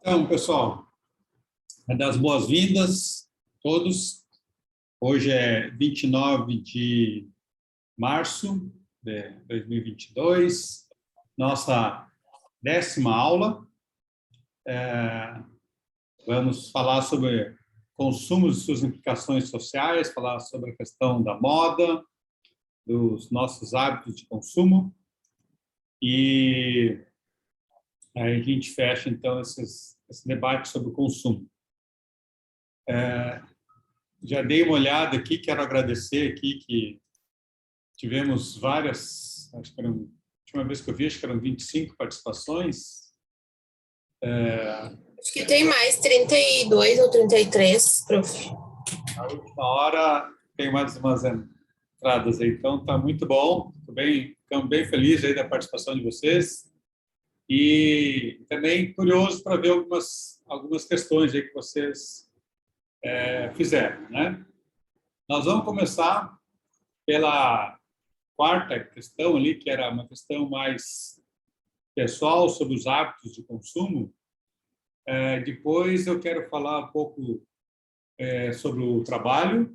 Então, pessoal, das boas-vindas a todos. Hoje é 29 de março de 2022, nossa 10ª aula. Vamos falar sobre consumo e suas implicações sociais, falar sobre a questão da moda, dos nossos hábitos de consumo. E aí a gente fecha, então, esse debate sobre o consumo. Já dei uma olhada aqui, quero agradecer aqui que tivemos várias, acho que a última vez que eu vi, acho que eram 25 participações. Acho que tem mais, 32 ou 33, prof. Na última hora tem mais umas entradas aí, então está muito bom. Ficamos bem felizes aí da participação de vocês. E também curioso para ver algumas questões aí que vocês fizeram, né? Nós vamos começar pela quarta questão ali, que era uma questão mais pessoal sobre os hábitos de consumo. Depois eu quero falar um pouco sobre o trabalho,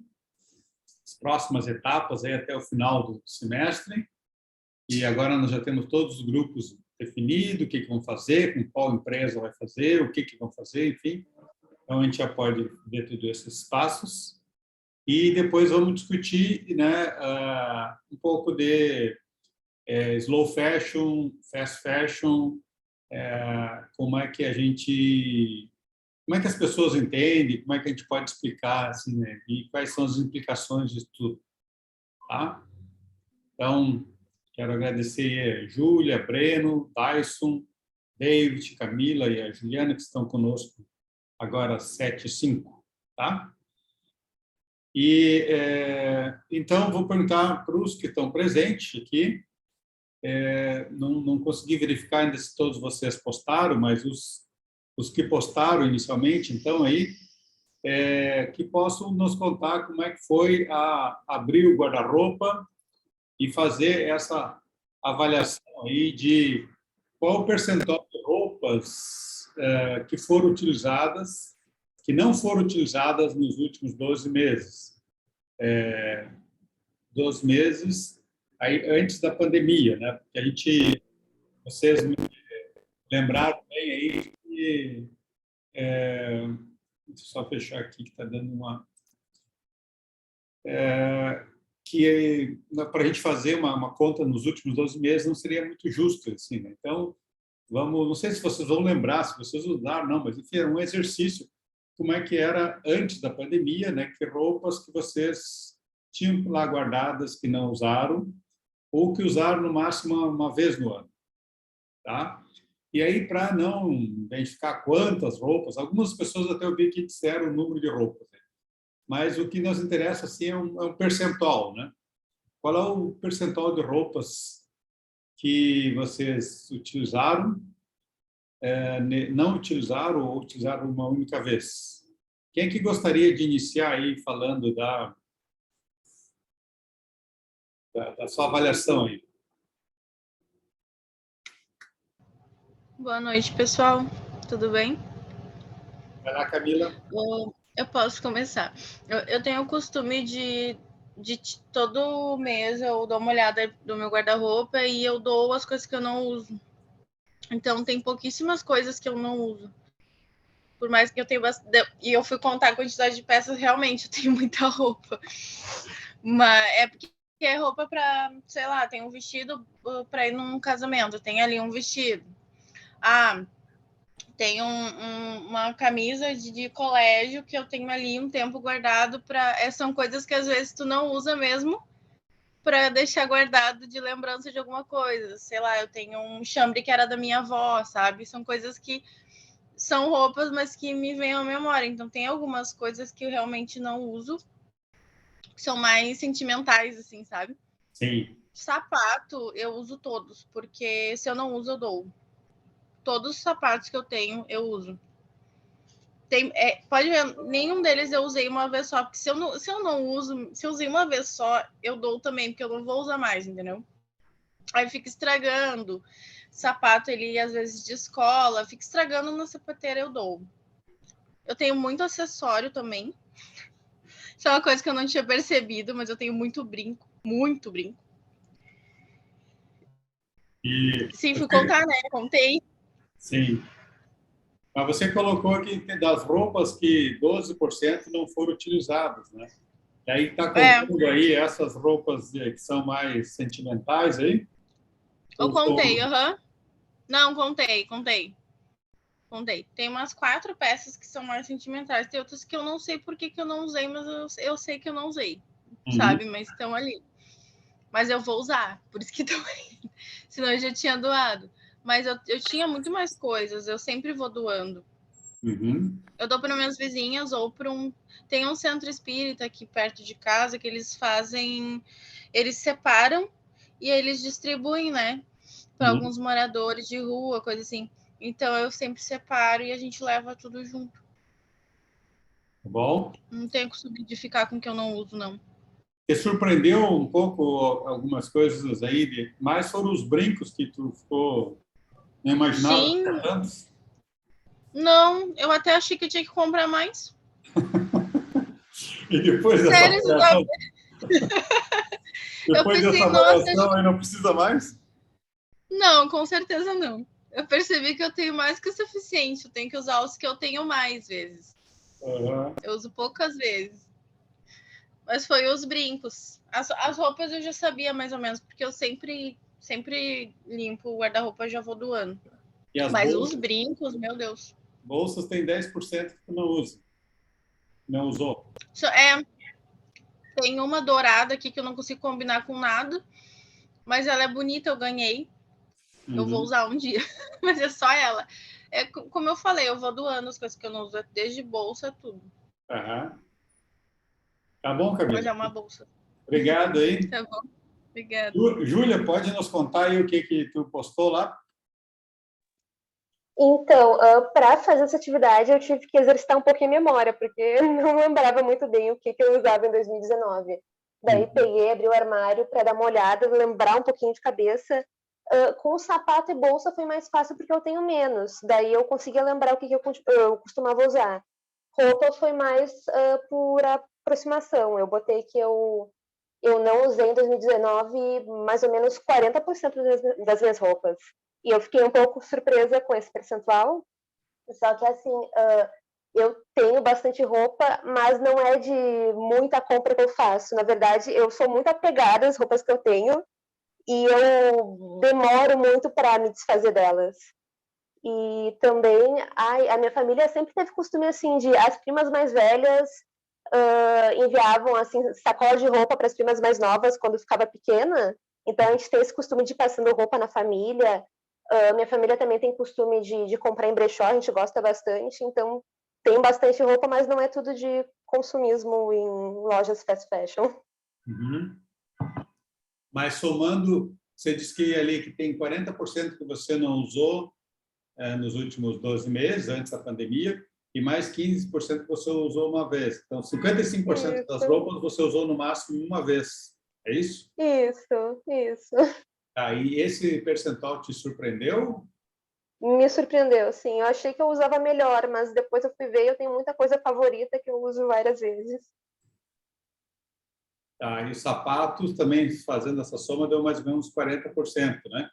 as próximas etapas aí até o final do semestre. E agora nós já temos todos os grupos definidos, o que vão fazer, com qual empresa vai fazer, o que vão fazer, enfim. Então a gente já pode ver todos esses passos. E depois vamos discutir, né, um pouco de slow fashion, fast fashion, como é que as pessoas entendem, como é que a gente pode explicar, assim, né, e quais são as implicações disso tudo, tá? Então, quero agradecer a Júlia, Breno, Tyson, David, Camila e a Juliana, que estão conosco agora às 7h05, tá? E, então, vou perguntar para os que estão presentes aqui. Não consegui verificar ainda se todos vocês postaram, mas os que postaram inicialmente, então, aí, que possam nos contar como é que foi abrir o guarda-roupa e fazer essa avaliação aí de qual o percentual de roupas que foram utilizadas, que não foram utilizadas nos últimos 12 meses. 12 meses aí, antes da pandemia, né? Porque vocês me lembraram bem aí que... deixa eu só fechar aqui, que está dando uma... que para a gente fazer uma conta nos últimos 12 meses não seria muito justo, assim, né? Então, não sei se vocês vão lembrar, se vocês usaram, não, mas enfim, era um exercício, como é que era antes da pandemia, né? Que roupas que vocês tinham lá guardadas que não usaram, ou que usaram no máximo uma vez no ano, tá? E aí, para não identificar quantas roupas, algumas pessoas até eu vi que disseram o número de roupas, né? Mas o que nos interessa assim é um percentual, né? Qual é o percentual de roupas que vocês utilizaram, não utilizaram ou utilizaram uma única vez? Quem que gostaria de iniciar aí falando da sua avaliação aí? Boa noite, pessoal. Tudo bem? Vai lá, Camila. Eu posso começar. Eu tenho o costume de todo mês eu dou uma olhada no meu guarda-roupa e eu dou as coisas que eu não uso. Então, tem pouquíssimas coisas que eu não uso. Por mais que eu tenha bastante... E eu fui contar a quantidade de peças, realmente, eu tenho muita roupa. Mas é porque é roupa para, sei lá, tem um vestido para ir num casamento, tem ali um vestido. Tem uma camisa de colégio que eu tenho ali um tempo guardado para... são coisas que às vezes tu não usa mesmo para deixar guardado de lembrança de alguma coisa. Sei lá, eu tenho um chambre que era da minha avó, sabe? São coisas que são roupas, mas que me vêm à memória. Então tem algumas coisas que eu realmente não uso, que são mais sentimentais, assim, sabe? Sim. Sapato, eu uso todos, porque se eu não uso, eu dou. Todos os sapatos que eu tenho, eu uso. Pode ver, nenhum deles eu usei uma vez só, porque se eu não uso, se eu usei uma vez só, eu dou também, porque eu não vou usar mais, entendeu? Aí fica estragando. Sapato, ele às vezes de escola, fica estragando na sapateira, eu dou. Eu tenho muito acessório também. Isso é uma coisa que eu não tinha percebido, mas eu tenho muito brinco. Muito brinco. E Sim, fui você, contar, né? Contei. sim. Mas você colocou aqui que das roupas que 12% não foram utilizadas, né? E aí está É, contando aí essas roupas que são mais sentimentais aí? eu Ou contei, são... aham. Não, contei. Tem umas 4 peças que são mais sentimentais. Tem outras que eu não sei por que eu não usei, mas eu sei que eu não usei, Uhum, sabe? Mas estão ali. Mas eu vou usar, por isso que estão aí. Senão eu já tinha doado. Mas eu tinha muito mais coisas, eu sempre vou doando. uhum, Eu dou para minhas vizinhas ou para um. Tem um centro espírita aqui perto de casa que eles fazem. Eles separam e eles distribuem, né? Para uhum. alguns moradores de rua, coisa assim. Então eu sempre separo e a gente leva tudo junto. Tá bom? Não tenho costume de ficar com o que eu não uso, não. Te surpreendeu um pouco algumas coisas aí, mais foram os brincos que tu ficou, não imaginava que Sim, tinha tantos. não, eu até achei que eu tinha que comprar mais. E depois dessa Sério, avaliação, eu depois dessa pensei, nossa, avaliação aí não precisa mais? não, com certeza não. Eu percebi que eu tenho mais que o suficiente. Eu tenho que usar os que eu tenho mais vezes. Uhum. Eu uso poucas vezes. Mas foi os brincos. As roupas eu já sabia mais ou menos, porque eu sempre limpo o guarda-roupa, já vou doando. E as Mas os bolsas? brincos, meu Deus. Bolsas tem 10% que tu não usa, não usou. É, tem uma dourada aqui que eu não consigo combinar com nada, mas ela é bonita, eu ganhei. Eu vou Uhum. usar um dia, mas é só ela. É, como eu falei, eu vou doando as coisas que eu não uso, desde bolsa, tudo. Aham. Tá bom, Mas Camila. é uma bolsa. Obrigado aí. Tá bom? Obrigada. Júlia, pode nos contar aí o que que tu postou lá? Então, para fazer essa atividade, eu tive que exercitar um pouquinho a memória, porque eu não lembrava muito bem o que eu usava em 2019. Daí Uhum. peguei, abri o armário para dar uma olhada, lembrar um pouquinho de cabeça. Com sapato e bolsa foi mais fácil porque eu tenho menos. Daí eu conseguia lembrar o que eu costumava usar. Roupa foi mais por aproximação. Eu botei que eu não usei em 2019 mais ou menos 40% das minhas roupas. E eu fiquei um pouco surpresa com esse percentual. Só que, assim, eu tenho bastante roupa, mas não é de muita compra que eu faço. Na verdade, eu sou muito apegada às roupas que eu tenho e eu demoro muito para me desfazer delas. E também a minha família sempre teve costume assim de as primas mais velhas enviavam assim sacola de roupa para as primas mais novas quando ficava pequena. Então a gente tem esse costume de ir passando roupa na família. Minha família também tem costume de comprar em brechó, a gente gosta bastante. Então tem bastante roupa, mas não é tudo de consumismo em lojas fast fashion. Uhum. Mas somando, você disse que ali que tem 40% que você não usou nos últimos 12 meses, antes da pandemia, e mais 15% que você usou uma vez. Então, 55% das Isso, roupas você usou no máximo uma vez. É isso? isso. Aí esse percentual te surpreendeu? Me surpreendeu, sim. Eu achei que eu usava melhor, mas depois eu fui ver e eu tenho muita coisa favorita que eu uso várias vezes. Tá, e os sapatos também, fazendo essa soma, deu mais ou menos 40%, né?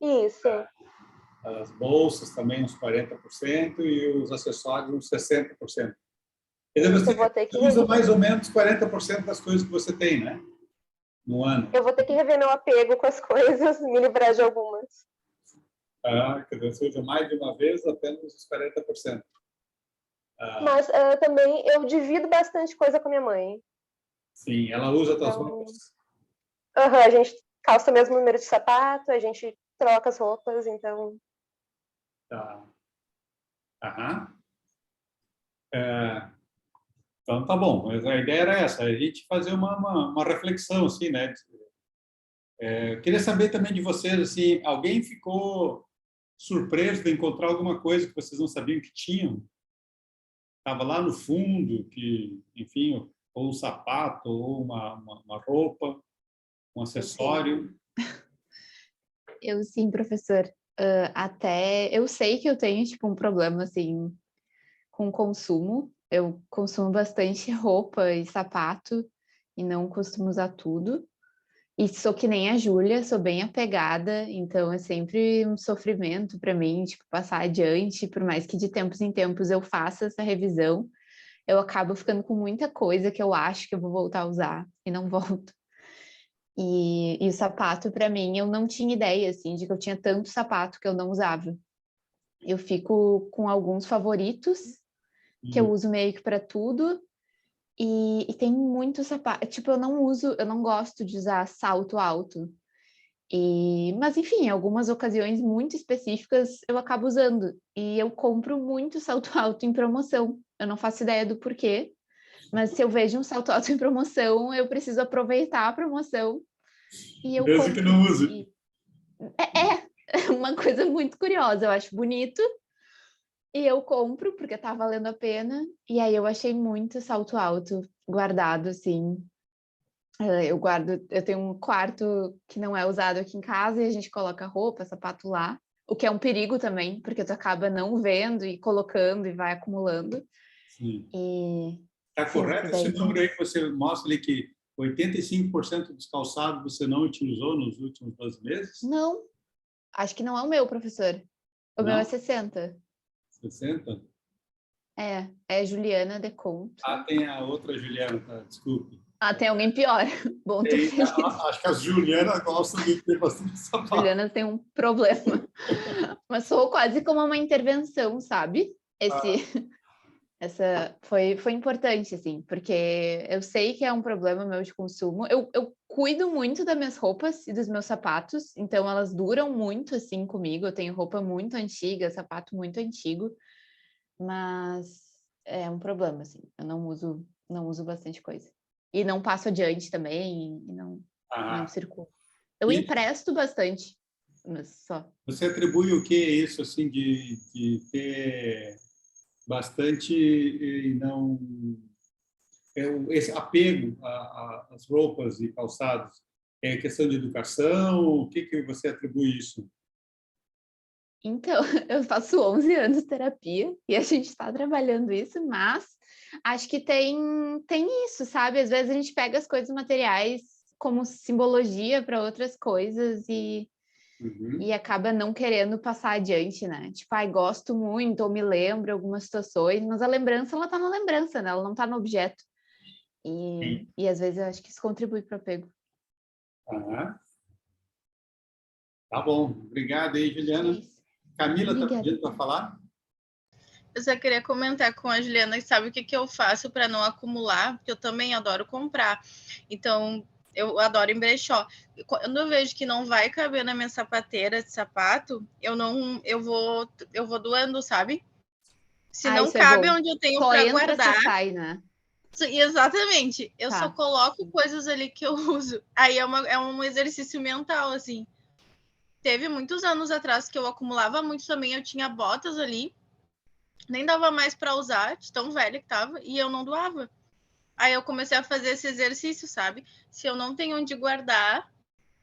Isso, As bolsas também uns 40% e os acessórios uns 60%. Quer dizer, isso. você Eu vou ter que usa mais ou menos 40% das coisas que você tem, né? No ano. eu vou ter que rever meu apego com as coisas, me livrar de algumas. Ah, quer dizer, você usa mais de uma vez apenas os 40%. Ah, Mas também eu divido bastante coisa com minha mãe. sim, ela usa as tuas Então, roupas? a gente calça o mesmo número de sapato, a gente troca as roupas, então. Tá. Aham. É, então tá bom, mas a ideia era essa, a gente fazer uma reflexão, assim, né? Eu queria saber também de vocês, assim, alguém ficou surpreso de encontrar alguma coisa que vocês não sabiam que tinham? Estava lá no fundo, que, enfim, ou um sapato, ou uma roupa, um Sim. acessório. Eu sim, professor. Até eu sei que eu tenho tipo um problema assim com consumo. Eu consumo bastante roupa e sapato e não costumo usar tudo. E sou que nem a Júlia, sou bem apegada, então é sempre um sofrimento para mim, tipo, passar adiante, por mais que de tempos em tempos eu faça essa revisão, eu acabo ficando com muita coisa que eu acho que eu vou voltar a usar e não volto. E o sapato, para mim, eu não tinha ideia, assim, de que eu tinha tanto sapato que eu não usava. Eu fico com alguns favoritos, que eu uso meio que para tudo, e tem muito sapato. Tipo, eu não gosto de usar salto alto. Mas, enfim, em algumas ocasiões muito específicas eu acabo usando. E eu compro muito salto alto em promoção. Eu não faço ideia do porquê, mas se eu vejo um salto alto em promoção, eu preciso aproveitar a promoção e eu Mesmo que compro. não use. É uma coisa muito curiosa, eu acho bonito. E eu compro porque tá valendo a pena. E aí eu achei muito salto alto guardado, assim. Eu tenho um quarto que não é usado aqui em casa e a gente coloca roupa, sapato lá. O que é um perigo também, porque tu acaba não vendo e colocando e vai acumulando. Sim. E Está sim, correto esse número aí que você mostra ali que 85% dos calçados você não utilizou nos últimos 12 meses? Não, acho que não é o meu, professor. O meu é Não? 60. 60? É Juliana Deconto. Ah, tem a outra Juliana, tá? Desculpe. Tem alguém pior. Bom, tô feliz. Acho que as Julianas gostam de ter bastante sapato. Juliana tem um problema. Mas sou quase como uma intervenção, sabe? Essa foi importante, assim, porque eu sei que é um problema meu de consumo. Eu cuido muito das minhas roupas e dos meus sapatos, então elas duram muito, assim, comigo. Eu tenho roupa muito antiga, sapato muito antigo, mas é um problema, assim. Eu não uso bastante coisa. E não passo adiante também, e não circulo. Eu empresto bastante, mas só. Você atribui o que isso, assim, de ter bastante e não... esse apego às roupas e calçados é questão de educação? O que você atribui isso? Então, eu faço 11 anos de terapia e a gente está trabalhando isso, mas acho que tem isso, sabe? Às vezes a gente pega as coisas materiais como simbologia para outras coisas e acaba não querendo passar adiante, né? Tipo, gosto muito ou me lembro algumas situações, mas a lembrança, ela tá na lembrança, né? Ela não tá no objeto. E às vezes eu acho que isso contribui para o apego. Tá bom. Obrigado aí, Juliana. Camila está pedindo para falar? Eu só queria comentar com a Juliana, sabe o que eu faço para não acumular? Porque eu também adoro comprar. Então, eu adoro em brechó. Quando eu vejo que não vai caber na minha sapateira de sapato, eu vou doando, sabe? Se não cabe onde eu tenho para guardar. Só sai, né? Exatamente. Eu só coloco coisas ali que eu uso. Aí é um exercício mental, assim. Teve muitos anos atrás que eu acumulava muito também. Eu tinha botas ali, nem dava mais para usar, de tão velha que tava, e eu não doava. Aí eu comecei a fazer esse exercício, sabe? Se eu não tenho onde guardar,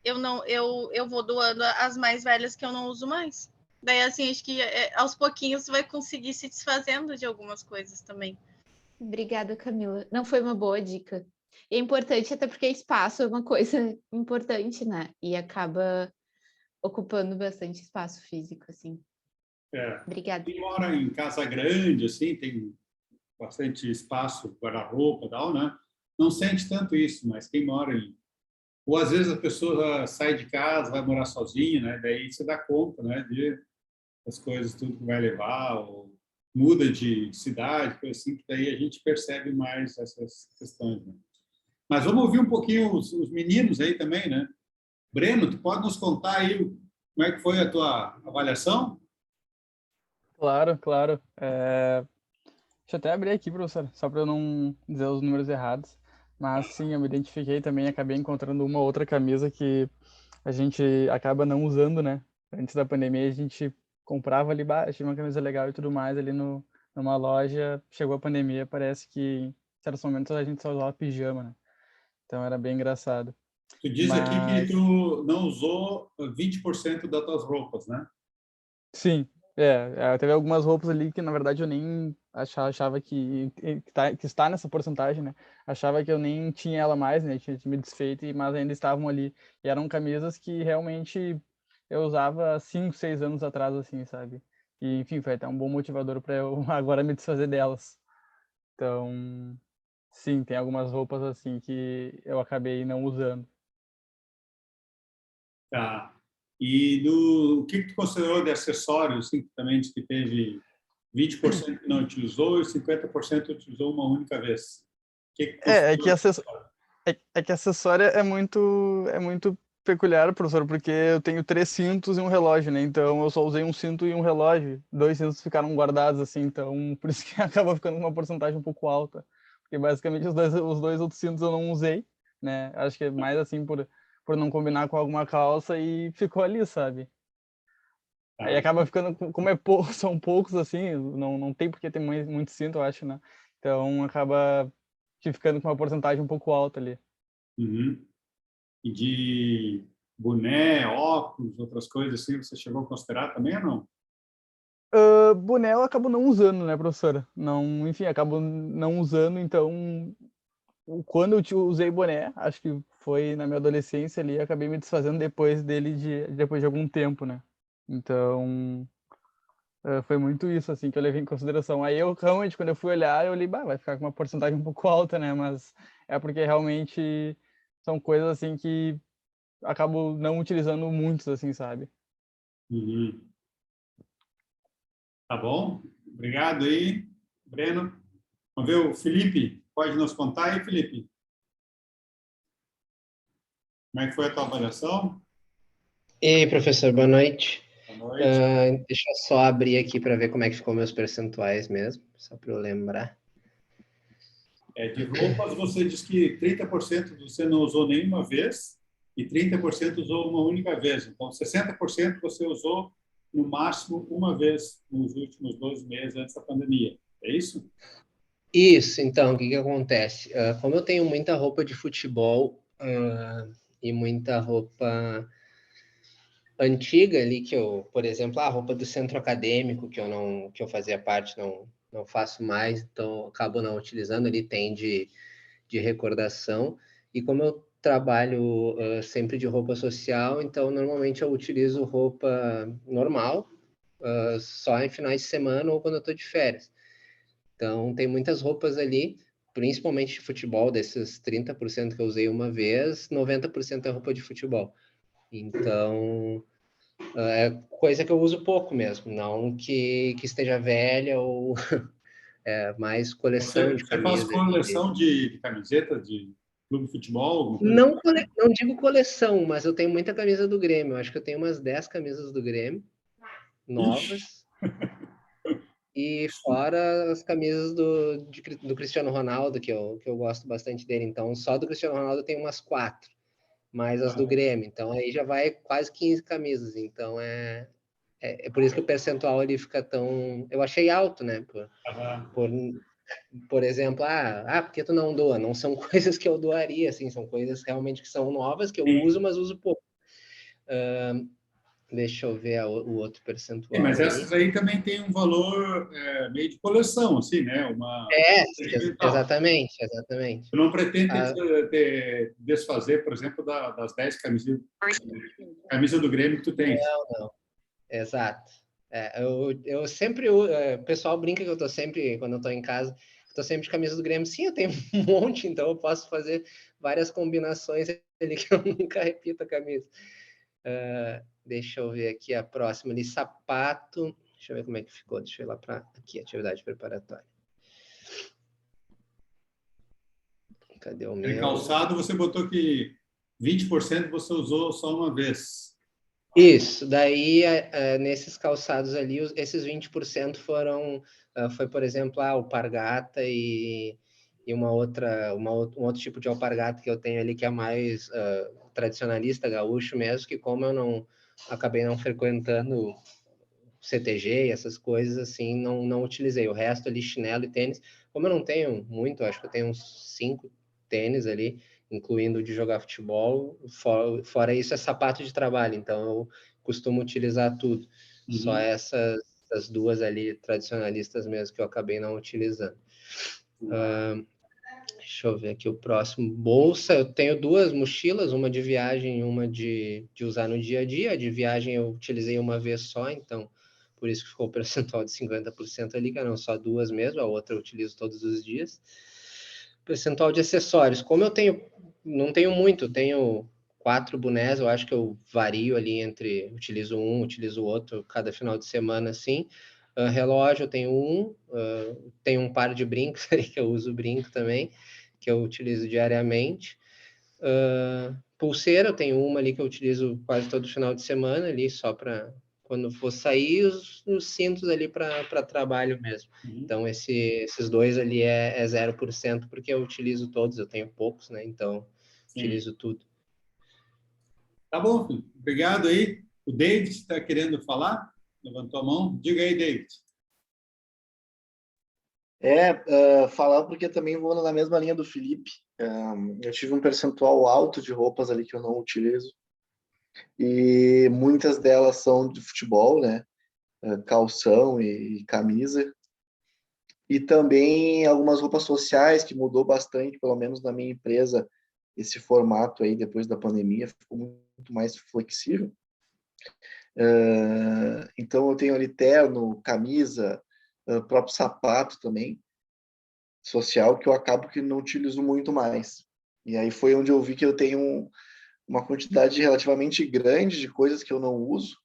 eu vou doando as mais velhas que eu não uso mais. Daí, assim, acho que aos pouquinhos você vai conseguir se desfazendo de algumas coisas também. Obrigada, Camila. Não foi uma boa dica. E é importante até porque espaço é uma coisa importante, né? E acaba ocupando bastante espaço físico, assim. Obrigada. Quem mora em casa grande, assim, tem bastante espaço, guarda-roupa e tal, né? Não sente tanto isso, mas quem mora em... Ou às vezes a pessoa sai de casa, vai morar sozinha, né? Daí você dá conta, né? Das coisas, tudo que vai levar, ou muda de cidade, coisa assim, que daí a gente percebe mais essas questões, né? Mas vamos ouvir um pouquinho os meninos aí também, né? Breno, tu pode nos contar aí como é que foi a tua avaliação? Claro. Deixa eu até abrir aqui, professor, só para eu não dizer os números errados. Mas sim, eu me identifiquei também, acabei encontrando uma outra camisa que a gente acaba não usando, né? Antes da pandemia a gente comprava ali, tinha uma camisa legal e tudo mais ali numa loja, chegou a pandemia, parece que em certos momentos a gente só usava pijama, né? Então era bem engraçado. Tu diz aqui que Mas, tu não usou 20% das tuas roupas, né? sim, teve algumas roupas ali que, na verdade, eu nem achava que está nessa porcentagem, né? Achava que eu nem tinha ela mais, né? Tinha me desfeito, mas ainda estavam ali. E eram camisas que realmente eu usava 5, 6 anos atrás, assim, sabe? E, enfim, foi até um bom motivador para eu agora me desfazer delas. Então, sim, tem algumas roupas assim que eu acabei não usando. Tá. E o que tu considerou de acessórios, assim, que também diz que teve 20% que não utilizou e 50% utilizou uma única vez? O que tu É, é que considerou? É que acessório é muito peculiar, professor, porque eu tenho 3 cintos e um relógio, né? Então eu só usei um cinto e um relógio. 2 cintos ficaram guardados, assim, então por isso que acaba ficando uma porcentagem um pouco alta. Porque basicamente os dois outros cintos eu não usei, né? Acho que é mais assim por não combinar com alguma calça e ficou ali, sabe? Aí Tá. acaba ficando, como são poucos, assim, não tem porque ter muito cinto, eu acho, né? Então acaba ficando com uma porcentagem um pouco alta ali. Uhum. E de boné, óculos, outras coisas assim, você chegou a considerar também ou não? Boné eu acabo não usando, né, professora? Não, enfim, acabo não usando, então quando usei boné, acho que foi na minha adolescência ali, acabei me desfazendo depois dele depois de algum tempo, né? Então, foi muito isso assim que eu levei em consideração. Aí eu realmente quando eu fui olhar, eu olhei, bah, vai ficar com uma porcentagem um pouco alta, né? Mas é porque realmente são coisas assim que acabo não utilizando muitos assim, sabe? Uhum. Tá bom? Obrigado aí, Breno. Vamos ver o Felipe. Pode nos contar aí, Felipe? Como é que foi a tua avaliação? E aí, professor, boa noite. Boa noite. Deixa eu só abrir aqui para ver como é que ficou meus percentuais mesmo, só para eu lembrar. De roupas, você diz que 30% você não usou nenhuma vez e 30% usou uma única vez. Então, 60% você usou no máximo uma vez nos últimos 12 meses antes da pandemia. É isso? Isso, então, o que que acontece? Como eu tenho muita roupa de futebol e muita roupa antiga ali, que eu, por exemplo, a roupa do centro acadêmico, que eu fazia parte, não faço mais, então acabo não utilizando, ele tem de recordação. E como eu trabalho sempre de roupa social, então normalmente eu utilizo roupa normal, só em finais de semana ou quando eu estou de férias. Então tem muitas roupas ali, principalmente de futebol, desses 30% que eu usei uma vez, 90% é roupa de futebol. Então é coisa que eu uso pouco mesmo, não que esteja velha ou mais coleção de Você faz camisas. coleção de camisetas de clube de futebol, alguma coisa Não, assim? não digo coleção, mas eu tenho muita camisa do Grêmio. Eu acho que eu tenho umas 10 camisas do Grêmio, Ixi, novas. E fora as camisas do Cristiano Ronaldo, que eu gosto bastante dele. Então, só do Cristiano Ronaldo eu tenho umas 4, mais as do Grêmio. Então, aí já vai quase 15 camisas. Então, é por isso que o percentual ali fica tão... Eu achei alto, né? Por, por exemplo, por que tu não doa? Não são coisas que eu doaria, assim, são coisas realmente que são novas, que eu sim. uso, mas uso pouco. Deixa eu ver o outro Sim, mas percentual essas ali. aí também tem um valor meio de coleção, assim, né? Uma sentimental. Exatamente, exatamente. Tu não pretende Ah, desfazer, por exemplo, das 10 camisa do Grêmio que tu tens. não, exato. Eu sempre, o pessoal brinca que eu tô sempre, quando eu tô em casa, tô sempre de camisa do Grêmio. Sim, eu tenho um monte, então eu posso fazer várias combinações ali que eu nunca repito a camisa. Deixa eu ver aqui a próxima ali, sapato. Deixa eu ver como é que ficou. Deixa eu ir lá para aqui, atividade preparatória. Cadê o Em meu? calçado, você botou que 20% você usou só uma vez. Isso, daí nesses calçados ali, esses 20% foi, por exemplo, a alpargata e um outro tipo de alpargata que eu tenho ali que é mais tradicionalista, gaúcho mesmo, que como eu acabei não frequentando CTG e essas coisas assim, não utilizei. O resto ali, chinelo e tênis, como eu não tenho muito, acho que eu tenho uns 5 tênis ali, incluindo de jogar futebol. Fora isso, é sapato de trabalho, então eu costumo utilizar tudo. Só essas duas ali tradicionalistas mesmo que eu acabei não utilizando. Deixa eu ver aqui o próximo. Bolsa, eu tenho duas mochilas, uma de viagem e uma de usar no dia a dia. A de viagem eu utilizei uma vez só, então por isso que ficou o percentual de 50% ali, que eram só duas mesmo, a outra eu utilizo todos os dias. Percentual de acessórios, como eu não tenho muito, tenho 4 bonés, eu acho que eu vario ali entre, utilizo um, utilizo o outro, cada final de semana, assim. Relógio, eu tenho tenho um par de brincos aí, que eu uso brinco também, que eu utilizo diariamente. Pulseira, eu tenho uma ali que eu utilizo quase todo final de semana, ali só para quando for sair, os cintos ali para trabalho mesmo. Então, esses dois ali é 0%, porque eu utilizo todos, eu tenho poucos, né? Então, utilizo tudo. Tá bom, filho. Obrigado aí. O David está querendo falar? Levantou a mão. Diga aí, David. Falar porque também vou na mesma linha do Felipe. Eu tive um percentual alto de roupas ali que eu não utilizo. E muitas delas são de futebol, né? Calção e camisa. E também algumas roupas sociais, que mudou bastante, pelo menos na minha empresa, esse formato aí, depois da pandemia, ficou muito mais flexível. Então, eu tenho ali terno, camisa, próprio sapato também, social, que eu acabo que não utilizo muito mais. E aí foi onde eu vi que eu tenho uma quantidade relativamente grande de coisas que eu não uso,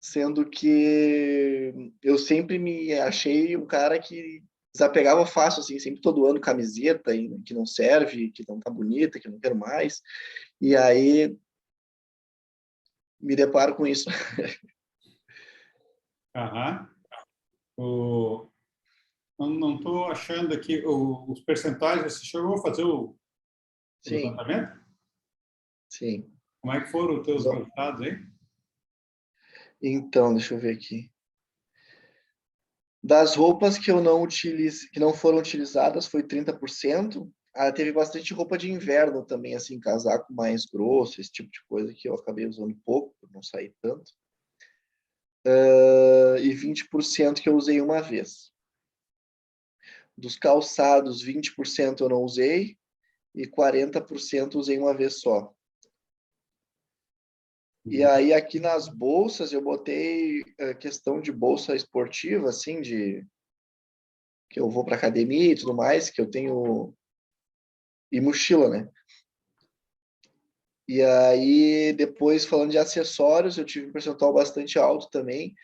sendo que eu sempre me achei um cara que desapegava fácil, assim, sempre todo ano camiseta que não serve, que não tá bonita, que eu não quero mais. E aí me deparo com isso. Não estou achando aqui os percentuais. Você chegou a fazer o levantamento? Sim. Como é que foram os teus resultados aí? Então, deixa eu ver aqui. Das roupas que eu não que não foram utilizadas foi 30%. Teve bastante roupa de inverno também, assim, casaco mais grosso, esse tipo de coisa que eu acabei usando pouco, por não sair tanto. E 20% que eu usei uma vez. Dos calçados, 20% eu não usei e 40% usei uma vez só. E aí, aqui nas bolsas, eu botei questão de bolsa esportiva, assim, que eu vou para academia e tudo mais, que eu tenho... E mochila, né? E aí, depois, falando de acessórios, eu tive um percentual bastante alto também,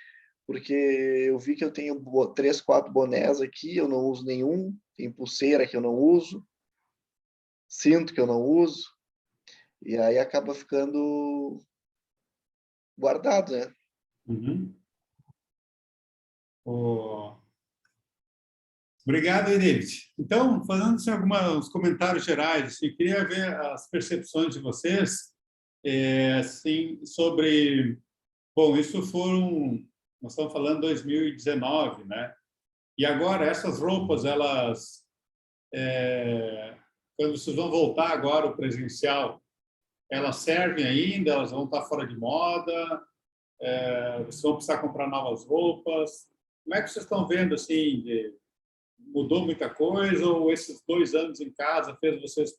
porque eu vi que eu tenho 3, 4 bonés aqui, eu não uso nenhum, tem pulseira que eu não uso, cinto que eu não uso, e aí acaba ficando guardado, né? Obrigado, David. Então, fazendo assim, alguns comentários gerais, assim, queria ver as percepções de vocês assim, sobre... Bom, isso nós estamos falando de 2019, né? E agora, essas roupas, elas... quando vocês vão voltar agora ao presencial, elas servem ainda? Elas vão estar fora de moda? Vocês vão precisar comprar novas roupas? Como é que vocês estão vendo, assim, mudou muita coisa, ou esses 2 anos em casa fez vocês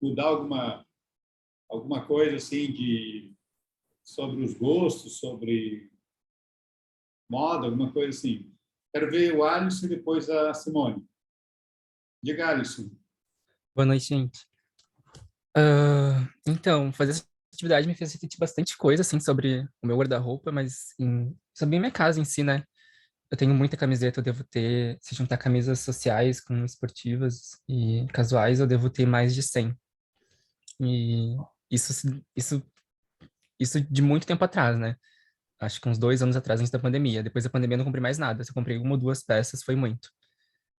mudar alguma coisa assim sobre os gostos, sobre moda, alguma coisa assim? Quero ver o Alisson e depois a Simone. Diga, Alisson. Boa noite, gente. Então, fazer essa atividade me fez refletir bastante coisa assim sobre o meu guarda-roupa, mas sobre a minha casa em si, né? Eu tenho muita camiseta, eu devo ter, se juntar camisas sociais com esportivas e casuais, eu devo ter mais de 100. E isso de muito tempo atrás, né? Acho que uns 2 anos atrás, antes da pandemia. Depois da pandemia, eu não comprei mais nada. Se eu comprei 1 ou 2 peças, foi muito.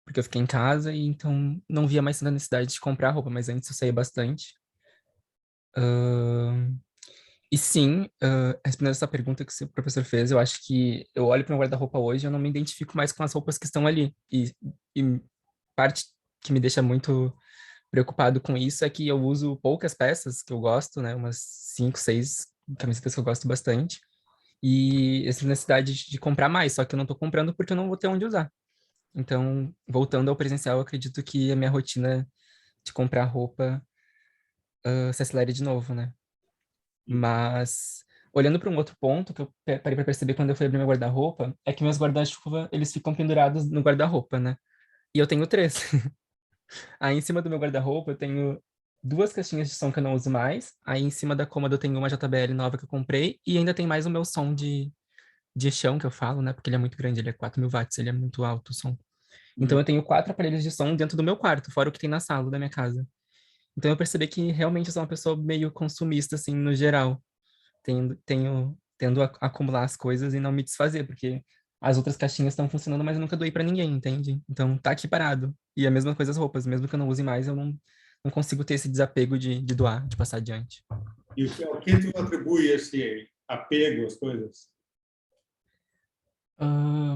Porque eu fiquei em casa e então não via mais tanta necessidade de comprar roupa, mas antes eu saía bastante. E sim, respondendo essa pergunta que o professor fez, eu acho que eu olho para o meu guarda-roupa hoje e eu não me identifico mais com as roupas que estão ali. E parte que me deixa muito preocupado com isso é que eu uso poucas peças que eu gosto, né? Umas 5, 6 camisetas que eu gosto bastante. E essa necessidade de comprar mais, só que eu não tô comprando porque eu não vou ter onde usar. Então, voltando ao presencial, eu acredito que a minha rotina de comprar roupa se acelere de novo, né? Mas, olhando para um outro ponto que eu parei para perceber quando eu fui abrir meu guarda-roupa, é que meus guarda-chuva, eles ficam pendurados no guarda-roupa, né? E eu tenho 3. Aí, em cima do meu guarda-roupa, eu tenho 2 caixinhas de som que eu não uso mais. Aí, em cima da cômoda, eu tenho uma JBL nova que eu comprei. E ainda tem mais o meu som de chão, que eu falo, né? Porque ele é muito grande, ele é 4.000 watts, ele é muito alto o som. Então, eu tenho 4 aparelhos de som dentro do meu quarto, fora o que tem na sala da minha casa. Então, eu percebi que realmente eu sou uma pessoa meio consumista, assim, no geral. Tendo a acumular as coisas e não me desfazer, porque as outras caixinhas estão funcionando, mas eu nunca doei para ninguém, entende? Então, tá aqui parado. E a mesma coisa as roupas, mesmo que eu não use mais, eu não consigo ter esse desapego de doar, de passar adiante. E o que tu atribui esse apego às coisas?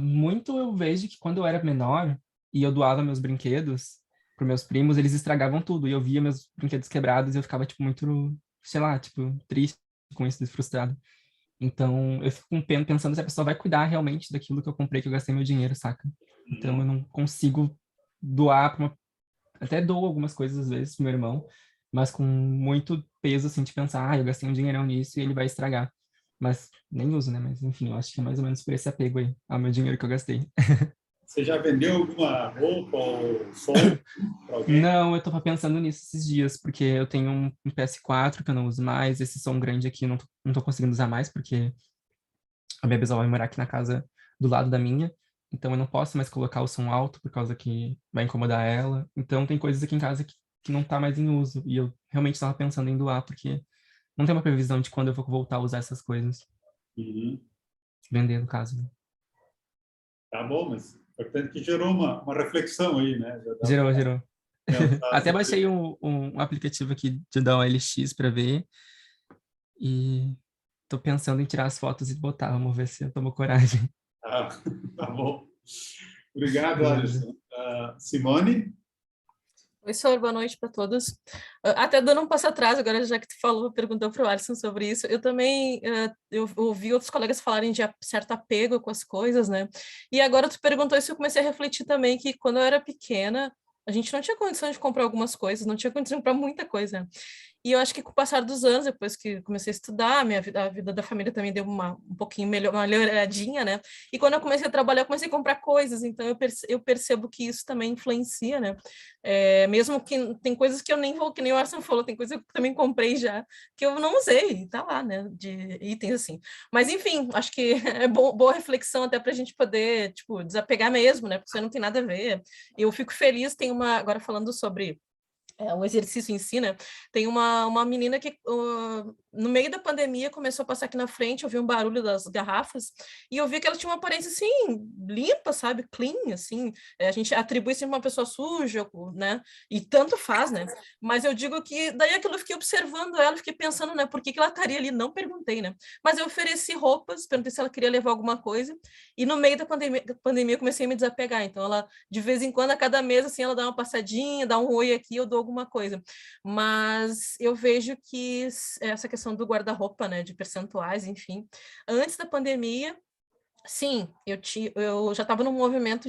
Muito eu vejo que quando eu era menor e eu doava meus brinquedos para meus primos, eles estragavam tudo. E eu via meus brinquedos quebrados e eu ficava, tipo, muito, sei lá, tipo, triste com isso, frustrado. Então, eu fico pensando se a pessoa vai cuidar realmente daquilo que eu comprei, que eu gastei meu dinheiro, saca? Então, eu não consigo doar para uma... Até dou algumas coisas, às vezes, pro meu irmão, mas com muito peso, assim, de pensar, eu gastei um dinheirão nisso e ele vai estragar. Mas nem uso, né? Mas, enfim, eu acho que é mais ou menos por esse apego aí ao meu dinheiro que eu gastei. Você já vendeu alguma roupa ou som para alguém? Não, eu tava pensando nisso esses dias, porque eu tenho um PS4 que eu não uso mais, esse som grande aqui eu não tô conseguindo usar mais, porque a minha bisavó vai morar aqui na casa do lado da minha, então eu não posso mais colocar o som alto por causa que vai incomodar ela. Então tem coisas aqui em casa que não tá mais em uso, e eu realmente estava pensando em doar, porque não tem uma previsão de quando eu vou voltar a usar essas coisas. Uhum. Vender, no caso, né? Tá bom, mas portanto que gerou uma reflexão aí, né? Já dá Gerou, pra gerou. pensar Até sobre baixei um aplicativo aqui de dar um LX para ver, e tô pensando em tirar as fotos e botar, vamos ver se eu tomo coragem. Ah, tá bom. Obrigado, Beleza. Alisson. Simone? Oi, Sor, boa noite para todos. Até dando um passo atrás, agora já que tu falou, perguntou para o Alisson sobre isso, eu também eu ouvi outros colegas falarem de certo apego com as coisas, né? E agora tu perguntou isso, eu comecei a refletir também que quando eu era pequena, a gente não tinha condição de comprar algumas coisas, não tinha condição de comprar muita coisa. E eu acho que com o passar dos anos, depois que comecei a estudar, a vida da família também deu um pouquinho melhor, uma melhoradinha, né? E quando eu comecei a trabalhar, eu comecei a comprar coisas, então eu percebo que isso também influencia, né? Mesmo que tem coisas que eu nem vou, que nem o Arson falou, tem coisas que eu também comprei já, que eu não usei, tá lá, né? De itens assim. Mas, enfim, acho que é boa reflexão até para a gente poder, tipo, desapegar mesmo, né? Porque isso aí não tem nada a ver. Eu fico feliz, agora falando sobre o exercício em si, né? Tem uma menina que no meio da pandemia começou a passar aqui na frente, eu vi um barulho das garrafas e eu vi que ela tinha uma aparência assim limpa, sabe, clean, assim. A gente atribui sempre uma pessoa suja, né? E tanto faz, né? Mas eu digo que daí aquilo eu fiquei observando ela, fiquei pensando, né? Por que ela estaria ali? Não perguntei, né? Mas eu ofereci roupas, perguntei se ela queria levar alguma coisa e no meio da pandemia eu comecei a me desapegar. Então ela de vez em quando a cada mês assim ela dá uma passadinha, dá um oi aqui, eu dou alguma coisa. Mas eu vejo que essa questão do guarda-roupa, né, de percentuais, enfim, antes da pandemia, sim, eu já estava num movimento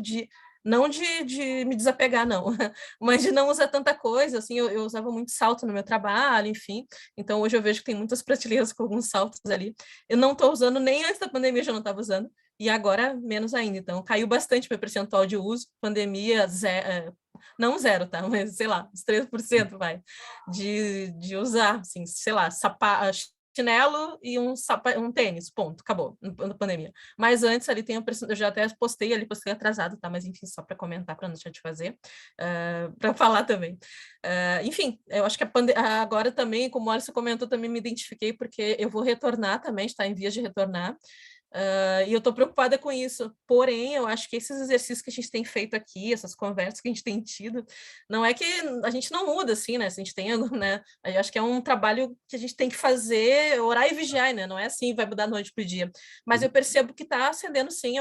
não de me desapegar, não, mas de não usar tanta coisa, assim, eu usava muito salto no meu trabalho, enfim, então hoje eu vejo que tem muitas prateleiras com alguns saltos ali, eu não estou usando, nem antes da pandemia eu já não estava usando, e agora menos ainda, então caiu bastante meu percentual de uso, pandemia, não zero, tá, mas sei lá, uns 3% vai, de usar, assim, sei lá, chinelo e um tênis, ponto, acabou, na pandemia. Mas antes ali eu já até postei atrasado, tá? Mas enfim, só para comentar, para não deixar de fazer, para falar também. Enfim, eu acho que agora também, como o Alisson comentou, também me identifiquei, porque eu vou retornar também, está em vias de retornar, e eu estou preocupada com isso, porém, eu acho que esses exercícios que a gente tem feito aqui, essas conversas que a gente tem tido, não é que a gente não muda, assim, né? Se a gente tem, né? Eu acho que é um trabalho que a gente tem que fazer, orar e vigiar, né? Não é assim, vai mudar da noite para o dia. Mas eu percebo que está acendendo, sim,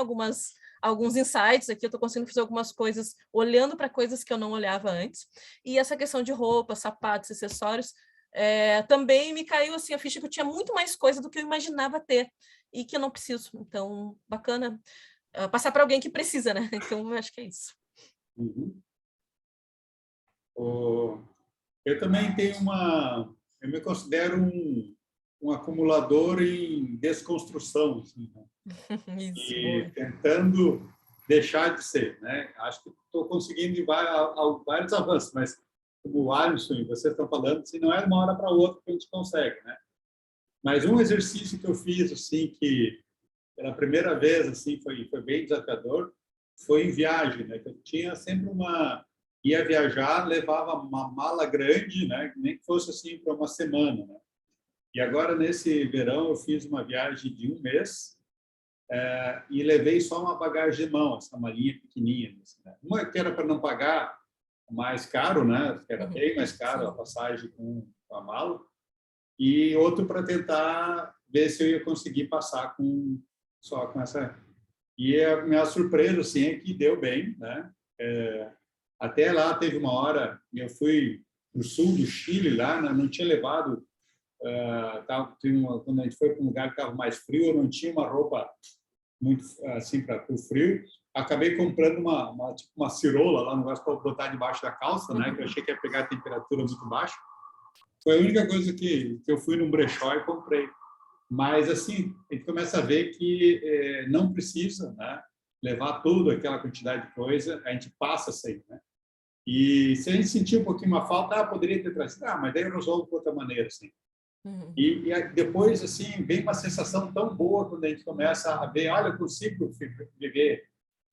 alguns insights aqui, eu estou conseguindo fazer algumas coisas olhando para coisas que eu não olhava antes. E essa questão de roupa, sapatos, acessórios, também me caiu assim a ficha que eu tinha muito mais coisa do que eu imaginava ter e que eu não preciso. Então, bacana passar para alguém que precisa, né? Então, eu acho que é isso. Uhum. Eu também tenho eu me considero um acumulador em desconstrução, assim, né? Isso, E boa. tentando deixar de ser, né? Acho que estou conseguindo vários avanços, mas como o Alisson e vocês estão falando, assim, não é de uma hora para outra que a gente consegue, né? Mas um exercício que eu fiz, assim, que pela primeira vez, assim, foi bem desafiador, foi em viagem, né? Eu tinha sempre ia viajar, levava uma mala grande, né? Nem que fosse assim para uma semana, né? E agora nesse verão eu fiz uma viagem de 1 mês e levei só uma bagagem de mão, essa malinha pequenininha, assim, né? Uma que era para não pagar mais caro, né? Que era bem mais caro a passagem com a mala, e outro para tentar ver se eu ia conseguir passar só com essa. E a minha surpresa, assim, é que deu bem, né? Até lá teve uma hora, eu fui para o sul do Chile, lá, né? Não tinha levado, quando a gente foi para um lugar que estava mais frio, eu não tinha uma roupa muito assim para o frio. Acabei comprando tipo uma cirola lá, um negócio para botar debaixo da calça, né? Que eu achei que ia pegar a temperatura muito baixa. Foi a única coisa que eu fui num brechó e comprei. Mas, assim, a gente começa a ver que não precisa, né, levar tudo, aquela quantidade de coisa, a gente passa sem, né? E se a gente sentir um pouquinho uma falta, poderia ter trazido, mas daí eu resolvo de outra maneira, assim. E depois, assim, vem uma sensação tão boa quando a gente começa a ver, olha, eu consigo viver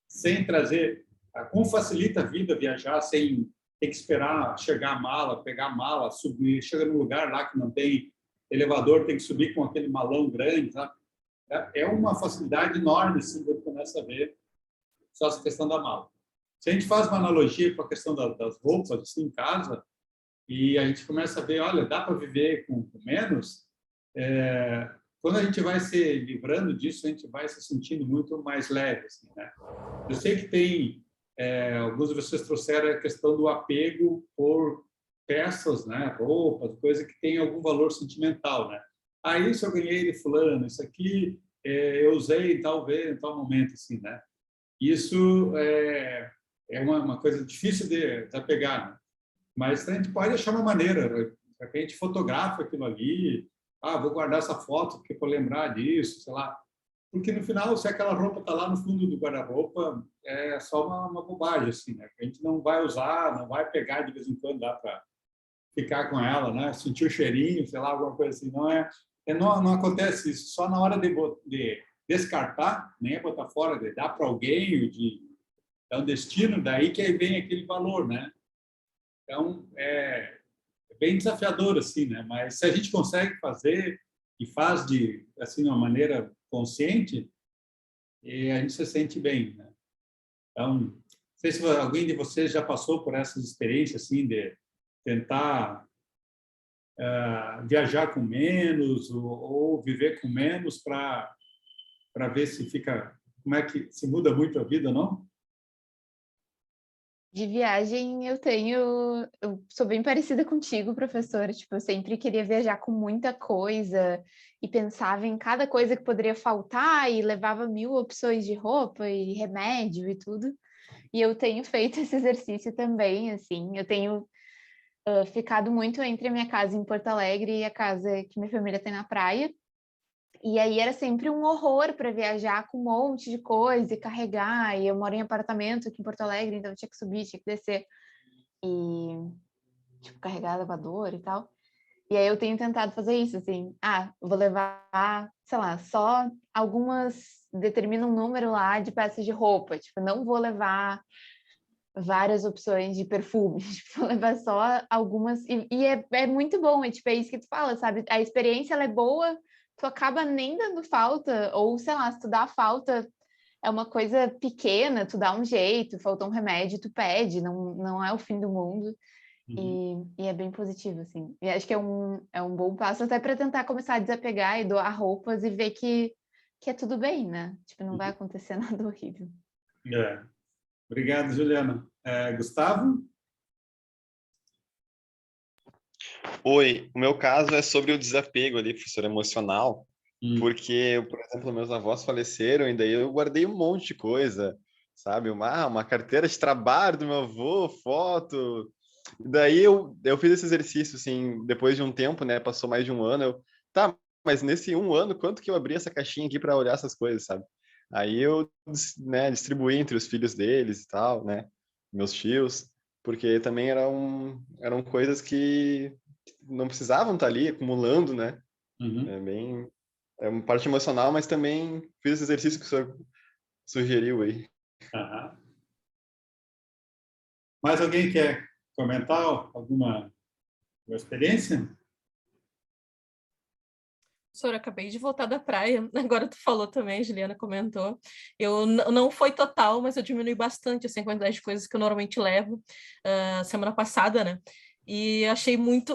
sem trazer, como facilita a vida viajar sem ter que esperar chegar a mala, pegar a mala, subir, chega num lugar lá que não tem elevador, tem que subir com aquele malão grande, sabe? É uma facilidade enorme, assim, quando começa a ver só essa questão da mala. Se a gente faz uma analogia com a questão das roupas, assim, em casa, e a gente começa a ver, olha, dá para viver com menos, quando a gente vai se livrando disso, a gente vai se sentindo muito mais leve, assim, né? Eu sei que tem, alguns de vocês trouxeram a questão do apego por peças, né, roupas, coisa que tem algum valor sentimental, né? Isso eu ganhei de fulano, isso aqui eu usei em em tal momento, assim, né? Isso é uma coisa difícil de desapegar, né? Mas a gente pode achar uma maneira, a gente fotografa aquilo ali, vou guardar essa foto porque para lembrar disso, sei lá. Porque no final, se aquela roupa está lá no fundo do guarda-roupa, é só uma bobagem, assim, né? A gente não vai usar, não vai pegar de vez em quando, dá para ficar com ela, né? Sentir o cheirinho, sei lá, alguma coisa assim. Não acontece isso. Só na hora de descartar, nem botar fora, de dar para alguém, de dar um destino, daí que aí vem aquele valor, né? Então, é bem desafiador, assim, né? Mas se a gente consegue fazer e faz de uma maneira consciente, e a gente se sente bem, né? Então, não sei se alguém de vocês já passou por essas experiências, assim, de tentar viajar com menos ou viver com menos para ver se fica, como é que se muda muito a vida, não? De viagem eu sou bem parecida contigo, professora, tipo, eu sempre queria viajar com muita coisa e pensava em cada coisa que poderia faltar e levava 1000 opções de roupa e remédio e tudo. E eu tenho feito esse exercício também, assim, eu tenho ficado muito entre a minha casa em Porto Alegre e a casa que minha família tem na praia. E aí era sempre um horror para viajar com um monte de coisa e carregar. E eu moro em apartamento aqui em Porto Alegre, então eu tinha que subir, tinha que descer e tipo carregar elevador e tal. E aí eu tenho tentado fazer isso, assim, eu vou levar, sei lá, só determina um número lá de peças de roupa, tipo, não vou levar várias opções de perfume, tipo, vou levar só algumas, e é muito bom, tipo, é isso que tu fala, sabe? A experiência, ela é boa, tu acaba nem dando falta, ou, sei lá, se tu dá falta, é uma coisa pequena, tu dá um jeito, faltou um remédio, tu pede, não é o fim do mundo. E é bem positivo, assim. E acho que é um bom passo até para tentar começar a desapegar e doar roupas e ver que é tudo bem, né? Tipo, não vai acontecer nada horrível. É. Obrigado, Juliana. Gustavo? Oi, o meu caso é sobre o desapego ali, professor, emocional, porque, por exemplo, meus avós faleceram e daí eu guardei um monte de coisa, sabe? Uma carteira de trabalho do meu avô, foto. E daí eu fiz esse exercício, assim, depois de um tempo, né? Passou mais de um ano, tá, mas nesse um ano, quanto que eu abri essa caixinha aqui para olhar essas coisas, sabe? Aí eu, né, distribuí entre os filhos deles e tal, né? Meus tios, porque também eram coisas que não precisavam estar ali acumulando, né? Uhum. É uma parte emocional, mas também fiz esse exercício que o senhor sugeriu aí. Aham. Mais alguém quer comentar alguma experiência? Professor, acabei de voltar da praia. Agora tu falou também, Juliana comentou. Eu não foi total, mas eu diminui bastante assim, a quantidade de coisas que eu normalmente levo. Semana passada, né? E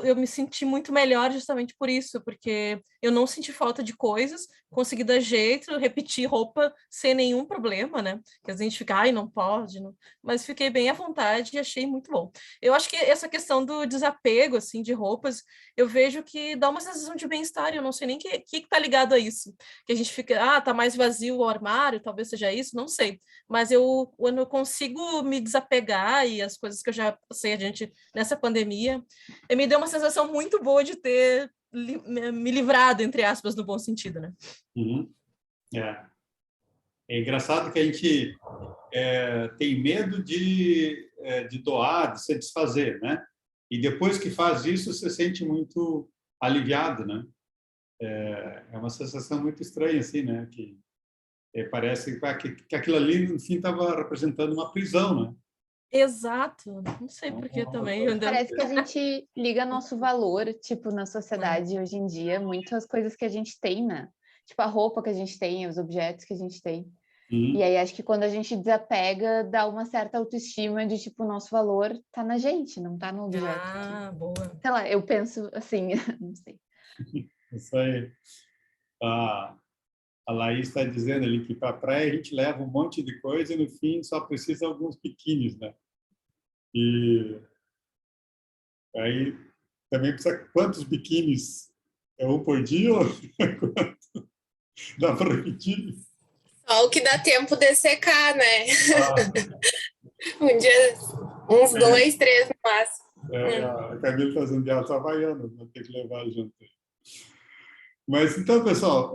eu me senti muito melhor justamente por isso, porque eu não senti falta de coisas, consegui dar jeito, repetir roupa sem nenhum problema, né? Que a gente fica, ai, não pode, não. Mas fiquei bem à vontade e achei muito bom. Eu acho que essa questão do desapego, assim, de roupas, eu vejo que dá uma sensação de bem-estar, eu não sei nem o que tá ligado a isso. Que a gente fica, tá mais vazio o armário, talvez seja isso, não sei. Mas quando eu consigo me desapegar e as coisas que eu já passei adiante nessa pandemia, me deu uma sensação muito boa de ter me livrado, entre aspas, no bom sentido, né? Uhum. É engraçado que a gente tem medo de doar, de se desfazer, né? E depois que faz isso, você sente muito aliviado, né? É uma sensação muito estranha, assim, né? Que parece que aquilo ali, no fim, estava representando uma prisão, né? Exato. Não sei por que também. Parece que a gente liga nosso valor, tipo, na sociedade hoje em dia, muitas coisas que a gente tem, né? Tipo, a roupa que a gente tem, os objetos que a gente tem. E aí, acho que quando a gente desapega, dá uma certa autoestima de, tipo, o nosso valor tá na gente, não tá no objeto. Boa. Sei lá, eu penso assim, não sei. Isso aí. A Laís está dizendo ali que para a praia a gente leva um monte de coisa e no fim só precisa alguns biquínis, né? E aí também precisa quantos biquínis? É um por dia ou dá para repetir? Só o que dá tempo de secar, né? Um dia, uns 2, 3 no máximo. A Camila está dizendo que ela está havaiana, vou ter que levar junto. Mas então, pessoal,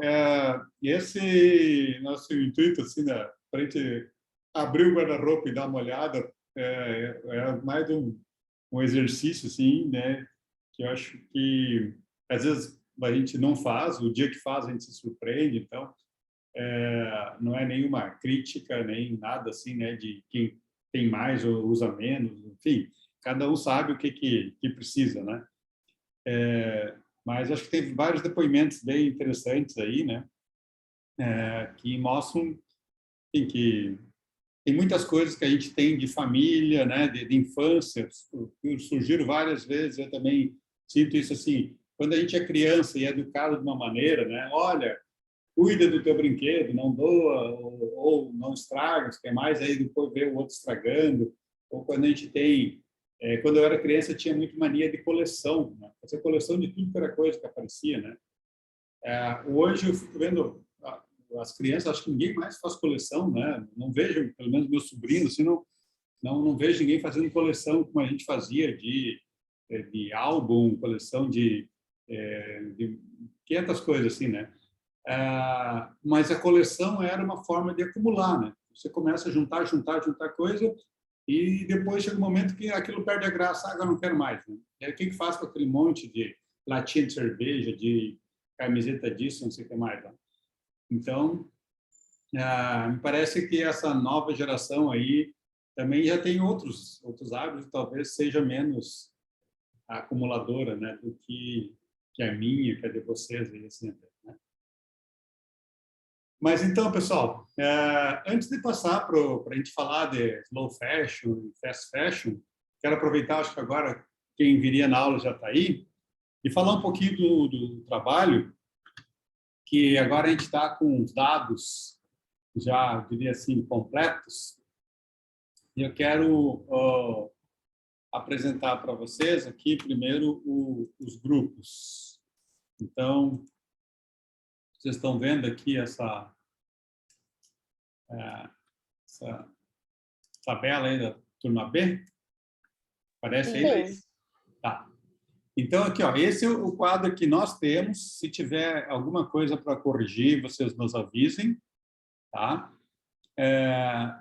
esse nosso intuito, assim, né, para a gente abrir o guarda-roupa e dar uma olhada, é mais um exercício, assim, né, que eu acho que às vezes a gente não faz, o dia que faz a gente se surpreende, então não é nenhuma crítica, nem nada assim, né, de quem tem mais ou usa menos, enfim, cada um sabe o que precisa, né? Mas acho que teve vários depoimentos bem interessantes aí, né? Que mostram que tem muitas coisas que a gente tem de família, né? De infância, surgiram várias vezes. Eu também sinto isso assim. Quando a gente é criança e é educado de uma maneira, né? Olha, cuida do teu brinquedo, não doa ou não estraga, se quer mais, aí depois vê o outro estragando. Ou quando a gente tem quando eu era criança, eu tinha muito mania de coleção, né? Fazer coleção de tudo que era coisa que aparecia, né? Hoje eu fico vendo as crianças, acho que ninguém mais faz coleção, né? Não vejo, pelo menos meus sobrinhos, assim, não vejo ninguém fazendo coleção como a gente fazia de álbum, coleção de 500 coisas assim, né? Mas a coleção era uma forma de acumular, né? Você começa a juntar coisa e depois chega um momento que aquilo perde a graça, agora não quero mais. Né? E aí, o que faz com aquele monte de latinha de cerveja, de camiseta disso, não sei o que mais. Né? Então, me parece que essa nova geração aí também já tem outros hábitos, talvez seja menos acumuladora, né, do que a minha, que a de vocês. Aí, assim, né? Mas então, pessoal, antes de passar para a gente falar de slow fashion, fast fashion, quero aproveitar, acho que agora quem viria na aula já está aí, e falar um pouquinho do trabalho, que agora a gente está com os dados já, eu diria assim, completos, E eu quero apresentar para vocês aqui primeiro os grupos. Então, vocês estão vendo aqui essa tabela aí da turma B? Parece aí? Sim. Tá. Então, aqui, ó, esse é o quadro que nós temos. Se tiver alguma coisa para corrigir, vocês nos avisem, tá?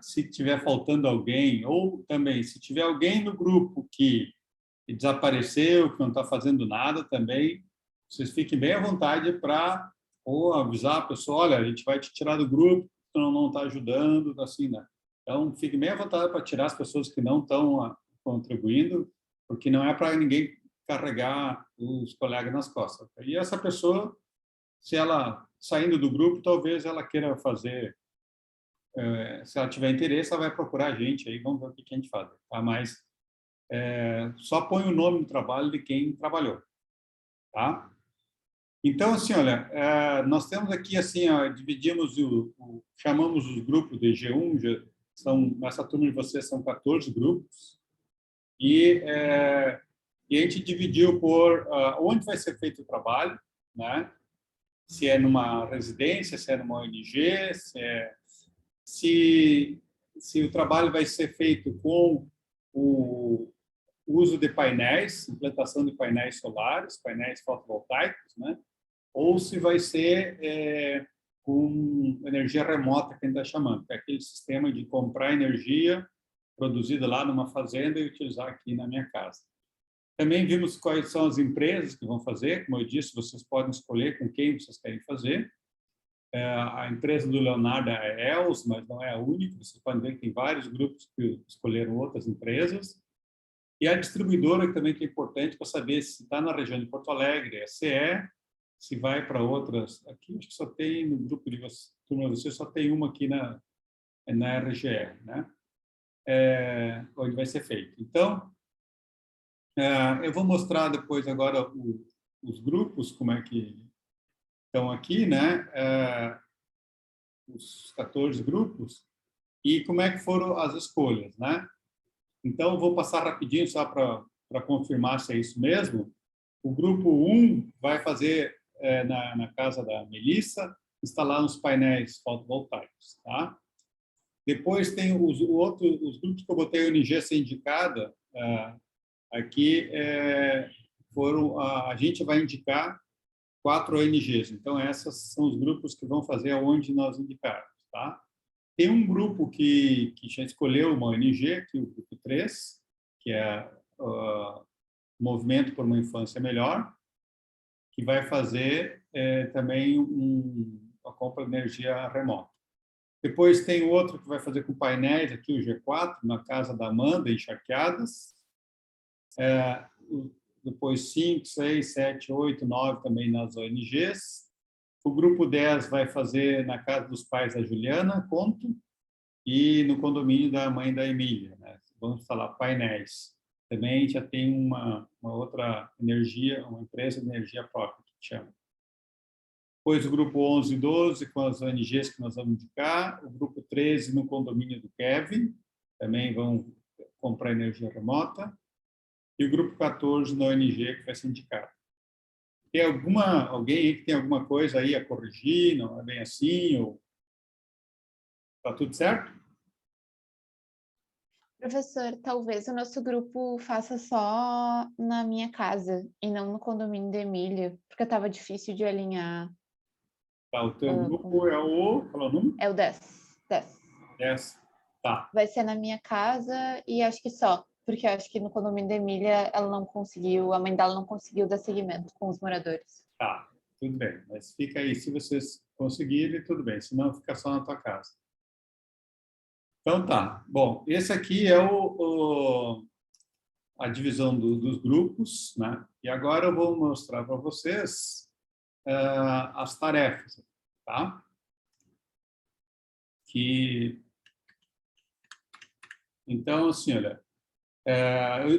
Se tiver faltando alguém, ou também, se tiver alguém no grupo que desapareceu, que não está fazendo nada também, vocês fiquem bem à vontade para ou avisar a pessoa, olha, a gente vai te tirar do grupo, tu não está ajudando, assim, né? Então, fiquem bem à vontade para tirar as pessoas que não estão contribuindo, porque não é para ninguém carregar os colegas nas costas. E essa pessoa, se ela saindo do grupo, talvez ela queira fazer, se ela tiver interesse, ela vai procurar a gente aí, vamos ver o que a gente faz. Tá? Mas só põe o nome do trabalho de quem trabalhou. Tá? Então, assim, olha, nós temos aqui, assim, ó, dividimos, chamamos os grupos de G1, nessa turma de vocês são 14 grupos, e a gente dividiu por onde vai ser feito o trabalho, né? Se é numa residência, se é numa ONG, se o trabalho vai ser feito com o uso de painéis, implantação de painéis solares, painéis fotovoltaicos, né? Ou se vai ser com energia remota, que a gente está chamando, que é aquele sistema de comprar energia produzida lá numa fazenda e utilizar aqui na minha casa. Também vimos quais são as empresas que vão fazer. Como eu disse, vocês podem escolher com quem vocês querem fazer. A empresa do Leonardo é a ELS, mas não é a única. Vocês podem ver que tem vários grupos que escolheram outras empresas. E a distribuidora, que também é importante para saber se está na região de Porto Alegre, é CE, se vai para outras. Aqui acho que só tem, no grupo de vocês, só tem uma aqui na RGE, né? Onde vai ser feito. Então, eu vou mostrar depois agora os grupos, como é que estão aqui, né? Os 14 grupos, e como é que foram as escolhas, né? Então, vou passar rapidinho só para confirmar se é isso mesmo. O grupo 1 vai fazer na casa da Melissa, instalar uns painéis fotovoltaicos, tá? Depois tem os grupos que eu botei ONG ser indicada, aqui a gente vai indicar 4 ONGs. Então, esses são os grupos que vão fazer aonde nós indicarmos, tá? Tem um grupo que já escolheu uma ONG, que é o grupo 3, que é o Movimento por uma Infância Melhor, que vai fazer também a compra de energia remota. Depois tem outro que vai fazer com painéis, aqui o G4, na casa da Amanda, em Charqueadas. Depois 5, 6, 7, 8, 9 também nas ONGs. O grupo 10 vai fazer na casa dos pais da Juliana, Conto, e no condomínio da mãe da Emília, né? Vamos instalar painéis. Também já tem uma outra energia, uma empresa de energia própria, que chama. Depois o grupo 11 e 12, com as ONGs que nós vamos indicar. O grupo 13, no condomínio do Kevin, também vão comprar energia remota. E o grupo 14, na ONG, que vai ser indicado. Tem alguém aí que tem alguma coisa aí a corrigir? Não é bem assim? Ou tá tudo certo? Professor, talvez o nosso grupo faça só na minha casa e não no condomínio da Emília, porque estava difícil de alinhar. Tá, o teu grupo é o... Qual é o número? É o 10. 10. Tá. Vai ser na minha casa e acho que só, porque eu acho que no condomínio da Emília ela não conseguiu, a mãe dela não conseguiu dar seguimento com os moradores. Tá, tudo bem. Mas fica aí, se vocês conseguirem, tudo bem. Senão, fica só na tua casa. Então, tá. Bom, esse aqui é a divisão dos grupos, né? E agora eu vou mostrar para vocês as tarefas, tá? Então, assim, olha,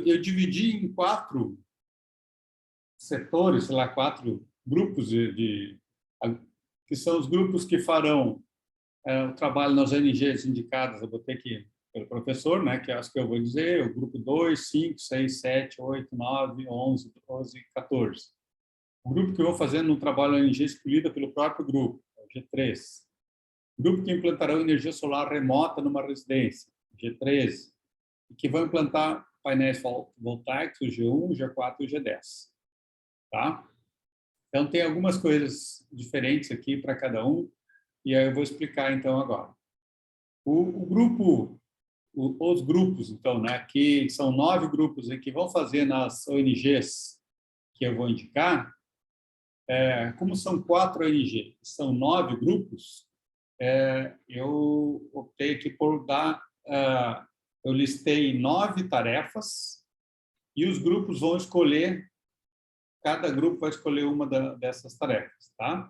eu dividi em 4 setores, sei lá, 4 grupos que são os grupos que farão o trabalho nas ONGs indicadas. Eu botei aqui pelo professor, né, que é as que eu vou dizer, o grupo 2, 5, 6, 7, 8, 9, 11, 12, 14. O grupo que eu vou fazendo um trabalho ONG escolhido pelo próprio grupo, o G3. O grupo que implantarão energia solar remota numa residência, G13. E que vão implantar painéis fotovoltaicos, o G1, o G4 e o G10. Tá? Então, tem algumas coisas diferentes aqui para cada um, e aí eu vou explicar, então, agora. Os grupos, então, né, que são 9 grupos que vão fazer nas ONGs que eu vou indicar, como são 4 ONGs, são 9 grupos, eu optei aqui por dar... eu listei 9 tarefas e os grupos vão escolher, cada grupo vai escolher uma dessas tarefas, tá?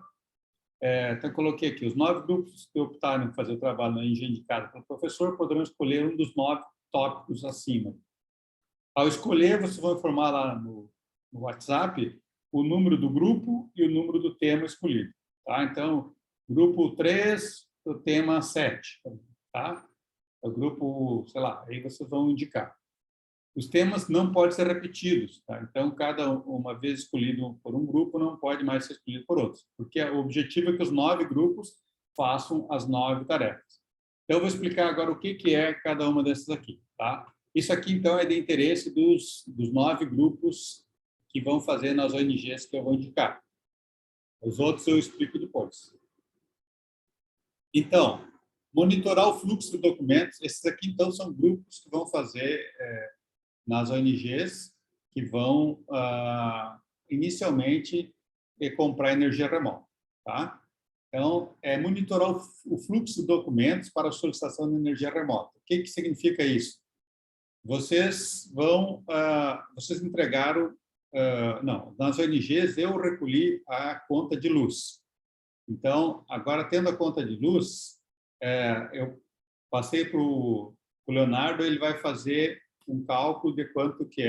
Então, eu coloquei aqui, os 9 grupos que optarem por fazer o trabalho na ONG indicado pelo professor poderão escolher um dos 9 tópicos acima. Ao escolher, vocês vão informar lá no WhatsApp o número do grupo e o número do tema escolhido, tá? Então, grupo 3, o tema 7, tá? O grupo, sei lá, aí vocês vão indicar. Os temas não podem ser repetidos, tá? Então, cada uma vez escolhido por um grupo, não pode mais ser escolhido por outros, porque o objetivo é que os 9 grupos façam as 9 tarefas. Então, eu vou explicar agora o que é cada uma dessas aqui, tá? Isso aqui, então, é de interesse dos 9 grupos que vão fazer nas ONGs que eu vou indicar. Os outros eu explico depois. Então, monitorar o fluxo de documentos. Esses aqui, então, são grupos que vão fazer nas ONGs, que vão, inicialmente, comprar energia remota. Tá? Então, monitorar o fluxo de documentos para a solicitação de energia remota. O que significa isso? Vocês entregaram... não, nas ONGs, eu recolhi a conta de luz. Então, agora, tendo a conta de luz, eu passei para o Leonardo, ele vai fazer um cálculo de quanto que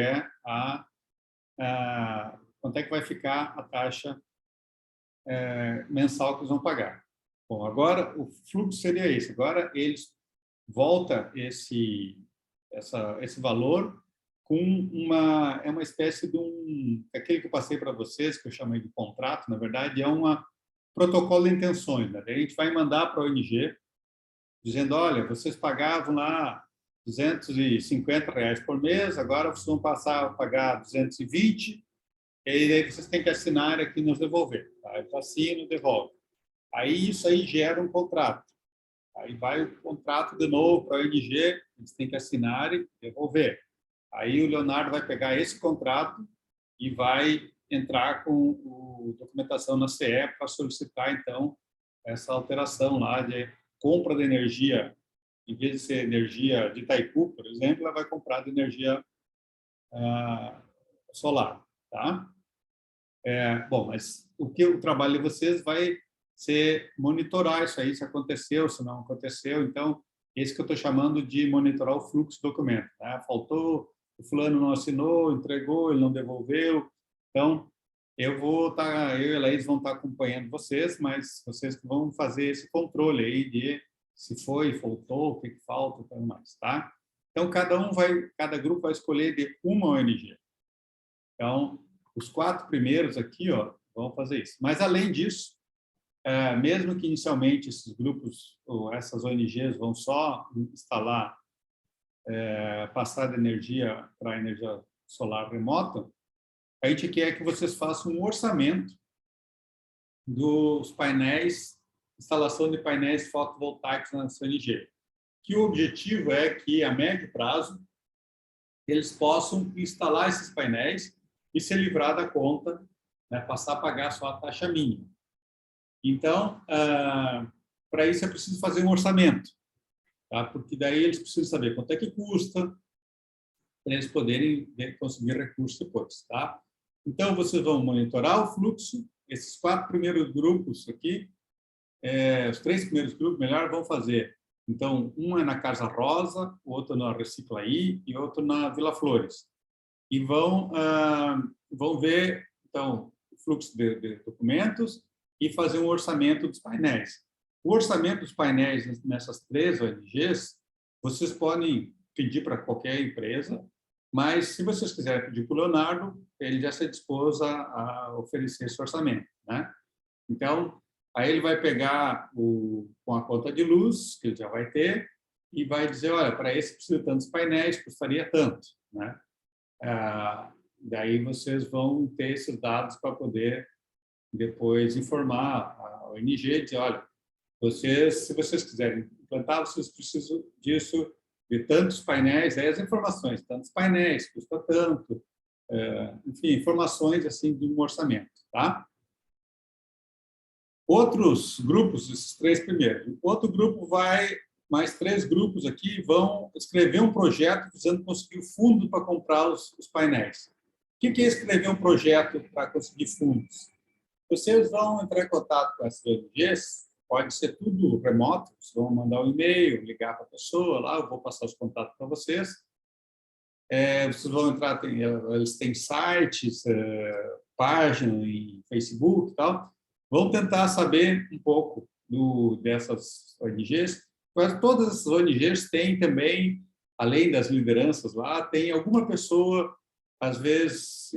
quanto é que vai ficar a taxa mensal que eles vão pagar. Bom, agora o fluxo seria esse. Agora eles volta esse valor com uma espécie de aquele que eu passei para vocês, que eu chamei de contrato, na verdade, é um protocolo de intenções. Né? A gente vai mandar para a ONG dizendo, olha, vocês pagavam lá R$250 por mês, agora vocês vão passar a pagar 220, e aí vocês têm que assinar aqui e nos devolver. Tá? Eles assinam e devolvem. Aí isso aí gera um contrato. Aí vai o contrato de novo para a ONG, eles têm que assinar e devolver. Aí o Leonardo vai pegar esse contrato e vai entrar com a documentação na CE para solicitar, então, essa alteração lá de compra de energia. Em vez de ser energia de Itaipu, por exemplo, ela vai comprar de energia solar. Tá? Bom, mas o trabalho de vocês vai ser monitorar isso aí, se aconteceu, se não aconteceu. Então, esse que eu estou chamando de monitorar o fluxo do documento. Tá? Faltou, o fulano não assinou, entregou, ele não devolveu. Então, eu e a Laís vão estar acompanhando vocês, mas vocês que vão fazer esse controle aí de se foi, faltou, o que falta, tudo mais, tá? Então, cada grupo vai escolher de uma ONG. Então, os 4 primeiros aqui, ó, vão fazer isso. Mas, além disso, mesmo que inicialmente esses grupos, ou essas ONGs, vão só instalar, passar de energia para energia solar remota, a gente quer que vocês façam um orçamento dos painéis, instalação de painéis fotovoltaicos na ONG. Que o objetivo é que, a médio prazo, eles possam instalar esses painéis e se livrar da conta, né, passar a pagar só a taxa mínima. Então, para isso é preciso fazer um orçamento, tá? Porque daí eles precisam saber quanto é que custa, para eles poderem conseguir recursos depois. Tá? Então, vocês vão monitorar o fluxo, esses 4 primeiros grupos aqui, os 3 primeiros grupos, melhor, vão fazer. Então, um é na Casa Rosa, o outro na Reciclaí e outro na Vila Flores. E vão ver, então, o fluxo de documentos e fazer um orçamento dos painéis. O orçamento dos painéis nessas 3 ONGs vocês podem pedir para qualquer empresa, mas se vocês quiserem pedir para o Leonardo, ele já se dispôs a oferecer esse orçamento, né? Então, aí ele vai pegar com a conta de luz, que ele já vai ter, e vai dizer, olha, para esse precisa de tantos painéis, custaria tanto, né? Daí vocês vão ter esses dados para poder depois informar a ONG, dizer, olha, se vocês quiserem implantar, vocês precisam disso, de tantos painéis, aí as informações, tantos painéis, custa tanto, enfim, informações assim de um orçamento, tá? Outros grupos, esses 3 primeiros, outro grupo mais 3 grupos aqui vão escrever um projeto visando conseguir fundo para comprar os painéis. O que é escrever um projeto para conseguir fundos? Vocês vão entrar em contato com essas ONGs, pode ser tudo remoto, vocês vão mandar um e-mail, ligar para a pessoa, lá eu vou passar os contatos para vocês. Vocês vão entrar, eles têm sites, página em Facebook e tal. Vão tentar saber um pouco dessas ONGs. Todas essas ONGs têm também, além das lideranças lá, tem alguma pessoa, às vezes,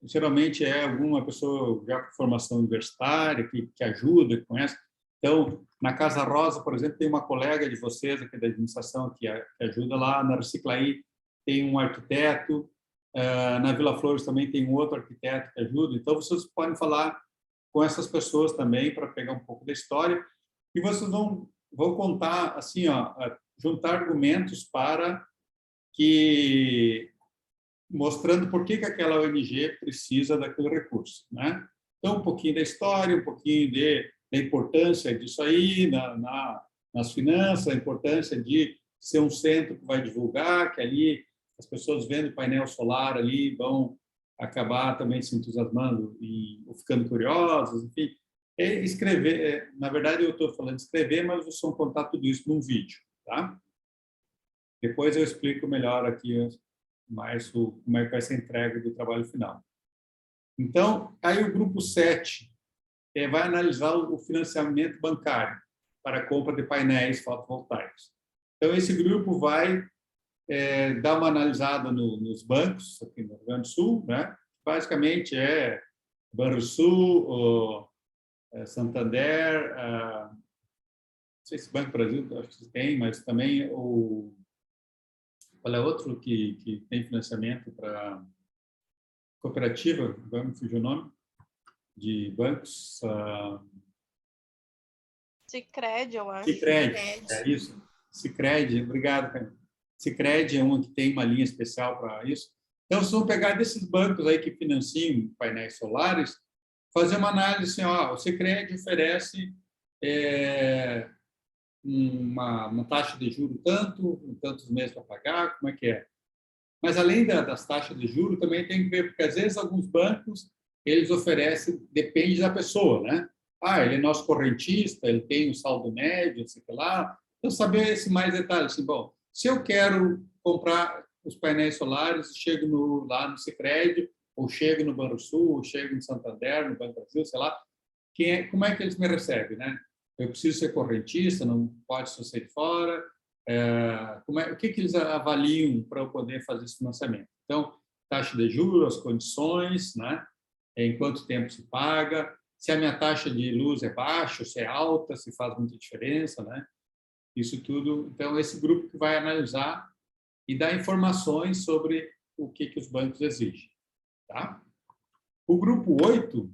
geralmente é alguma pessoa já com formação universitária, que ajuda, que conhece. Então, na Casa Rosa, por exemplo, tem uma colega de vocês aqui da administração que ajuda lá. Na Reciclaí tem um arquiteto. Na Vila Flores também tem um outro arquiteto que ajuda. Então, vocês podem falar com essas pessoas também para pegar um pouco da história. E vocês vão contar, assim, juntar argumentos para que... mostrando por que aquela ONG precisa daquele recurso, né? Então, um pouquinho da história, um pouquinho da importância disso aí nas finanças, a importância de ser um centro que vai divulgar, que ali as pessoas vendo o painel solar ali vão acabar também se entusiasmando e ficando curiosas, enfim. Escrever, na verdade, eu estou falando de escrever, mas vocês vão contar tudo isso num vídeo, tá? Depois eu explico melhor aqui mais como é que vai ser a entrega do trabalho final. Então, aí o grupo 7 vai analisar o financiamento bancário para a compra de painéis fotovoltaicos. Então, esse grupo vai dar uma analisada nos bancos aqui no Rio Grande do Sul, né? Basicamente Banrisul, Santander, não sei se Banco Brasil, acho que tem, mas também qual é outro que tem financiamento para cooperativa? Vamos fugir o nome de bancos. Sicredi, eu acho. Sicredi, é isso. Sicredi, obrigado, Camila. Sicredi é um que tem uma linha especial para isso. Então, vocês vão pegar desses bancos aí que financiam painéis solares, fazer uma análise assim, o Sicredi oferece uma taxa de juros tantos meses para pagar, como é que é? Mas, além das taxas de juros, também tem que ver, porque, às vezes, alguns bancos, eles oferecem, depende da pessoa, né? Ele é nosso correntista, ele tem um saldo médio, sei lá. Então, saber esse mais detalhes. Assim, bom, se eu quero comprar os painéis solares, chego lá no Sicredi, ou chego no Banrisul, ou chego no Santander, no Banco Brasil, sei lá, como é que eles me recebem, né? Eu preciso ser correntista, não pode ser de fora. O que eles avaliam para eu poder fazer esse financiamento? Então, taxa de juros, as condições, né? Em quanto tempo se paga, se a minha taxa de luz é baixa, se é alta, se faz muita diferença, né? Isso tudo. Então, esse grupo que vai analisar e dar informações sobre o que os bancos exigem, tá? O grupo 8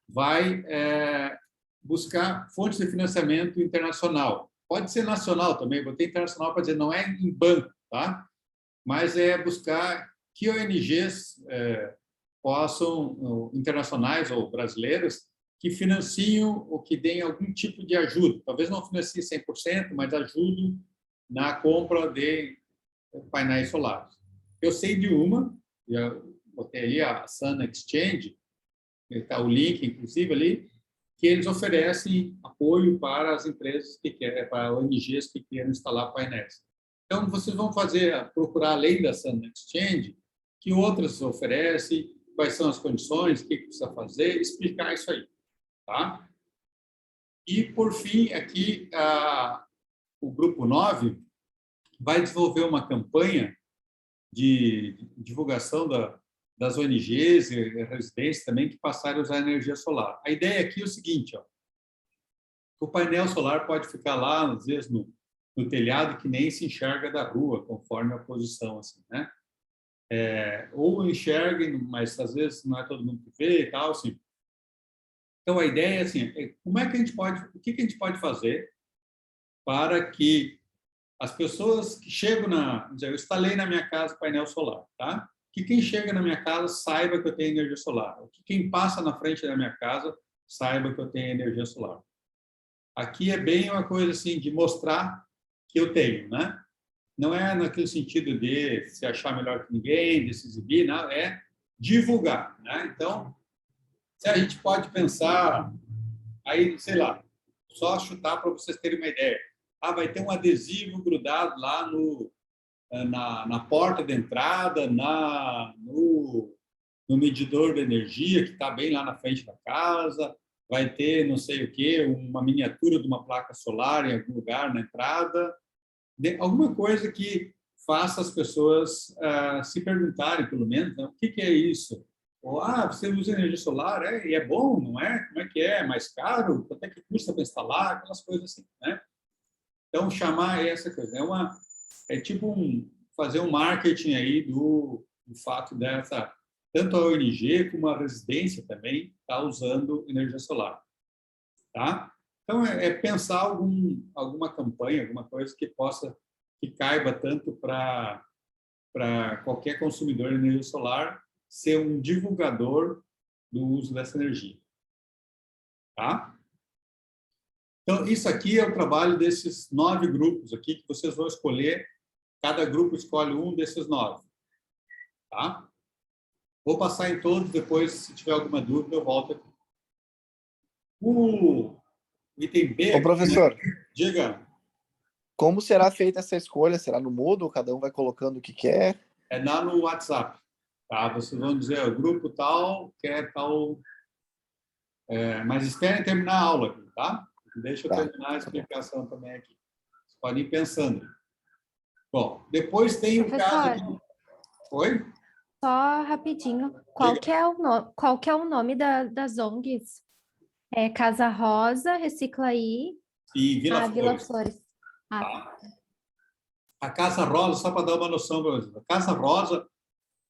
vai buscar fontes de financiamento internacional. Pode ser nacional também, botei internacional para dizer, não é em banco, tá? Mas é buscar que ONGs possam, internacionais ou brasileiras, que financiam ou que deem algum tipo de ajuda. Talvez não financie 100%, mas ajudem na compra de painéis solares. Eu sei de uma, já botei ali a Sun Exchange, está o link, inclusive, ali, que eles oferecem apoio para as empresas para ONGs que queiram instalar painéis. Então, vocês vão procurar, além da Sun Exchange, que outras oferecem, quais são as condições, o que precisa fazer, explicar isso aí. Tá? E, por fim, aqui, o grupo 9 vai desenvolver uma campanha de divulgação das ONGs e residências também que passaram a usar energia solar. A ideia aqui é o seguinte, ó, o painel solar pode ficar lá, às vezes, no telhado, que nem se enxerga da rua, conforme a posição, assim, né? Ou enxerguem, mas às vezes não é todo mundo que vê e tal, assim. Então, a ideia é assim, como é que a gente pode, o que a gente pode fazer para que as pessoas que chegam eu instalei na minha casa painel solar, tá? Que quem chega na minha casa saiba que eu tenho energia solar. Que quem passa na frente da minha casa saiba que eu tenho energia solar. Aqui é bem uma coisa assim de mostrar que eu tenho, né? Não é naquele sentido de se achar melhor que ninguém, de se exibir, não, é divulgar, né? Então, se a gente pode pensar, aí, sei lá, só chutar para vocês terem uma ideia. Vai ter um adesivo grudado lá na porta de entrada, no medidor de energia, que está bem lá na frente da casa, vai ter não sei o quê, uma miniatura de uma placa solar em algum lugar na entrada, alguma coisa que faça as pessoas se perguntarem, pelo menos, né, o que é isso? Ou, você usa energia solar, e é bom, não é? Como é que é? É mais caro? Quanto é que custa para instalar? Aquelas coisas assim, né? Então, chamar essa coisa. É tipo fazer um marketing aí do fato dessa, tanto a ONG como a residência também está usando energia solar. Tá? Então, é pensar alguma campanha, alguma coisa que caiba tanto para qualquer consumidor de energia solar ser um divulgador do uso dessa energia. Tá? Então, isso aqui é o trabalho desses 9 grupos aqui, que vocês vão escolher, cada grupo escolhe um desses 9. Tá? Vou passar em todos, depois, se tiver alguma dúvida, eu volto aqui. O item B... Ô, professor, diga. Como será feita essa escolha? Será no Moodle? Cada um vai colocando o que quer? É lá no WhatsApp. Tá? Vocês vão dizer, o grupo tal quer tal... mas esperem terminar a aula aqui, tá? Deixa eu terminar a explicação também aqui. Vocês podem ir pensando. Bom, depois tem o caso... Oi? Só rapidinho. Qual que é o nome das ONGs? Casa Rosa, Reciclaí e Vila Vila Flores. Flores. Tá. A Casa Rosa, só para dar uma noção para vocês. A Casa Rosa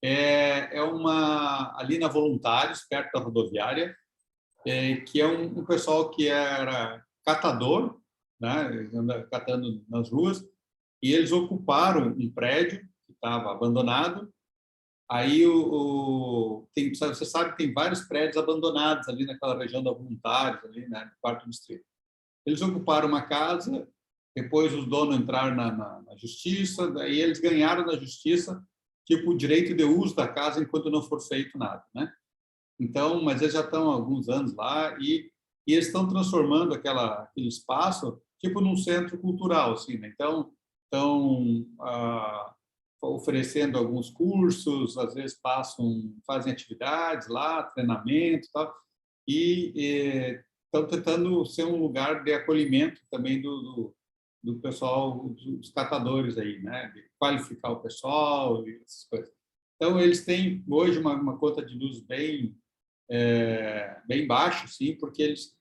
é uma ali na Voluntários, perto da rodoviária, que é um pessoal que era catador, né, anda catando nas ruas, e eles ocuparam um prédio que estava abandonado. Aí você sabe que tem vários prédios abandonados ali naquela região da Voluntários, ali, né, no 4º distrito. Eles ocuparam uma casa, depois os donos entraram na justiça, daí eles ganharam na justiça tipo o direito de uso da casa enquanto não for feito nada, né? Então, mas eles já estão há alguns anos lá e eles estão transformando aquele espaço tipo num centro cultural, assim, né? Então, estão oferecendo alguns cursos, às vezes fazem atividades lá, treinamento e tal, e estão tentando ser um lugar de acolhimento também do pessoal, dos catadores aí, né? De qualificar o pessoal e essas coisas. Então, eles têm hoje uma conta de luz bem baixo, sim, porque eles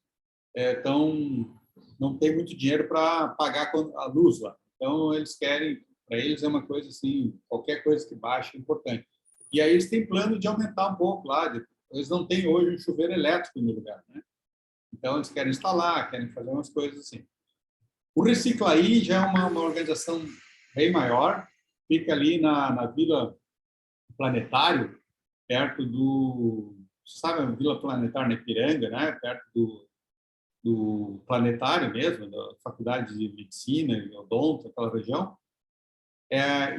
não têm muito dinheiro para pagar a luz lá. Então, eles querem, para eles é uma coisa assim, qualquer coisa que baixe é importante. E aí eles têm plano de aumentar um pouco lá, eles não têm hoje um chuveiro elétrico no lugar, né? Então, eles querem instalar, querem fazer umas coisas assim. O Reciclaí já é uma organização bem maior, fica ali na Vila Planetário, perto sabe a Vila Planetário na Ipiranga, né? Perto do Planetário mesmo, da Faculdade de Medicina e Odonto, aquela região.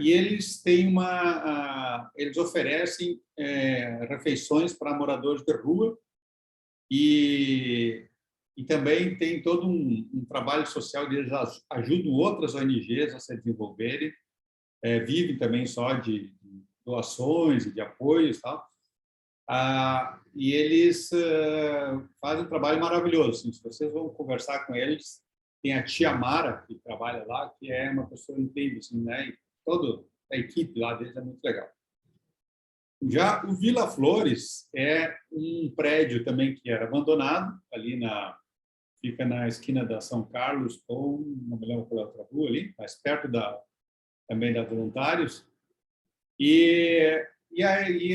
E eles têm eles oferecem refeições para moradores de rua e também tem todo um trabalho social, eles ajudam outras ONGs a se desenvolverem, vivem também só de doações e de apoios e tal. E eles fazem um trabalho maravilhoso. Assim, se vocês vão conversar com eles, tem a tia Mara, que trabalha lá, que é uma pessoa incrível, assim, né? E toda a equipe lá deles é muito legal. Já o Vila Flores é um prédio também que era abandonado, ali fica na esquina da São Carlos, ou não me lembro qual é a outra rua ali, mais perto também da Voluntários. E aí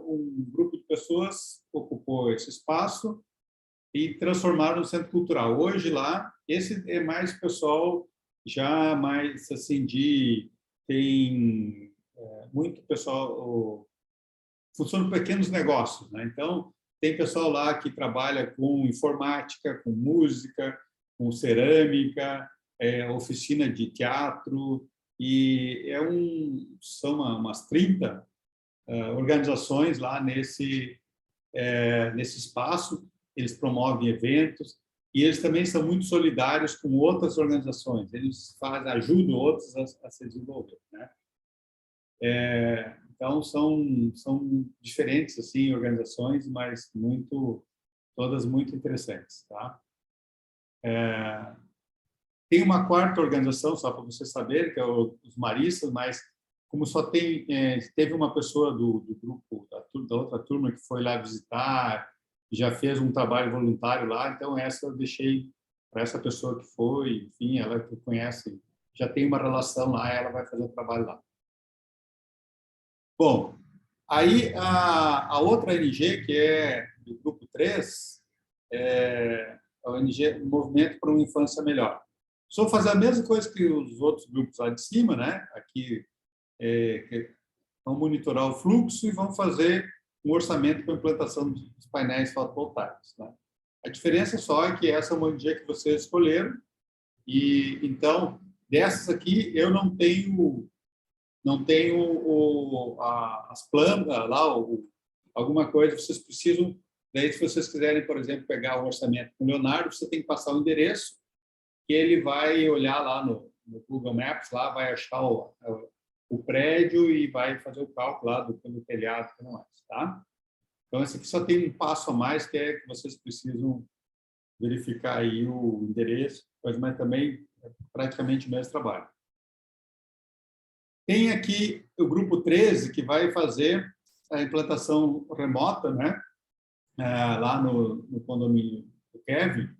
um grupo de pessoas ocupou esse espaço e transformaram no centro cultural. Hoje lá, esse é mais pessoal já mais assim tem muito pessoal funciona pequenos negócios, né? Então tem pessoal lá que trabalha com informática, com música, com cerâmica, oficina de teatro, e são umas 30 organizações lá nesse espaço. Eles promovem eventos e eles também são muito solidários com outras organizações. Eles ajudam outros a se desenvolver, né? Então são diferentes assim organizações, mas todas muito interessantes, tá? Tem uma quarta organização, só para você saber, que é os Maristas, mas como só teve uma pessoa do grupo da outra turma que foi lá visitar, já fez um trabalho voluntário lá, então essa eu deixei para essa pessoa que foi, enfim, ela que conhece, já tem uma relação lá, ela vai fazer o trabalho lá. Bom, aí a outra ONG, que é do grupo 3, é a ONG Movimento para uma Infância Melhor. Só fazer a mesma coisa que os outros grupos lá de cima, né? Aqui vão monitorar o fluxo e vão fazer um orçamento para a implantação dos painéis fotovoltaicos, né? A diferença só é que essa é uma ONG que vocês escolheram e então dessas aqui eu não tenho as plantas lá alguma coisa. Vocês precisam, daí se vocês quiserem, por exemplo, pegar o orçamento com o Leonardo, você tem que passar o endereço que ele vai olhar lá no Google Maps, lá vai achar o prédio e vai fazer o cálculo lá pelo telhado e tudo mais, tá? Então, esse aqui só tem um passo a mais, que é que vocês precisam verificar aí o endereço, mas também é praticamente o mesmo trabalho. Tem aqui o grupo 13, que vai fazer a implantação remota, né? Lá no condomínio do Kevin.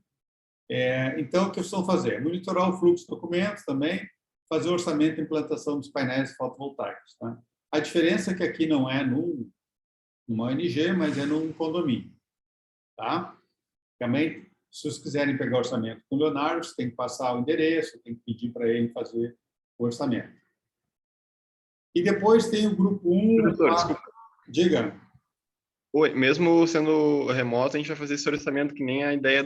Então, o que vocês vão fazer? Monitorar o fluxo de documentos também, fazer o orçamento de implantação dos painéis fotovoltaicos. Tá? A diferença é que aqui não é numa ONG, mas é num condomínio. Tá? Também, se vocês quiserem pegar o orçamento com o Leonardo, você tem que passar o endereço, tem que pedir para ele fazer o orçamento. E depois tem o grupo 1... Professor, desculpa. Diga. Oi, mesmo sendo remoto, a gente vai fazer esse orçamento que nem a ideia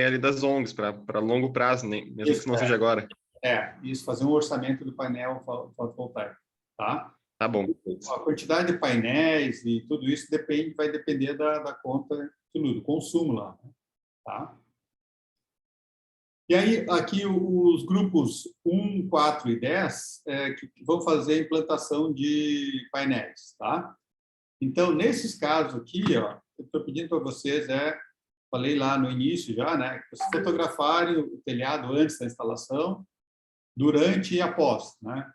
ali das ONGs, para longo prazo, mesmo que não seja agora. Isso, fazer um orçamento do painel fotovoltaico, tá? Tá bom. A quantidade de painéis e tudo isso vai depender da conta, do consumo lá, né? Tá? E aí, aqui, os grupos 1, 4 e 10 que vão fazer a implantação de painéis, tá? Então, nesses casos aqui, ó, eu estou pedindo para vocês, falei lá no início já, né, que vocês fotografarem o telhado antes da instalação, durante e após, né?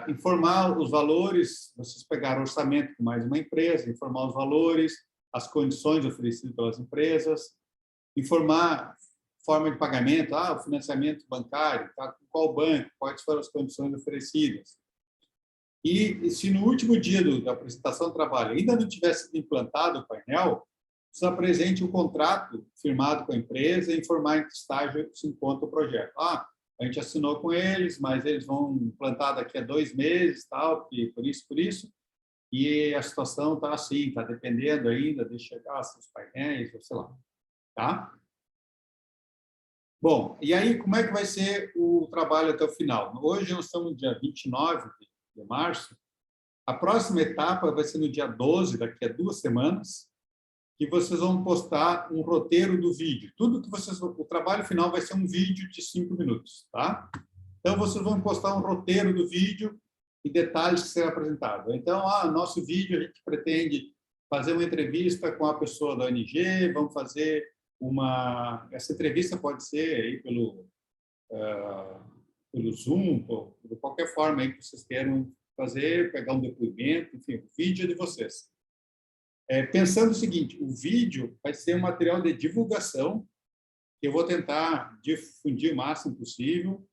Informar os valores, vocês pegaram orçamento com mais uma empresa, informar os valores, as condições oferecidas pelas empresas, informar forma de pagamento, o financiamento bancário, tá? Qual banco, quais foram as condições oferecidas. E se no último dia da apresentação do trabalho ainda não tivesse sido implantado o painel, você apresente um contrato firmado com a empresa e informar em que estágio se encontra o projeto. A gente assinou com eles, mas eles vão implantar daqui a 2 meses, tal, por isso, e a situação está assim, está dependendo ainda de chegar os painéis, ou sei lá, tá? Bom, e aí como é que vai ser o trabalho até o final? Hoje nós estamos no dia 29 de março, a próxima etapa vai ser no dia 12, daqui a 2 semanas, que vocês vão postar um roteiro do vídeo. O trabalho final vai ser um vídeo de 5 minutos, tá? Então, vocês vão postar um roteiro do vídeo e detalhes que serão apresentados. Então, nosso vídeo, a gente pretende fazer uma entrevista com a pessoa da ONG, vamos fazer essa entrevista pode ser aí pelo Zoom, ou de qualquer forma aí que vocês queiram fazer, pegar um depoimento, enfim, o vídeo de vocês. Pensando o seguinte, o vídeo vai ser um material de divulgação que eu vou tentar difundir o máximo possível.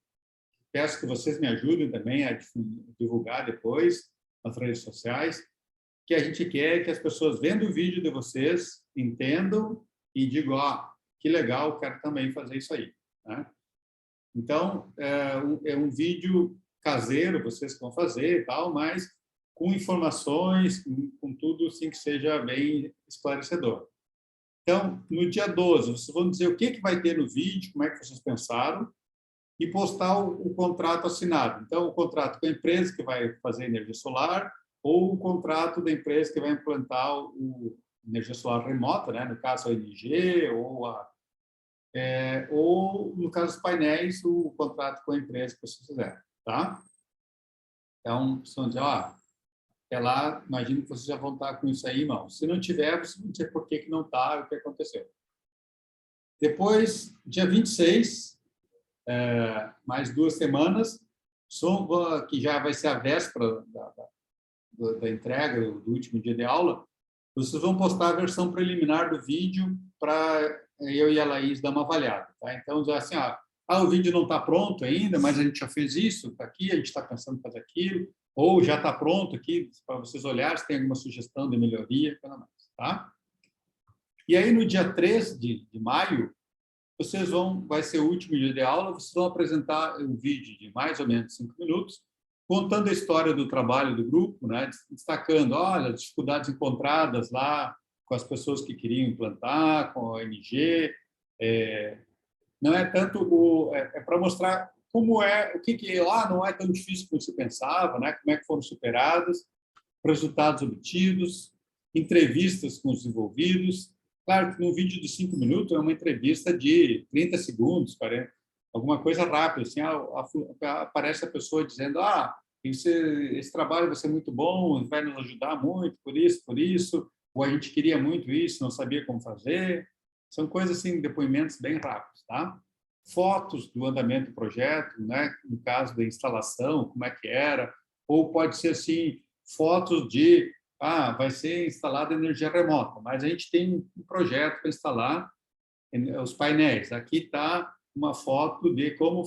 Peço que vocês me ajudem também a divulgar depois nas redes sociais, que a gente quer que as pessoas vendo o vídeo de vocês entendam e digam, que legal, quero também fazer isso aí, né? Então, é um vídeo caseiro, vocês que vão fazer e tal, mas com informações, com tudo assim que seja bem esclarecedor. Então, no dia 12, vocês vão dizer o que vai ter no vídeo, como é que vocês pensaram, e postar o contrato assinado. Então, o contrato com a empresa que vai fazer energia solar ou o contrato da empresa que vai implantar o energia solar remota, né? No caso, a ENGIE, ou, no caso dos painéis, o contrato com a empresa que vocês fizeram, tá? Então, vocês vão dizer, até lá, imagino que vocês já vão estar com isso aí em mão. Se não tiver, vocês vão dizer por que não está, o que aconteceu. Depois, dia 26, mais 2 semanas, que já vai ser a véspera da entrega, do último dia de aula, vocês vão postar a versão preliminar do vídeo para eu e a Laís dar uma avaliada. Tá? Então, dizer assim, o vídeo não está pronto ainda, mas a gente já fez isso, está aqui, a gente está pensando em fazer aquilo, ou já está pronto aqui, para vocês olharem se tem alguma sugestão de melhoria, pelo menos, tá? E aí, no dia 3 de maio, vai ser o último dia de aula, vocês vão apresentar um vídeo de mais ou menos 5 minutos, contando a história do trabalho do grupo, né? Destacando, olha, as dificuldades encontradas lá com as pessoas que queriam implantar, com a ONG. Não é tanto para mostrar como o que lá não é tão difícil como se pensava, né? Como é que foram superados, resultados obtidos, entrevistas com os envolvidos. Claro que no vídeo de 5 minutos é uma entrevista de 30 segundos, alguma coisa rápida, assim, aparece a pessoa dizendo, esse trabalho vai ser muito bom, vai nos ajudar muito, por isso, ou a gente queria muito isso, não sabia como fazer. São coisas assim, depoimentos bem rápidos, tá? Fotos do andamento do projeto, né? No caso da instalação, como é que era, ou pode ser assim, fotos de vai ser instalada energia remota, mas a gente tem um projeto para instalar os painéis. Aqui está uma foto de como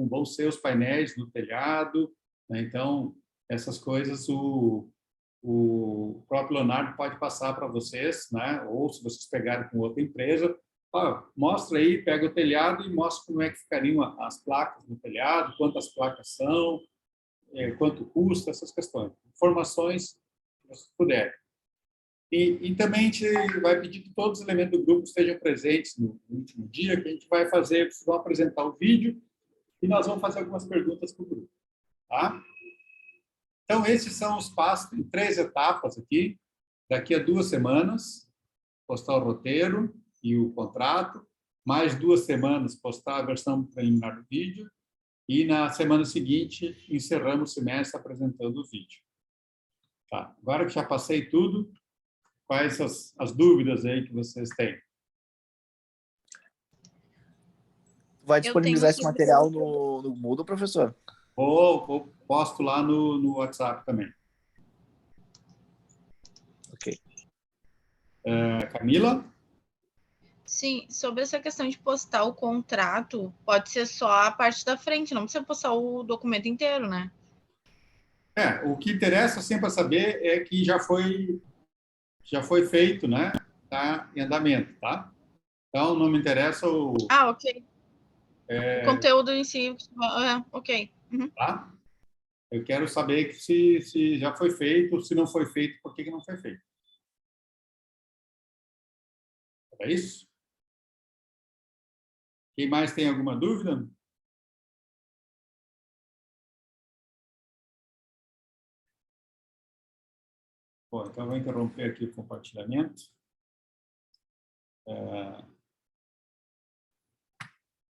vão ser os painéis no telhado, né? Então, essas coisas o próprio Leonardo pode passar para vocês, né? Ou se vocês pegarem com outra empresa, mostra aí, pega o telhado e mostra como é que ficariam as placas no telhado, quantas placas são, quanto custa, essas questões. Informações que vocês puderem. E também a gente vai pedir que todos os elementos do grupo estejam presentes no último dia, que a gente vai fazer, vocês vão apresentar o vídeo e nós vamos fazer algumas perguntas para o grupo. Tá? Então, esses são os passos em 3 etapas aqui. Daqui a 2 semanas, postar o roteiro e o contrato. Mais 2 semanas, postar a versão preliminar do vídeo. E na semana seguinte, encerramos o semestre apresentando o vídeo. Tá. Agora que já passei tudo, quais as dúvidas aí que vocês têm? Vai disponibilizar esse material no Moodle, professor? Posto lá no WhatsApp também. Ok. Camila? Sim, sobre essa questão de postar o contrato, pode ser só a parte da frente, não precisa postar o documento inteiro, né? O que interessa sempre saber é que já foi feito, né? Tá em andamento, tá? Então, não me interessa o... ok. O conteúdo em si, ok. Uhum. Tá? Eu quero saber que se já foi feito, se não foi feito, por que não foi feito. É isso? Quem mais tem alguma dúvida? Bom, então eu vou interromper aqui o compartilhamento.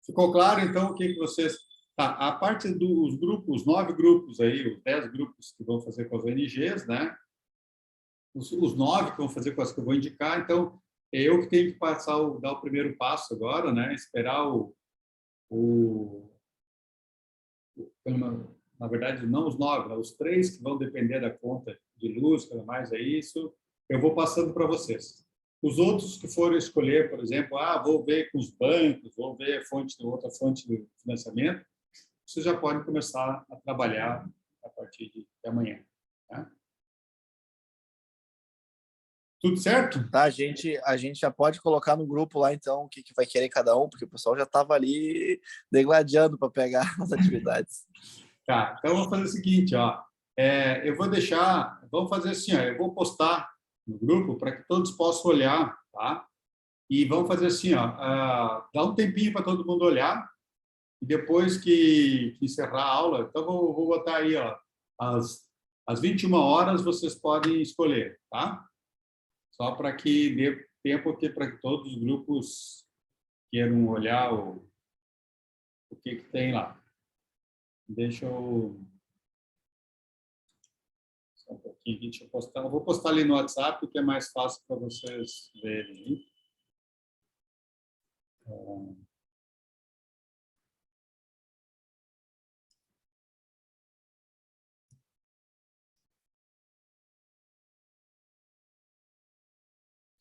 Ficou claro, então, o que vocês... Tá, a parte dos grupos, 9 grupos aí, os 10 grupos que vão fazer com as ONGs, né? Os 9 que vão fazer com as que eu vou indicar. Então, Eu que tenho que dar o primeiro passo agora, né? Esperar na verdade, não os 9, né? Os 3 que vão depender da conta de luz, pelo mais é isso, eu vou passando para vocês. Os outros que forem escolher, por exemplo, vou ver com os bancos, vou ver outra fonte de financiamento, vocês já podem começar a trabalhar a partir de amanhã. Tá? Tudo certo? Tá, a gente já pode colocar no grupo lá, então, o que vai querer cada um, porque o pessoal já estava ali degladiando para pegar as atividades. Tá, então eu vou fazer o seguinte, ó. Eu vou vamos fazer assim, ó, eu vou postar no grupo para que todos possam olhar, tá? E vamos fazer assim, ó, dá um tempinho para todo mundo olhar, e depois que encerrar a aula, então vou botar aí, ó, às 21 horas vocês podem escolher, tá? Só para que dê tempo para que todos os grupos queiram olhar o que tem lá. Deixa eu... Só um pouquinho, deixa eu postar. Eu vou postar ali no WhatsApp, que é mais fácil para vocês verem.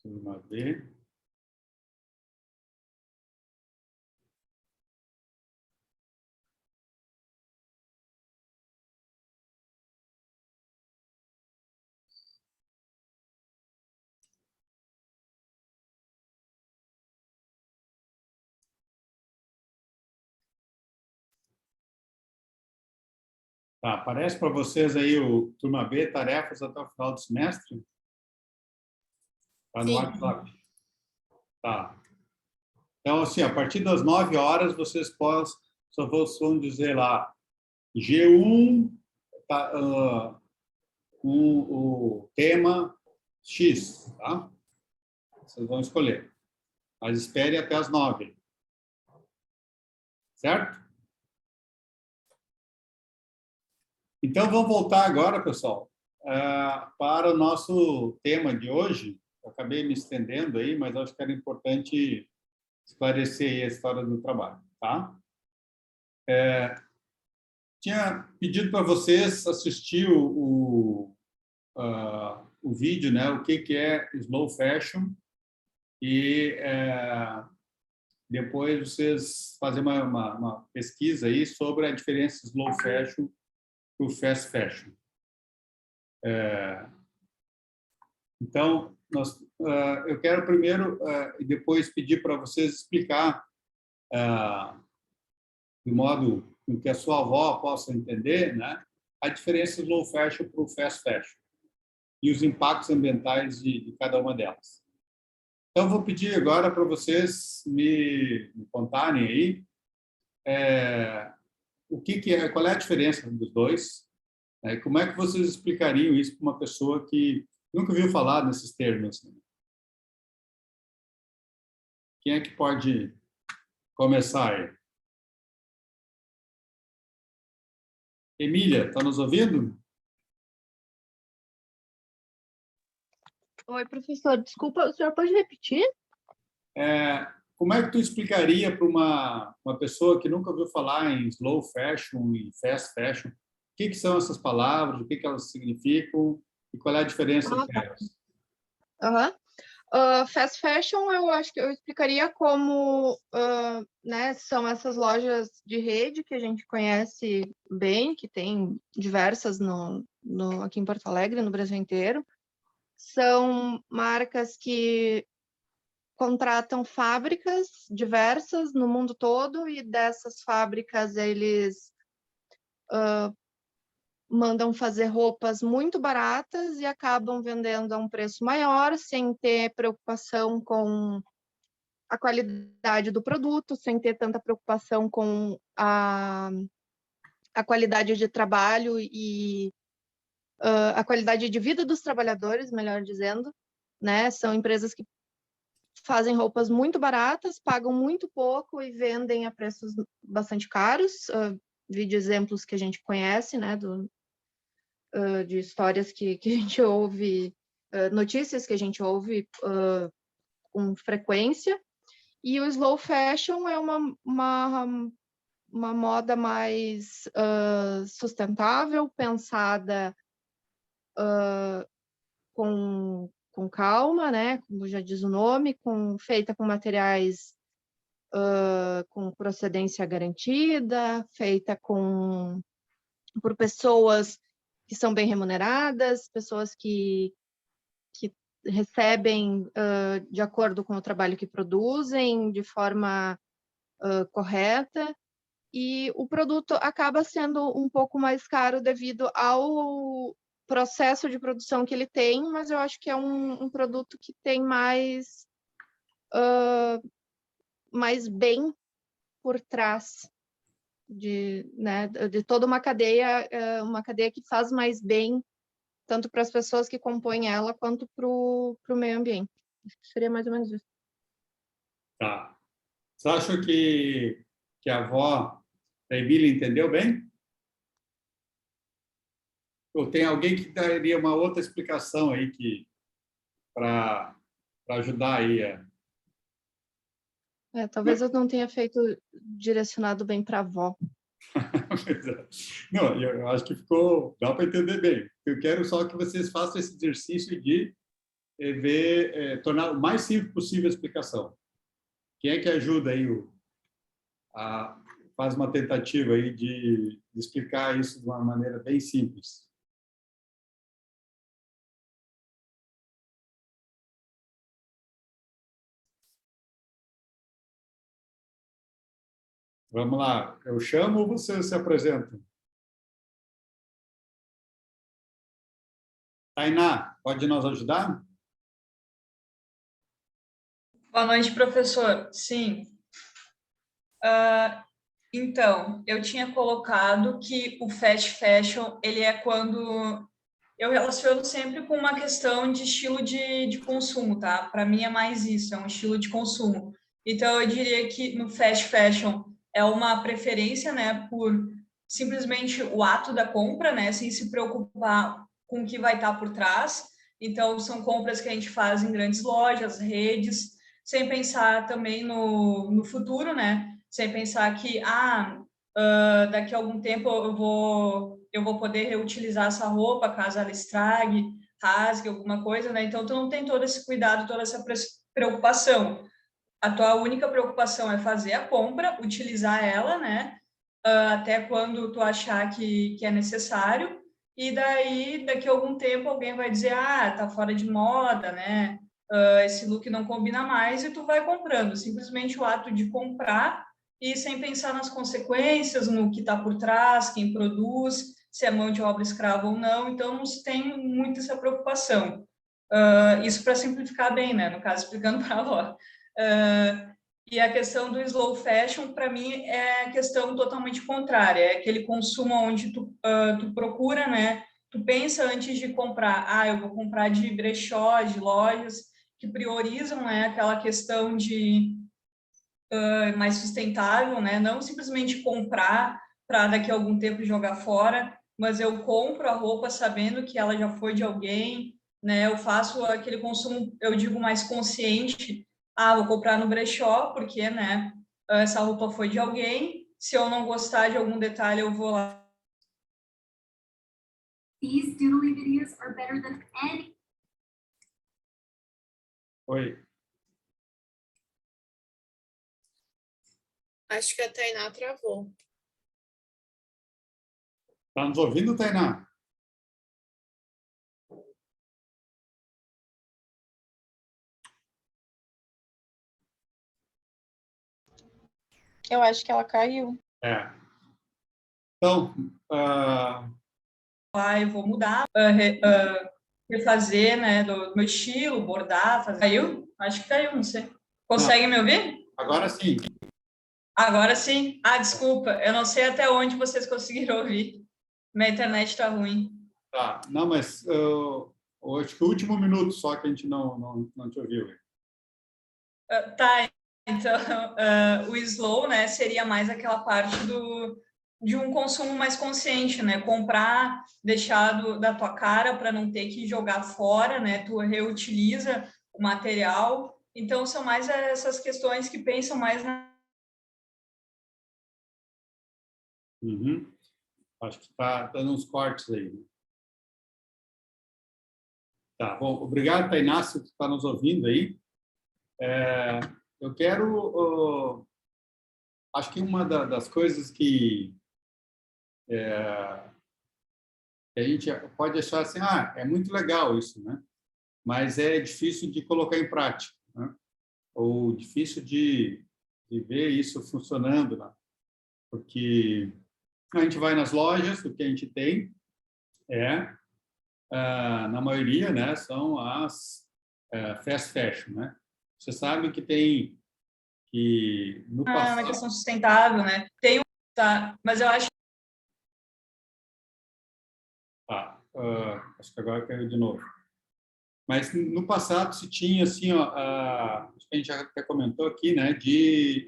Turma B. Tá, aparece para vocês aí o Turma B, tarefas até o final do semestre? Está no WhatsApp. Tá. Então, assim, a partir das 9 horas, vocês só vão dizer lá, G1, o tema X, tá? Vocês vão escolher. Mas espere até as 9. Certo? Então, vamos voltar agora, pessoal, para o nosso tema de hoje. Eu acabei me estendendo aí, mas acho que era importante esclarecer aí a história do trabalho, tá? Tinha pedido para vocês assistir o vídeo, né? O que é Slow Fashion, e depois vocês fazem uma pesquisa aí sobre a diferença Slow Fashion para o Fast Fashion. Então, eu quero primeiro e depois pedir para vocês explicar de modo com que a sua avó possa entender, né, a diferença do Slow Fashion para o Fast Fashion e os impactos ambientais de cada uma delas. Então, vou pedir agora para vocês me contarem aí qual é a diferença dos dois, né, e como é que vocês explicariam isso para uma pessoa que nunca ouviu falar nesses termos. Quem é que pode começar aí? Emília, está nos ouvindo? Oi, professor, desculpa, o senhor pode repetir? Como é que tu explicaria para uma pessoa que nunca ouviu falar em slow fashion e fast fashion, o que são essas palavras, o que elas significam e qual é a diferença entre elas? Fast fashion, eu acho que eu explicaria como né, são essas lojas de rede que a gente conhece bem, que tem diversas aqui em Porto Alegre, no Brasil inteiro. São marcas que contratam fábricas diversas no mundo todo, e dessas fábricas eles mandam fazer roupas muito baratas e acabam vendendo a um preço maior, sem ter preocupação com a qualidade do produto, sem ter tanta preocupação com a qualidade de trabalho e a qualidade de vida dos trabalhadores, melhor dizendo, né? São empresas que fazem roupas muito baratas, pagam muito pouco e vendem a preços bastante caros. Vi de exemplos que a gente conhece, né? De histórias que a gente ouve, notícias que a gente ouve com frequência. E o slow fashion é uma moda mais sustentável, pensada com calma, né? Como já diz o nome, feita com materiais com procedência garantida, feita por pessoas que são bem remuneradas, pessoas que recebem de acordo com o trabalho que produzem, de forma correta, e o produto acaba sendo um pouco mais caro devido ao processo de produção que ele tem, mas eu acho que é um produto que tem mais bem por trás de toda uma cadeia que faz mais bem tanto para as pessoas que compõem ela quanto para o meio ambiente. Acho que seria mais ou menos isso. Tá. Você acha que a avó da Emília entendeu bem? Ou tem alguém que daria uma outra explicação aí para ajudar aí? Talvez eu não tenha direcionado bem para a avó. Não, eu acho que dá para entender bem. Eu quero só que vocês façam esse exercício de tornar o mais simples possível a explicação. Quem é que ajuda aí faz uma tentativa aí de explicar isso de uma maneira bem simples? Vamos lá, eu chamo ou você se apresenta? Tainá, pode nos ajudar? Boa noite, professor. Sim. Então, eu tinha colocado que o fast fashion, ele é quando... Eu relaciono sempre com uma questão de estilo de consumo, tá? Para mim é mais isso, é um estilo de consumo. Então, eu diria que no fast fashion é uma preferência, né, por simplesmente o ato da compra, né, sem se preocupar com o que vai estar por trás. Então, são compras que a gente faz em grandes lojas, redes, sem pensar também no futuro, né? Sem pensar que, daqui a algum tempo eu vou poder reutilizar essa roupa caso ela estrague, rasgue, alguma coisa, né? Então, tu não tem todo esse cuidado, toda essa preocupação. A tua única preocupação é fazer a compra, utilizar ela, né? Até quando tu achar que é necessário, e daí, daqui a algum tempo, alguém vai dizer, tá fora de moda, né? Esse look não combina mais, e tu vai comprando. Simplesmente o ato de comprar e sem pensar nas consequências, no que está por trás, quem produz, se é mão de obra escrava ou não. Então, não se tem muito essa preocupação. Isso para simplificar bem, né? No caso, explicando para a avó. E a questão do slow fashion, para mim, é a questão totalmente contrária. É aquele consumo onde tu procura, né? Tu pensa antes de comprar. Eu vou comprar de brechó, de lojas que priorizam, né, aquela questão de mais sustentável, né? Não simplesmente comprar para daqui a algum tempo jogar fora, mas eu compro a roupa sabendo que ela já foi de alguém, né? Eu faço aquele consumo, eu digo, mais consciente. Vou comprar no brechó, porque, né, essa roupa foi de alguém. Se eu não gostar de algum detalhe, eu vou lá. These doodly videos are better than any. Oi. Acho que a Tainá travou. Está nos ouvindo, Tainá? Eu acho que ela caiu. Então, eu vou mudar, refazer, né, do meu estilo, bordar, fazer. Caiu? Acho que caiu, não sei. Consegue me ouvir? Agora sim. Agora sim. Desculpa, eu não sei até onde vocês conseguiram ouvir. Minha internet está ruim. Tá, não, mas eu acho que o último minuto só que a gente não te ouviu. Então, o slow, né, seria mais aquela parte de um consumo mais consciente, né? Comprar, deixar da tua cara para não ter que jogar fora, né? Tu reutiliza o material Então, são mais essas questões que pensam mais na... Uhum. Acho que está dando uns cortes aí. Tá, bom. Obrigado, Tainácio, que está nos ouvindo aí. Eu quero... acho que uma das coisas que a gente pode achar assim, é muito legal isso, né? Mas é difícil de colocar em prática, né? Ou difícil de ver isso funcionando, né? Porque a gente vai nas lojas, o que a gente tem na maioria, né, são as fast fashion, né? Você sabe que tem que no passado... uma questão sustentável, né? Tem tá, mas eu acho... acho que agora caiu de novo. Mas no passado se tinha assim, a gente já até comentou aqui, né, de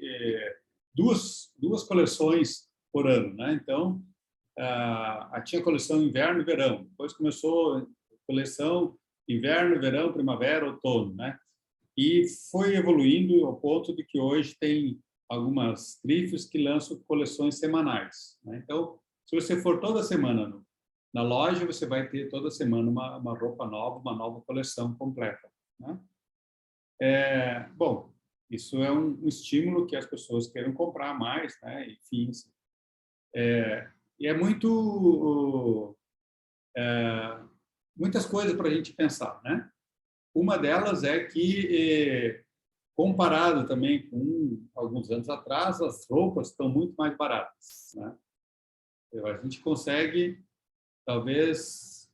duas coleções por ano, né? Então tinha coleção inverno e verão. Depois começou a coleção inverno, verão, primavera, outono, né? E foi evoluindo ao ponto de que hoje tem algumas grifes que lançam coleções semanais, né? Então, se você for toda semana na loja, você vai ter toda semana uma roupa nova, uma nova coleção completa, né? Bom, isso é um estímulo que as pessoas queiram comprar mais, né? Enfim, e é muitas coisas para a gente pensar, né? Uma delas é que, comparado também com alguns anos atrás, as roupas estão muito mais baratas, né? A gente consegue, talvez,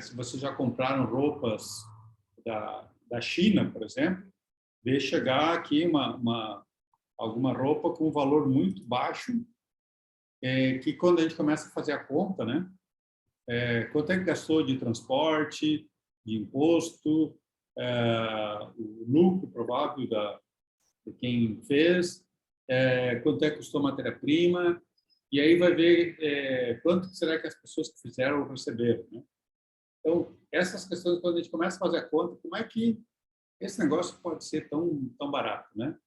se vocês já compraram roupas da China, por exemplo, ver chegar aqui alguma roupa com um valor muito baixo, que quando a gente começa a fazer a conta, né? Quanto é que gastou de transporte, de imposto, o lucro provável de quem fez, quanto é que custou a matéria-prima, e aí vai ver quanto será que as pessoas que fizeram receberam, né? Então, essas questões, quando a gente começa a fazer a conta, como é que esse negócio pode ser tão barato, né?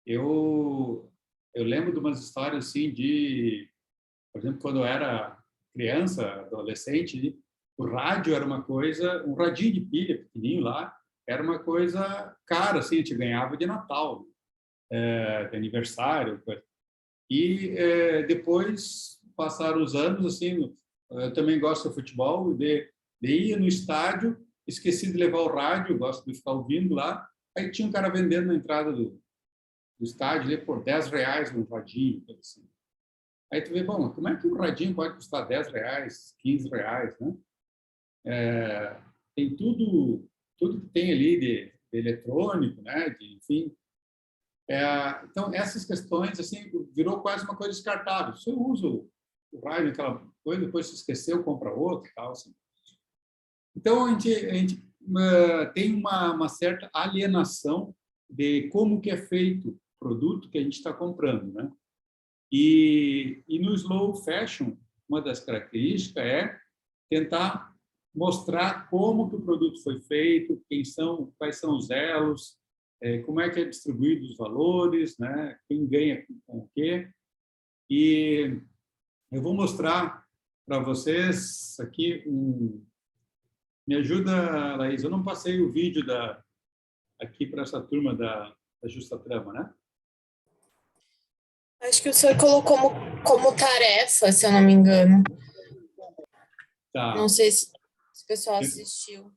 Eu lembro de umas histórias assim por exemplo, quando eu era criança, adolescente, o rádio era uma coisa, um radinho de pilha pequenininho lá, era uma coisa cara, assim, a gente ganhava de Natal, de aniversário. E depois passaram os anos, assim, eu também gosto de futebol, de ir no estádio, esqueci de levar o rádio, gosto de ficar ouvindo lá, aí tinha um cara vendendo na entrada do estádio, ali, por R$10 um radinho, assim. Aí tu vê, bom, como é que um radinho pode custar R$10, R$15, né? Tem tudo que tem ali de eletrônico, né? Enfim. Então, essas questões, assim, virou quase uma coisa descartável. Se eu uso o rádio, aquela coisa, depois se esqueceu, compra outro e tal, assim. Então, a gente tem uma certa alienação de como que é feito o produto que a gente está comprando, né? E no slow fashion, uma das características é tentar mostrar como que o produto foi feito, quais são os elos, como é que é distribuído os valores, né? Quem ganha com o quê. E eu vou mostrar para vocês aqui Me ajuda, Laís, eu não passei o vídeo aqui para essa turma da Justa Trama, né? Acho que o senhor colocou como tarefa, se eu não me engano. Tá. Não sei se o pessoal assistiu.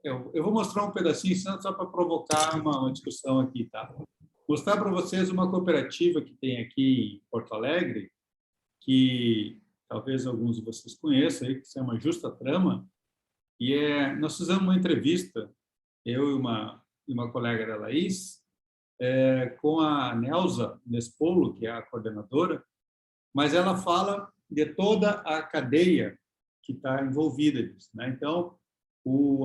Eu vou mostrar um pedacinho só para provocar uma discussão aqui, tá? Mostrar para vocês uma cooperativa que tem aqui em Porto Alegre, que talvez alguns de vocês conheçam, aí, que se chama Justa Trama, e nós fizemos uma entrevista, eu e uma colega da Laís, com a Nelza Nespolo, que é a coordenadora, mas ela fala de toda a cadeia que está envolvida nisso, né? Então,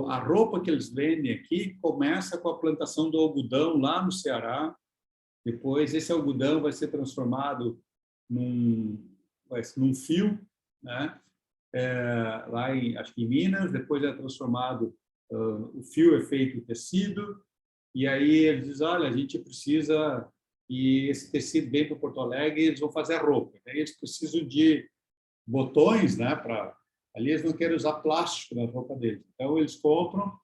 a roupa que eles vendem aqui começa com a plantação do algodão lá no Ceará, depois esse algodão vai ser transformado num fio, né? Lá acho que em Minas, depois é transformado o fio é feito em tecido, e aí eles dizem, olha, a gente precisa, e esse tecido vem para Porto Alegre, eles vão fazer a roupa. Aí eles precisam de botões, né? Ali eles não querem usar plástico na roupa deles. Então, eles compram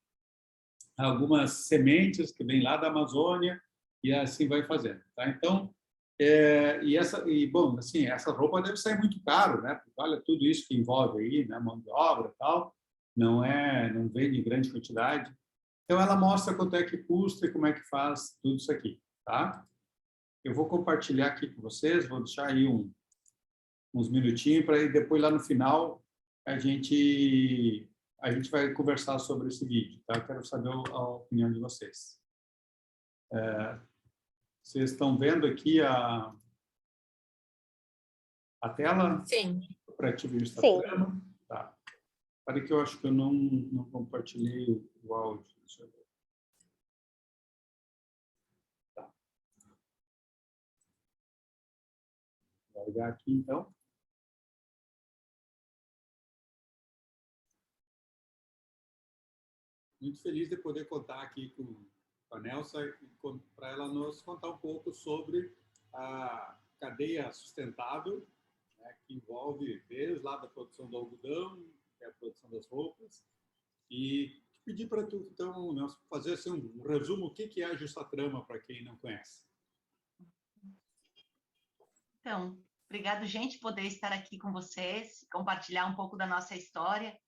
algumas sementes que vêm lá da Amazônia e assim vai fazendo. Tá? Então, bom, assim, essa roupa deve sair muito caro, né? Porque olha tudo isso que envolve aí, né? Mão de obra e tal, não vem em grande quantidade. Então, ela mostra quanto é que custa e como é que faz tudo isso aqui, tá? Eu vou compartilhar aqui com vocês, vou deixar aí uns minutinhos para depois lá no final a gente vai conversar sobre esse vídeo, tá? Eu quero saber a opinião de vocês. Vocês estão vendo aqui a tela? Sim. Operativo Instagram? Tá. Para que eu acho que eu não compartilhei o áudio. Deixa eu ver. Tá. Vou ligar aqui, então. Muito feliz de poder contar aqui com a Nelsa para ela nos contar um pouco sobre a cadeia sustentável, né, que envolve desde lá da produção do algodão, que é a produção das roupas, e pedir para tu, então, Nelson, fazer assim, um resumo, o que é a Justatrama, para quem não conhece. Então, obrigado, gente, poder estar aqui com vocês, compartilhar um pouco da nossa história.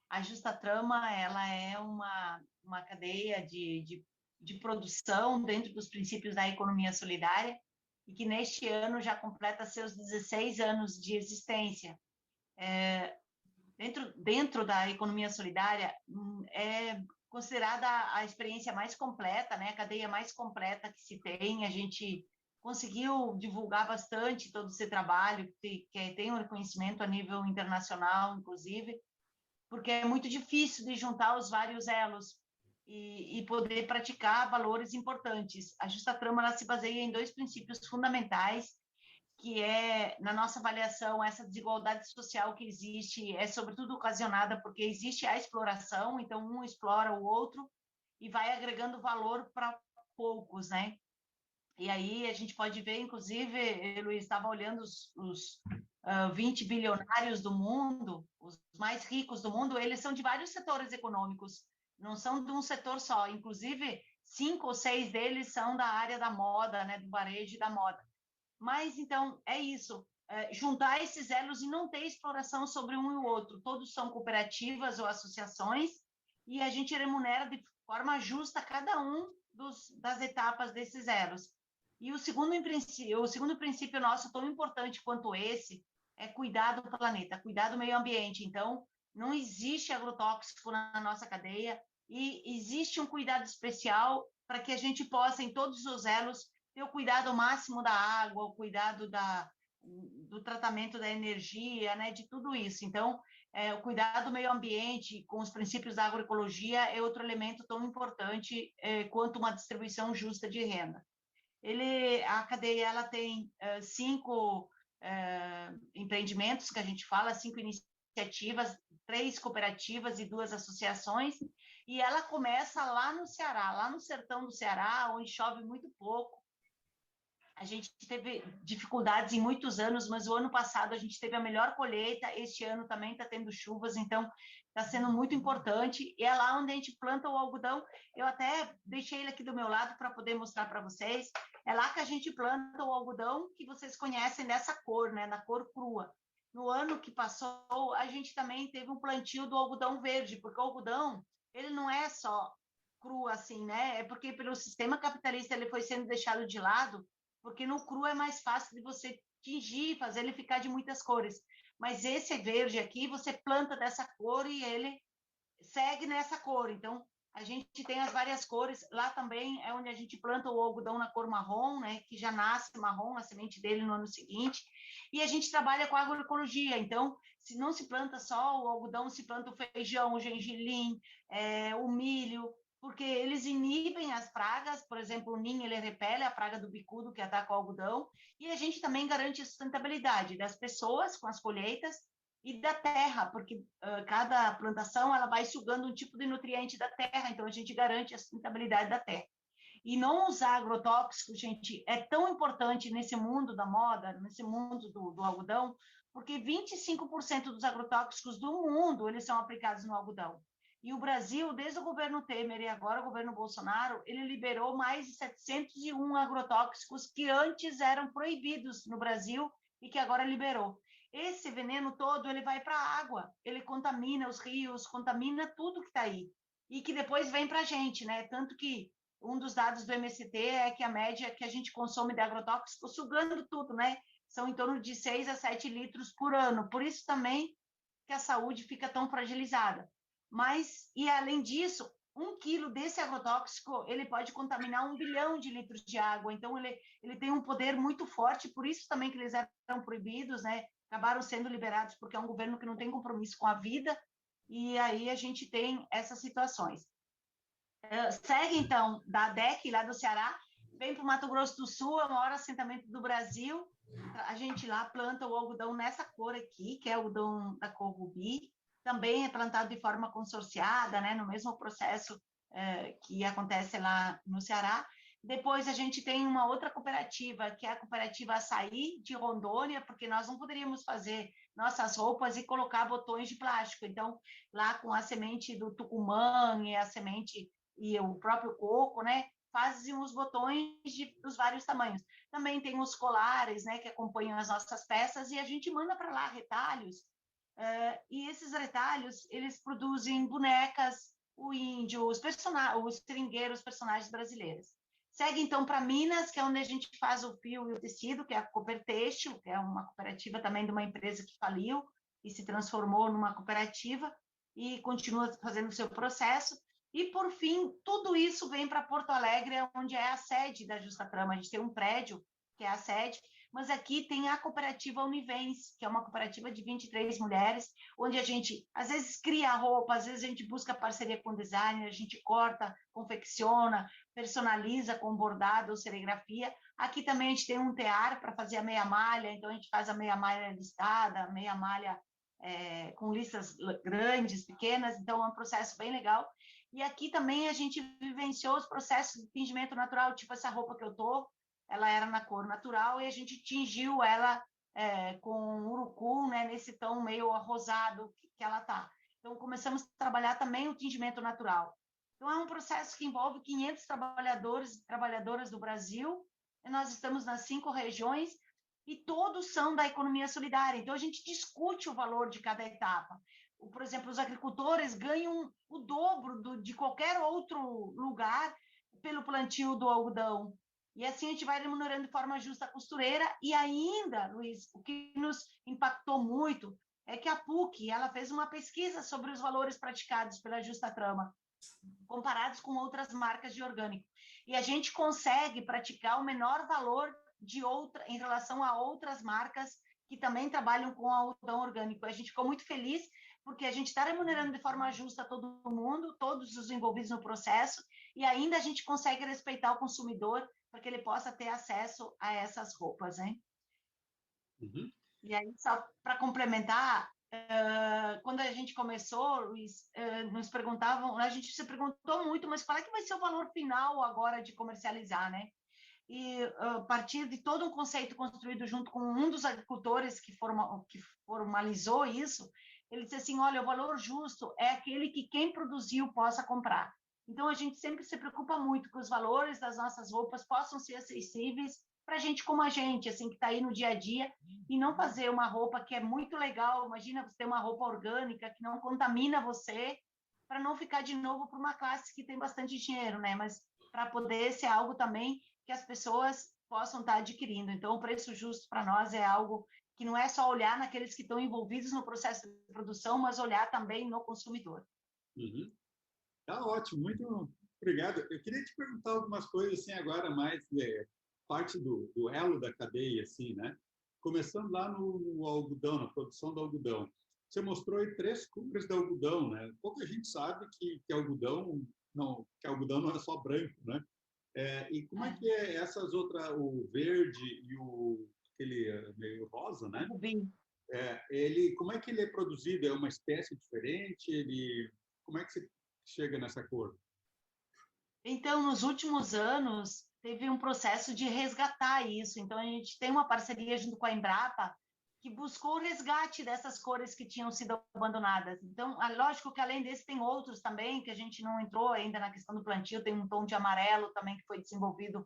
A Justatrama, ela é uma cadeia de produção dentro dos princípios da economia solidária e que neste ano já completa seus 16 anos de existência. Dentro da economia solidária, é considerada a experiência mais completa, né? A cadeia mais completa que se tem. A gente conseguiu divulgar bastante todo esse trabalho, que tem um reconhecimento a nível internacional, inclusive, porque é muito difícil de juntar os vários elos e poder praticar valores importantes. A Justatrama ela se baseia em 2 princípios fundamentais, que é, na nossa avaliação, essa desigualdade social que existe é sobretudo ocasionada porque existe a exploração, então um explora o outro e vai agregando valor para poucos, né? E aí a gente pode ver, inclusive, Luiz estava olhando os 20 bilionários do mundo, os mais ricos do mundo, eles são de vários setores econômicos, não são de um setor só, inclusive 5 ou 6 deles são da área da moda, né, do varejo e da moda. Mas, então, é isso, juntar esses elos e não ter exploração sobre um e o outro, todos são cooperativas ou associações, e a gente remunera de forma justa cada um das etapas desses elos. E o segundo princípio nosso, tão importante quanto esse, é cuidar do planeta, cuidar do meio ambiente. Então, não existe agrotóxico na nossa cadeia e existe um cuidado especial para que a gente possa, em todos os elos, ter o cuidado máximo da água, o cuidado do tratamento da energia, né, de tudo isso. Então, o cuidado do meio ambiente com os princípios da agroecologia é outro elemento tão importante quanto uma distribuição justa de renda. A cadeia ela tem 5 empreendimentos que a gente fala, 5 iniciativas, 3 cooperativas e 2 associações, e ela começa lá no Ceará, lá no sertão do Ceará, onde chove muito pouco. A gente teve dificuldades em muitos anos, mas o ano passado a gente teve a melhor colheita, este ano também está tendo chuvas, então está sendo muito importante, e é lá onde a gente planta o algodão. Eu até deixei ele aqui do meu lado para poder mostrar para vocês. É lá que a gente planta o algodão que vocês conhecem dessa cor, né, na cor crua. No ano que passou, a gente também teve um plantio do algodão verde, porque o algodão, ele não é só cru assim, né? É porque pelo sistema capitalista ele foi sendo deixado de lado, porque no cru é mais fácil de você tingir, fazer ele ficar de muitas cores. Mas esse verde aqui, você planta dessa cor e ele segue nessa cor. Então, a gente tem as várias cores. Lá também é onde a gente planta o algodão na cor marrom, né, que já nasce marrom, a semente dele no ano seguinte. E a gente trabalha com agroecologia. Então, se não se planta só o algodão, se planta o feijão, o gengilim, o milho, porque eles inibem as pragas. Por exemplo, o ninho, ele repele a praga do bicudo que ataca o algodão, e a gente também garante a sustentabilidade das pessoas com as colheitas e da terra, porque cada plantação ela vai sugando um tipo de nutriente da terra, então a gente garante a sustentabilidade da terra. E não usar agrotóxicos, gente, é tão importante nesse mundo da moda, nesse mundo do algodão, porque 25% dos agrotóxicos do mundo, eles são aplicados no algodão. E o Brasil, desde o governo Temer e agora o governo Bolsonaro, ele liberou mais de 701 agrotóxicos que antes eram proibidos no Brasil e que agora liberou. Esse veneno todo, ele vai para a água, ele contamina os rios, contamina tudo que está aí. E que depois vem para a gente, né? Tanto que um dos dados do MST é que a média que a gente consome de agrotóxico, sugando tudo, né? São em torno de 6 a 7 litros por ano. Por isso também que a saúde fica tão fragilizada. Mas, e além disso, 1 quilo desse agrotóxico, ele pode contaminar 1 bilhão de litros de água. Então, ele tem um poder muito forte, por isso também que eles eram proibidos, né? Acabaram sendo liberados, porque é um governo que não tem compromisso com a vida, e aí a gente tem essas situações. Segue, então, da ADEC, lá do Ceará, vem para o Mato Grosso do Sul, é o maior assentamento do Brasil. A gente lá planta o algodão nessa cor aqui, que é o algodão da cor rubi. Também é plantado de forma consorciada, né, no mesmo processo que acontece lá no Ceará. Depois a gente tem uma outra cooperativa, que é a Cooperativa Açaí de Rondônia, porque nós não poderíamos fazer nossas roupas e colocar botões de plástico. Então, lá com a semente do tucumã e a semente e o próprio coco, né, fazem os botões dos vários tamanhos. Também tem os colares, né, que acompanham as nossas peças, e a gente manda para lá retalhos, e esses retalhos, eles produzem bonecas, o índio, os seringueiros, os personagens brasileiros. Segue, então, para Minas, que é onde a gente faz o fio e o tecido, que é a Coopertêxtil, que é uma cooperativa também de uma empresa que faliu e se transformou numa cooperativa e continua fazendo o seu processo. E, por fim, tudo isso vem para Porto Alegre, onde é a sede da Justa Trama. A gente tem um prédio, que é a sede, mas aqui tem a cooperativa Univens, que é uma cooperativa de 23 mulheres, onde a gente, às vezes, cria roupa, às vezes a gente busca parceria com designer, a gente corta, confecciona, personaliza com bordado ou serigrafia. Aqui também a gente tem um tear para fazer a meia malha, então a gente faz a meia malha listada, a meia malha com listas grandes, pequenas, então é um processo bem legal. E aqui também a gente vivenciou os processos de tingimento natural, tipo essa roupa que eu tô, ela era na cor natural e a gente tingiu ela com urucum, né, nesse tom meio rosado que ela tá. Então começamos a trabalhar também o tingimento natural. Então é um processo que envolve 500 trabalhadores e trabalhadoras do Brasil, e nós estamos nas 5 regiões, e todos são da economia solidária. Então, a gente discute o valor de cada etapa. Por exemplo, os agricultores ganham o dobro de qualquer outro lugar pelo plantio do algodão. E assim a gente vai remunerando de forma justa a costureira. E ainda, Luiz, o que nos impactou muito é que a PUC ela fez uma pesquisa sobre os valores praticados pela Justa Trama, comparados com outras marcas de orgânico. E a gente consegue praticar o menor valor em relação a outras marcas que também trabalham com algodão orgânico. A gente ficou muito feliz porque a gente está remunerando de forma justa todo mundo, todos os envolvidos no processo, e ainda a gente consegue respeitar o consumidor para que ele possa ter acesso a essas roupas, né? Uhum. E aí, só para complementar, quando a gente começou, Luiz, nos perguntavam, a gente se perguntou muito, mas qual é que vai ser o valor final agora de comercializar, né? E a partir de todo um conceito construído junto com um dos agricultores que formalizou isso, ele disse assim, olha, o valor justo é aquele que quem produziu possa comprar. Então, a gente sempre se preocupa muito que os valores das nossas roupas possam ser acessíveis para gente como a gente, assim, que está aí no dia a dia, e não fazer uma roupa que é muito legal. Imagina você ter uma roupa orgânica que não contamina você, para não ficar de novo para uma classe que tem bastante dinheiro, né? Mas para poder ser algo também que as pessoas possam estar adquirindo. Então, o preço justo para nós é algo que não é só olhar naqueles que estão envolvidos no processo de produção, mas olhar também no consumidor. Uhum. Tá ótimo, muito obrigado. Eu queria te perguntar algumas coisas assim agora mais parte do elo da cadeia, assim, né? Começando lá no algodão, na produção do algodão. Você mostrou aí 3 cores de algodão, né? Pouca gente sabe que algodão não é só branco, né? E como é que é essas outras, o verde e aquele meio rosa, né? Rubi. Como é que ele é produzido? É uma espécie diferente? Como é que você chega nessa cor? Então, nos últimos anos, teve um processo de resgatar isso. Então, a gente tem uma parceria junto com a Embrapa que buscou o resgate dessas cores que tinham sido abandonadas. Então, lógico que além desse tem outros também, que a gente não entrou ainda na questão do plantio, tem um tom de amarelo também que foi desenvolvido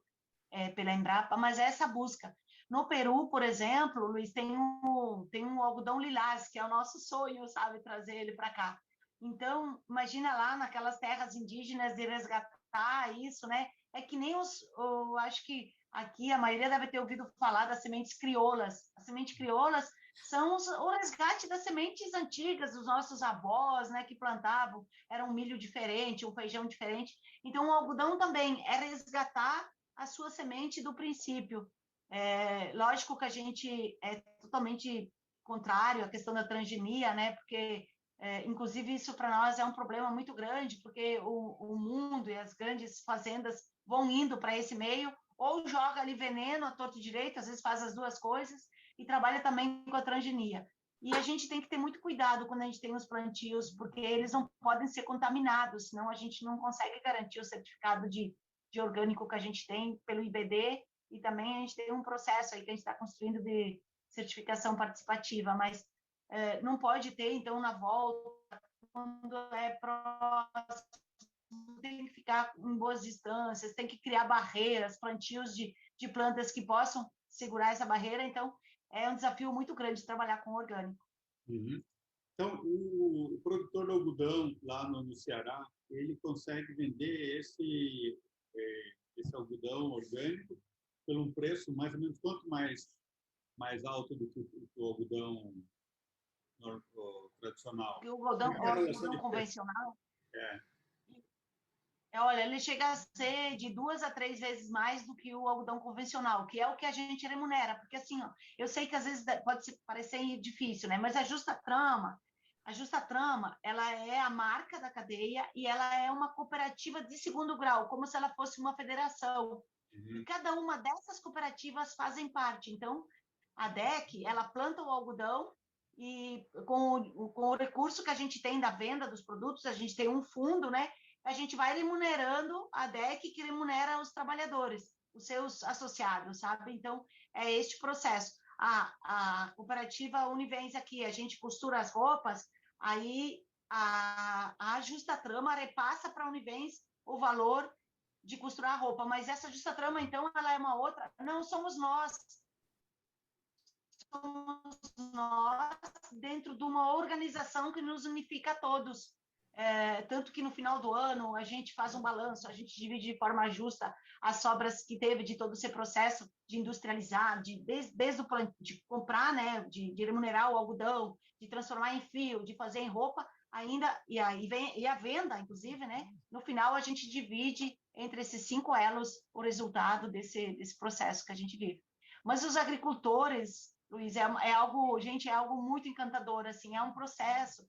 pela Embrapa, mas é essa busca. No Peru, por exemplo, Luiz, tem um algodão lilás, que é o nosso sonho, sabe, trazer ele para cá. Então, imagina lá naquelas terras indígenas de resgatar isso, né? É que nem acho que aqui a maioria deve ter ouvido falar das sementes crioulas. As sementes crioulas são o resgate das sementes antigas dos nossos avós, né, que plantavam, era um milho diferente, um feijão diferente. Então, o algodão também é resgatar a sua semente do princípio. Lógico que a gente é totalmente contrário à questão da transgenia, né, porque inclusive isso para nós é um problema muito grande, porque o mundo e as grandes fazendas vão indo para esse meio, ou joga ali veneno à torto e direito, às vezes faz as duas coisas, e trabalha também com a transgenia. E a gente tem que ter muito cuidado quando a gente tem os plantios, porque eles não podem ser contaminados, senão a gente não consegue garantir o certificado de orgânico que a gente tem pelo IBD, e também a gente tem um processo aí que a gente está construindo de certificação participativa, mas não pode ter, então, na volta, quando é próximo, tem que ficar em boas distâncias, tem que criar barreiras, plantios de plantas que possam segurar essa barreira. Então, é um desafio muito grande trabalhar com orgânico. Uhum. Então, o produtor de algodão lá no Ceará, ele consegue vender esse algodão orgânico por um preço mais ou menos quanto mais alto do que o algodão tradicional? O algodão convencional? Olha, ele chega a ser de 2 a 3 vezes mais do que o algodão convencional, que é o que a gente remunera, porque assim, ó, eu sei que às vezes pode parecer difícil, né? Mas a Justa Trama, ela é a marca da cadeia e ela é uma cooperativa de segundo grau, como se ela fosse uma federação. E cada uma dessas cooperativas fazem parte. Então, a DEC, ela planta o algodão e com o recurso que a gente tem da venda dos produtos, a gente tem um fundo, né? A gente vai remunerando a DEC, que remunera os trabalhadores, os seus associados, sabe? Então, é este processo. A cooperativa Univens aqui, a gente costura as roupas, aí a Justa Trama repassa para a Univens o valor de costurar a roupa, mas essa Justa Trama, então, ela é uma outra. Não somos nós dentro de uma organização que nos unifica a todos. Tanto que no final do ano a gente faz um balanço, a gente divide de forma justa as sobras que teve de todo esse processo de industrializar, desde o de comprar, né, de remunerar o algodão, de transformar em fio, de fazer em roupa, ainda e a venda, inclusive, né? No final a gente divide entre esses 5 elos o resultado desse processo que a gente vive. Mas os agricultores, Luiz, é algo muito encantador, assim, é um processo.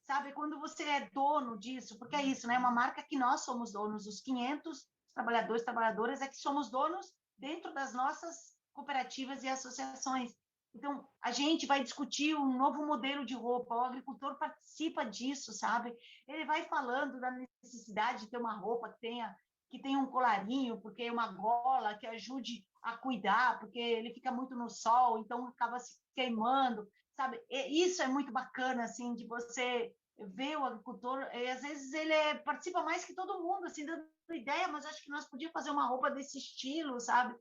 Sabe, quando você é dono disso, porque é isso, né? Uma marca que nós somos donos, os 500 trabalhadoras é que somos donos dentro das nossas cooperativas e associações. Então, a gente vai discutir um novo modelo de roupa, o agricultor participa disso, sabe? Ele vai falando da necessidade de ter uma roupa que tenha um colarinho, porque é uma gola que ajude a cuidar, porque ele fica muito no sol, então acaba se queimando, sabe? Isso é muito bacana, assim, de você ver o agricultor, e às vezes ele participa mais que todo mundo, assim, dando ideia, mas acho que nós podíamos fazer uma roupa desse estilo, sabe?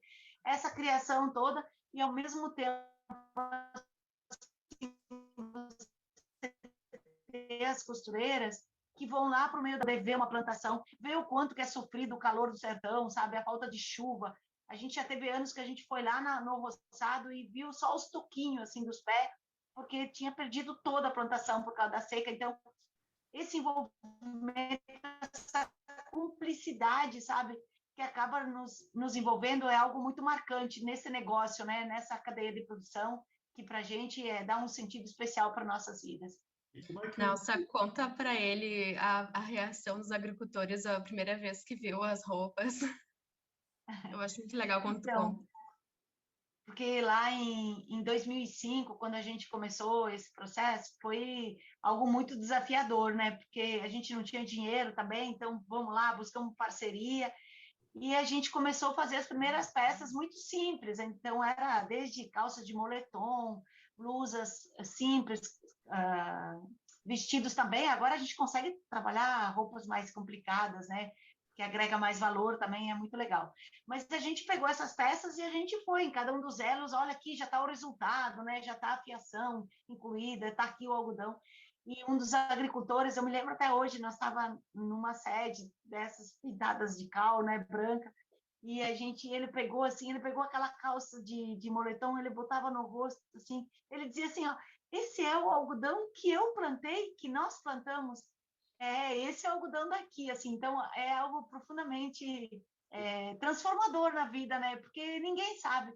Essa criação toda, e ao mesmo tempo assim, ter as costureiras que vão lá para o meio da ver uma plantação, ver o quanto que é sofrido o calor do sertão, sabe? A falta de chuva. A gente já teve anos que a gente foi lá no roçado e viu só os toquinhos, assim, dos pés, porque tinha perdido toda a plantação por causa da seca. Então, esse envolvimento, essa cumplicidade, sabe, que acaba nos envolvendo é algo muito marcante nesse negócio, né, nessa cadeia de produção, que para a gente dá um sentido especial para nossas vidas. Nossa, conta para ele a reação dos agricultores a primeira vez que viu as roupas. Eu acho muito legal quando tu conta. porque lá em 2005, quando a gente começou esse processo, foi algo muito desafiador, né? Porque a gente não tinha dinheiro também, então vamos lá, buscamos parceria, e a gente começou a fazer as primeiras peças muito simples, então era desde calça de moletom, blusas simples, vestidos também. Agora a gente consegue trabalhar roupas mais complicadas, né? Que agrega mais valor também, é muito legal. Mas a gente pegou essas peças e a gente foi em cada um dos elos, olha aqui, já está o resultado, né? Já está a fiação incluída, está aqui o algodão. E um dos agricultores, eu me lembro até hoje, nós estava numa sede dessas pintadas de cal, né, branca, e ele pegou aquela calça de moletom, ele botava no rosto, assim, ele dizia assim, ó, esse é o algodão que eu plantei, que nós plantamos, esse é o algodão daqui, assim, então é algo profundamente transformador na vida, né, porque ninguém sabe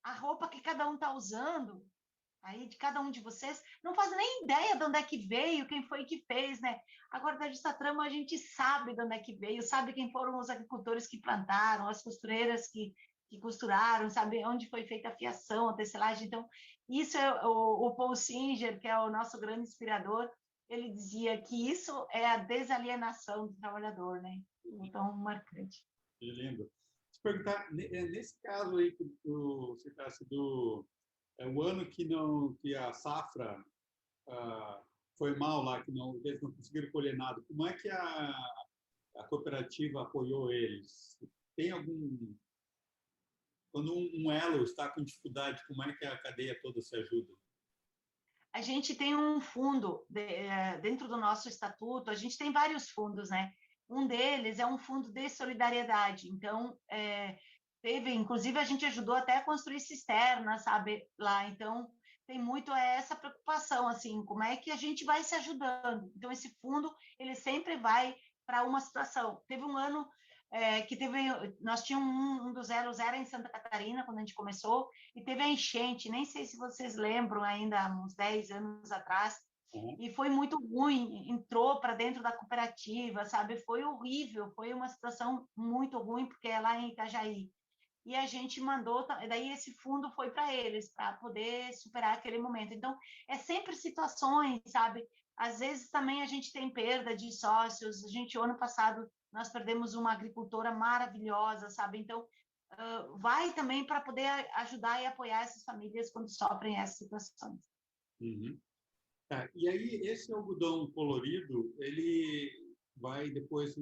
a roupa que cada um está usando, aí de cada um de vocês, não faz nem ideia de onde é que veio, quem foi que fez, né? Agora, da Justa Trama, a gente sabe de onde é que veio, sabe quem foram os agricultores que plantaram, as costureiras que costuraram, sabe onde foi feita a fiação, a tecelagem. Então, isso é o Paul Singer, que é o nosso grande inspirador, ele dizia que isso é a desalienação do trabalhador, né? Então, marcante. Que lindo. Te perguntar, nesse caso aí que tu citasse o ano que a safra foi mal lá, que eles não conseguiram colher nada, como é que a cooperativa apoiou eles? Tem algum... Quando um elo está com dificuldade, como é que a cadeia toda se ajuda? A gente tem um fundo dentro do nosso estatuto, a gente tem vários fundos, né? Um deles é um fundo de solidariedade. Então, inclusive a gente ajudou até a construir cisterna, sabe, lá. Então, tem muito essa preocupação, assim, como é que a gente vai se ajudando. Então, esse fundo, ele sempre vai para uma situação. Teve um ano nós tínhamos um dos elos, era em Santa Catarina, quando a gente começou, e teve a enchente, nem sei se vocês lembram ainda, há uns 10 anos atrás, e foi muito ruim, entrou para dentro da cooperativa, sabe? Foi horrível, foi uma situação muito ruim, porque é lá em Itajaí. E a gente mandou, daí esse fundo foi para eles, para poder superar aquele momento. Então, é sempre situações, sabe? Às vezes também a gente tem perda de sócios. Ano passado, nós perdemos uma agricultora maravilhosa, sabe? Então, vai também para poder ajudar e apoiar essas famílias quando sofrem essas situações. Uhum. Tá. E aí, esse algodão colorido, ele vai depois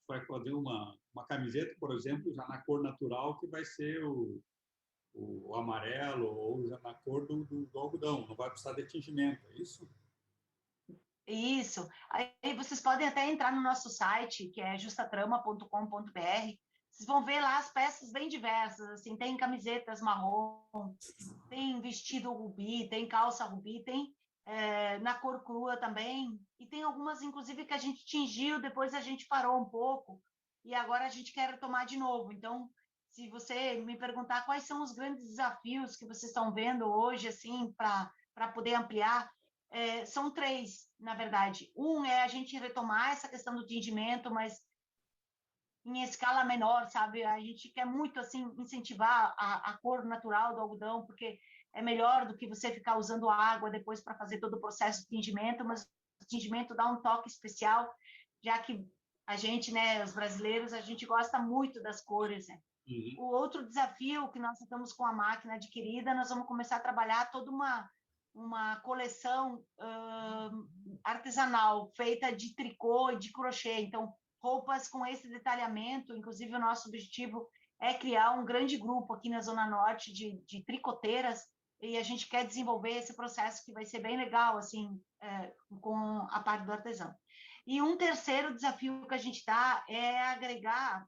vai fazer uma camiseta, por exemplo, já na cor natural, que vai ser o amarelo ou já na cor do algodão, não vai precisar de tingimento, é isso? Isso. Aí vocês podem até entrar no nosso site, que é justatrama.com.br. Vocês vão ver lá as peças bem diversas, assim, tem camisetas marrom, tem vestido rubi, tem calça rubi, tem na cor crua também, e tem algumas, inclusive, que a gente tingiu, depois a gente parou um pouco, e agora a gente quer retomar de novo. Então, se você me perguntar quais são os grandes desafios que vocês estão vendo hoje, assim, para poder ampliar, são 3, na verdade. Um é a gente retomar essa questão do tingimento, mas em escala menor, sabe? A gente quer muito, assim, incentivar a cor natural do algodão, porque é melhor do que você ficar usando água depois para fazer todo o processo de tingimento, mas o tingimento dá um toque especial, já que a gente, né, os brasileiros, a gente gosta muito das cores, né? Uhum. O outro desafio que nós estamos com a máquina adquirida, nós vamos começar a trabalhar toda uma coleção artesanal, feita de tricô e de crochê. Então, roupas com esse detalhamento, inclusive o nosso objetivo é criar um grande grupo aqui na Zona Norte de tricoteiras, e a gente quer desenvolver esse processo que vai ser bem legal, assim, com a parte do artesão. E um terceiro desafio que a gente está é agregar,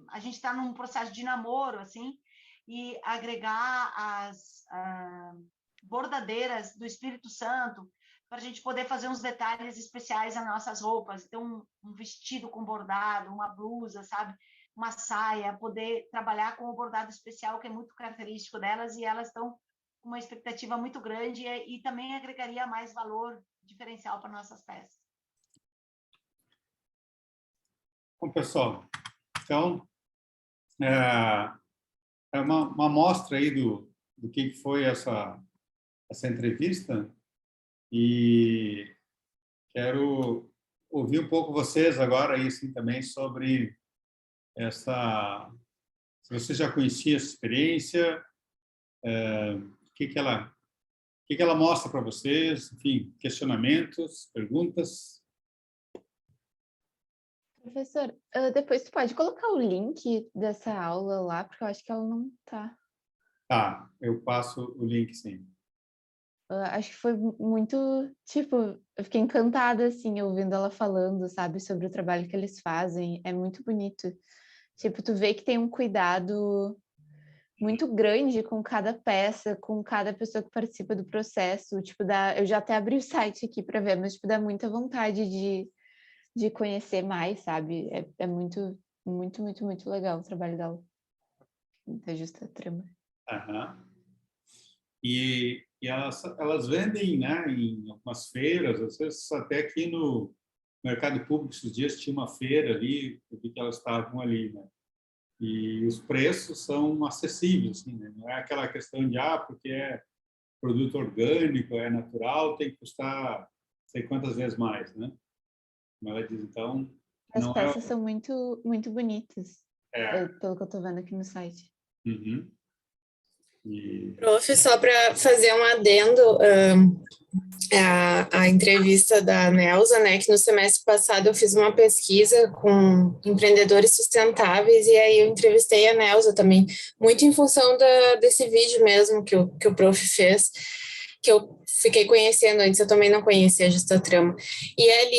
a gente está num processo de namoro, assim, e agregar as bordadeiras do Espírito Santo, para a gente poder fazer uns detalhes especiais nas nossas roupas. Então, um vestido com bordado, uma blusa, sabe? Uma saia, poder trabalhar com o bordado especial, que é muito característico delas, e elas estão com uma expectativa muito grande e também agregaria mais valor diferencial para nossas peças. Bom, pessoal, então, é uma amostra aí do que foi essa entrevista, e quero ouvir um pouco vocês agora aí, assim, também sobre essa... Se você já conhecia essa experiência, o que ela mostra para vocês, enfim, questionamentos, perguntas. Professor, depois tu pode colocar o link dessa aula lá, porque eu acho que ela não tá. Tá, eu passo o link, sim. Acho que foi muito, tipo, eu fiquei encantada, assim, ouvindo ela falando, sabe, sobre o trabalho que eles fazem. É muito bonito. Tipo, tu vê que tem um cuidado muito grande com cada peça, com cada pessoa que participa do processo. Tipo, eu já até abri o site aqui para ver, mas, tipo, dá muita vontade de conhecer mais, sabe? É muito, muito, muito, muito legal o trabalho dela. Da Justa Trama. Aham. E elas vendem, né, em algumas feiras, às vezes até aqui no Mercado Público, esses dias tinha uma feira ali, eu vi que elas estavam ali, né? E os preços são acessíveis, assim, né? Não é aquela questão de, porque é produto orgânico, é natural, tem que custar sei quantas vezes mais, né? Como ela diz, então, As não peças são muito, muito bonitas, é... pelo que eu tô vendo aqui no site. Uhum. E... Prof, só para fazer um adendo, a entrevista da Nelsa, né, que no semestre passado eu fiz uma pesquisa com empreendedores sustentáveis e aí eu entrevistei a Nelsa também, muito em função desse vídeo mesmo que o prof fez, que eu fiquei conhecendo antes, eu também não conhecia a Justa Trama. E é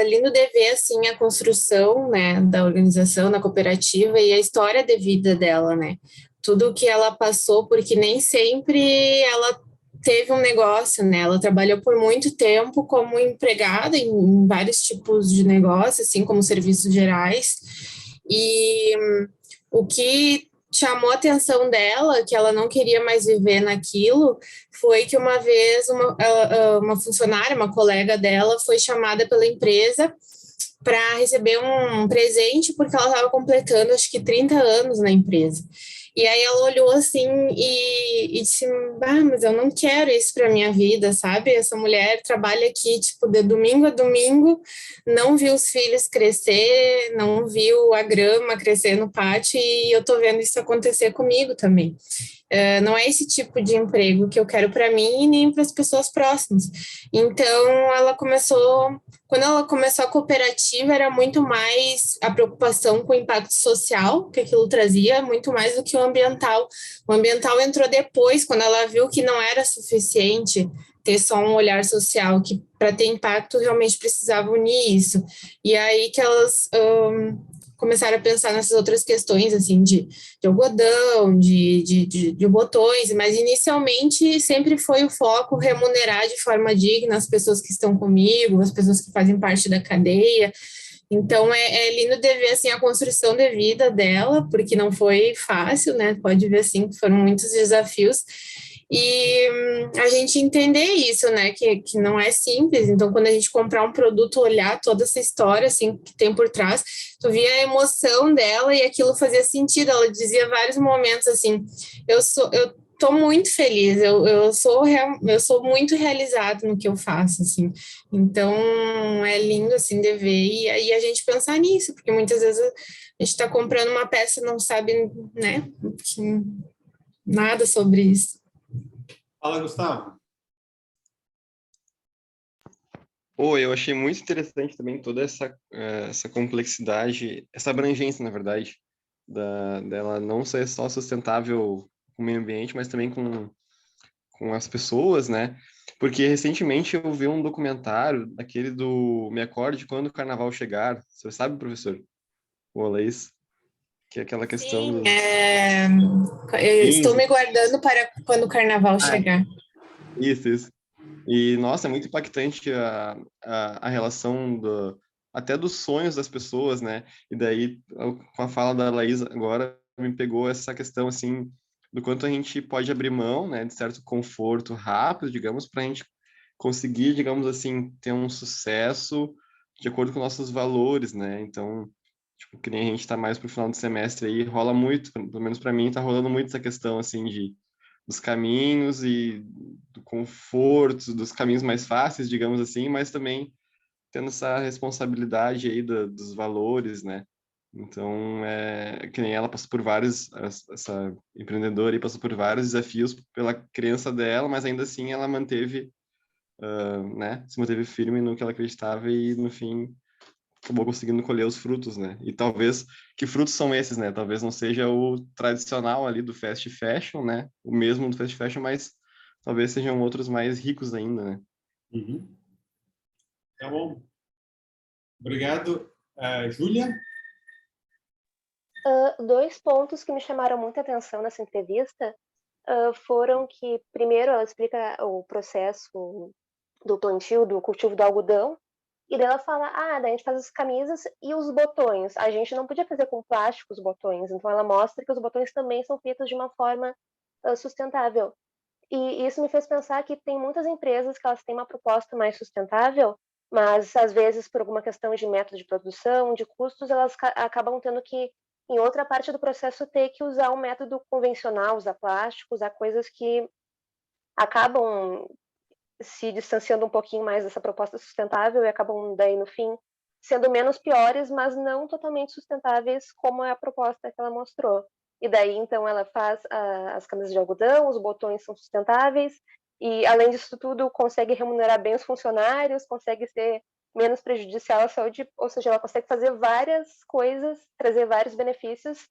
lindo de ver, assim, a construção, né, da organização, da cooperativa e a história de vida dela, né, tudo o que ela passou, porque nem sempre ela teve um negócio, né? Ela trabalhou por muito tempo como empregada em vários tipos de negócio, assim como serviços gerais. E o que chamou a atenção dela, que ela não queria mais viver naquilo, foi que uma vez uma funcionária, uma colega dela, foi chamada pela empresa para receber um presente porque ela estava completando, acho que 30 anos na empresa. E aí ela olhou assim e disse, mas eu não quero isso para minha vida, sabe? Essa mulher trabalha aqui, tipo, de domingo a domingo, não viu os filhos crescer, não viu a grama crescer no pátio e eu tô vendo isso acontecer comigo também. Não é esse tipo de emprego que eu quero para mim e nem para as pessoas próximas. Então, quando ela começou a cooperativa, era muito mais a preocupação com o impacto social que aquilo trazia, muito mais do que o ambiental. O ambiental entrou depois, quando ela viu que não era suficiente ter só um olhar social, que para ter impacto realmente precisava unir isso. E aí que elas começaram a pensar nessas outras questões, assim, de algodão, de botões, mas inicialmente sempre foi o foco remunerar de forma digna as pessoas que estão comigo, as pessoas que fazem parte da cadeia. Então, é lindo de ver, assim, a construção de vida dela, porque não foi fácil, né? Pode ver, assim, que foram muitos desafios. E a gente entender isso, né, que não é simples. Então, quando a gente comprar um produto, olhar toda essa história, assim, que tem por trás, tu via a emoção dela e aquilo fazia sentido. Ela dizia vários momentos, assim, eu tô muito feliz, eu sou muito realizado no que eu faço, assim. Então, é lindo, assim, de ver e aí a gente pensar nisso, porque muitas vezes a gente tá comprando uma peça e não sabe, né, nada sobre isso. Fala, Gustavo. Eu achei muito interessante também toda essa complexidade, essa abrangência, na verdade, dela não ser só sustentável com o meio ambiente, mas também com as pessoas, né? Porque recentemente eu vi um documentário, daquele do Me Acorde Quando o Carnaval Chegar. Você sabe, professor? O Laís? Que é aquela questão do... eu estou me guardando para quando o carnaval chegar. Isso. E, nossa, é muito impactante a relação até dos sonhos das pessoas, né? E daí, com a fala da Laís agora, me pegou essa questão, assim, do quanto a gente pode abrir mão, né, de certo conforto rápido, digamos, para a gente conseguir, digamos assim, ter um sucesso de acordo com nossos valores, né? Então, tipo, que nem a gente está mais pro final do semestre aí, rola muito, pelo menos para mim, tá rolando muito essa questão, assim, dos caminhos e do conforto, dos caminhos mais fáceis, digamos assim, mas também tendo essa responsabilidade aí dos valores, né? Então, que nem ela passou por essa empreendedora aí passou por vários desafios pela crença dela, mas ainda assim ela manteve, né? Se manteve firme no que ela acreditava e, no fim, acabou conseguindo colher os frutos, né? E talvez, que frutos são esses, né? Talvez não seja o tradicional ali do fast fashion, né? O mesmo do fast fashion, mas talvez sejam outros mais ricos ainda, né? Uhum. Tá bom. Obrigado. Júlia? 2 pontos que me chamaram muita atenção nessa entrevista foram que, primeiro, ela explica o processo do plantio, do cultivo do algodão, e daí ela fala, daí a gente faz as camisas e os botões. A gente não podia fazer com plástico os botões, então ela mostra que os botões também são feitos de uma forma sustentável. E isso me fez pensar que tem muitas empresas que elas têm uma proposta mais sustentável, mas às vezes por alguma questão de método de produção, de custos, elas acabam tendo que, em outra parte do processo, ter que usar um método convencional, usar plástico, usar coisas que acabam se distanciando um pouquinho mais dessa proposta sustentável e acabam daí no fim sendo menos piores, mas não totalmente sustentáveis como é a proposta que ela mostrou. E daí então ela faz as camisas de algodão, os botões são sustentáveis e além disso tudo consegue remunerar bem os funcionários, consegue ser menos prejudicial à saúde, ou seja, ela consegue fazer várias coisas, trazer vários benefícios,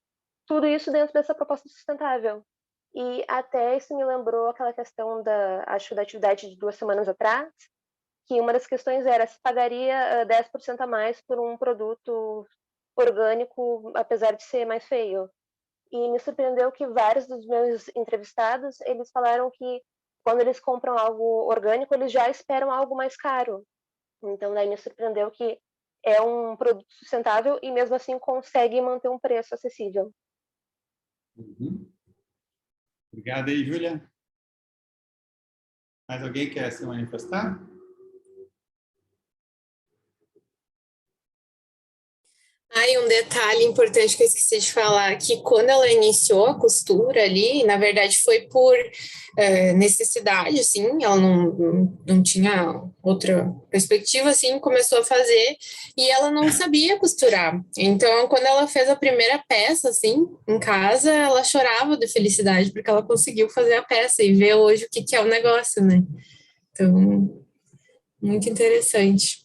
tudo isso dentro dessa proposta sustentável. E até isso me lembrou aquela questão da atividade de 2 semanas atrás, que uma das questões era se pagaria 10% a mais por um produto orgânico, apesar de ser mais feio. E me surpreendeu que vários dos meus entrevistados, eles falaram que quando eles compram algo orgânico, eles já esperam algo mais caro. Então, daí me surpreendeu que é um produto sustentável e mesmo assim consegue manter um preço acessível. Uhum. Obrigado aí, Júlia. Mais alguém quer se manifestar? E um detalhe importante que eu esqueci de falar, que quando ela iniciou a costura ali, na verdade foi por necessidade, assim, ela não tinha outra perspectiva, assim, começou a fazer e ela não sabia costurar. Então, quando ela fez a primeira peça, assim, em casa, ela chorava de felicidade porque ela conseguiu fazer a peça e ver hoje o que é o negócio, né? Então, muito interessante.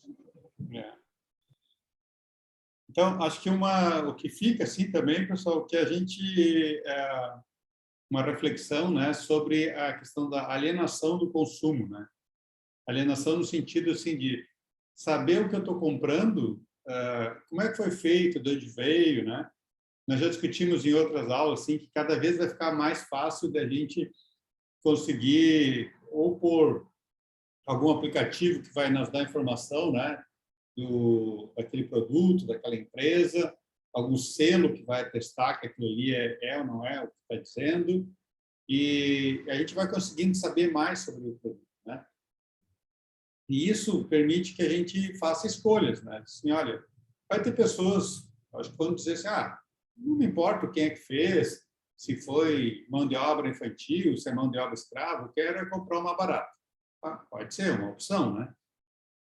Então, acho que o que fica assim também, pessoal, que a gente uma reflexão, né, sobre a questão da alienação do consumo, né? Alienação no sentido assim de saber o que eu estou comprando, como é que foi feito, de onde veio, né? Nós já discutimos em outras aulas assim que cada vez vai ficar mais fácil da gente conseguir ou por algum aplicativo que vai nos dar informação, né, daquele produto, daquela empresa, algum selo que vai atestar que aquilo ali é ou não é o que está dizendo, e a gente vai conseguindo saber mais sobre o produto, né? E isso permite que a gente faça escolhas, né? Assim, olha, vai ter pessoas, acho que vão dizer assim, não me importa quem é que fez, se foi mão de obra infantil, se é mão de obra escrava, eu quero é comprar uma barata. Pode ser uma opção, né?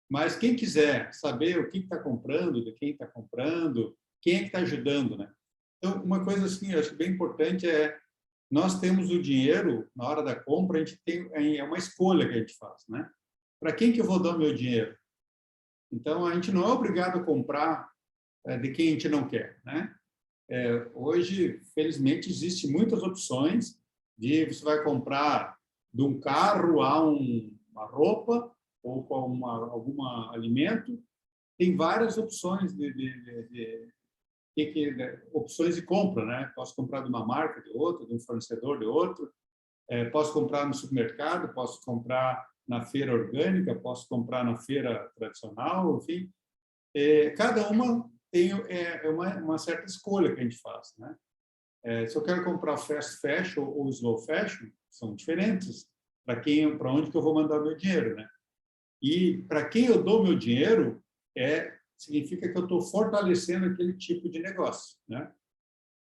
Mas quem quiser saber o que está comprando, de quem está comprando, quem é que está ajudando, né? Então, uma coisa assim, eu acho bem importante nós temos o dinheiro, na hora da compra, a gente tem uma escolha que a gente faz, né? Para quem que eu vou dar o meu dinheiro? Então, a gente não é obrigado a comprar de quem a gente não quer, né? Hoje, felizmente, existem muitas opções de você vai comprar de um carro a uma roupa, ou com algum alimento, tem várias opções opções de compra, né? Posso comprar de uma marca, de outra, de um fornecedor, de outro. Posso comprar no supermercado, posso comprar na feira orgânica, posso comprar na feira tradicional, enfim. Cada uma tem uma certa escolha que a gente faz, né? Se eu quero comprar fast fashion ou slow fashion, são diferentes para onde que eu vou mandar meu dinheiro, né? E para quem eu dou meu dinheiro significa que eu estou fortalecendo aquele tipo de negócio, né?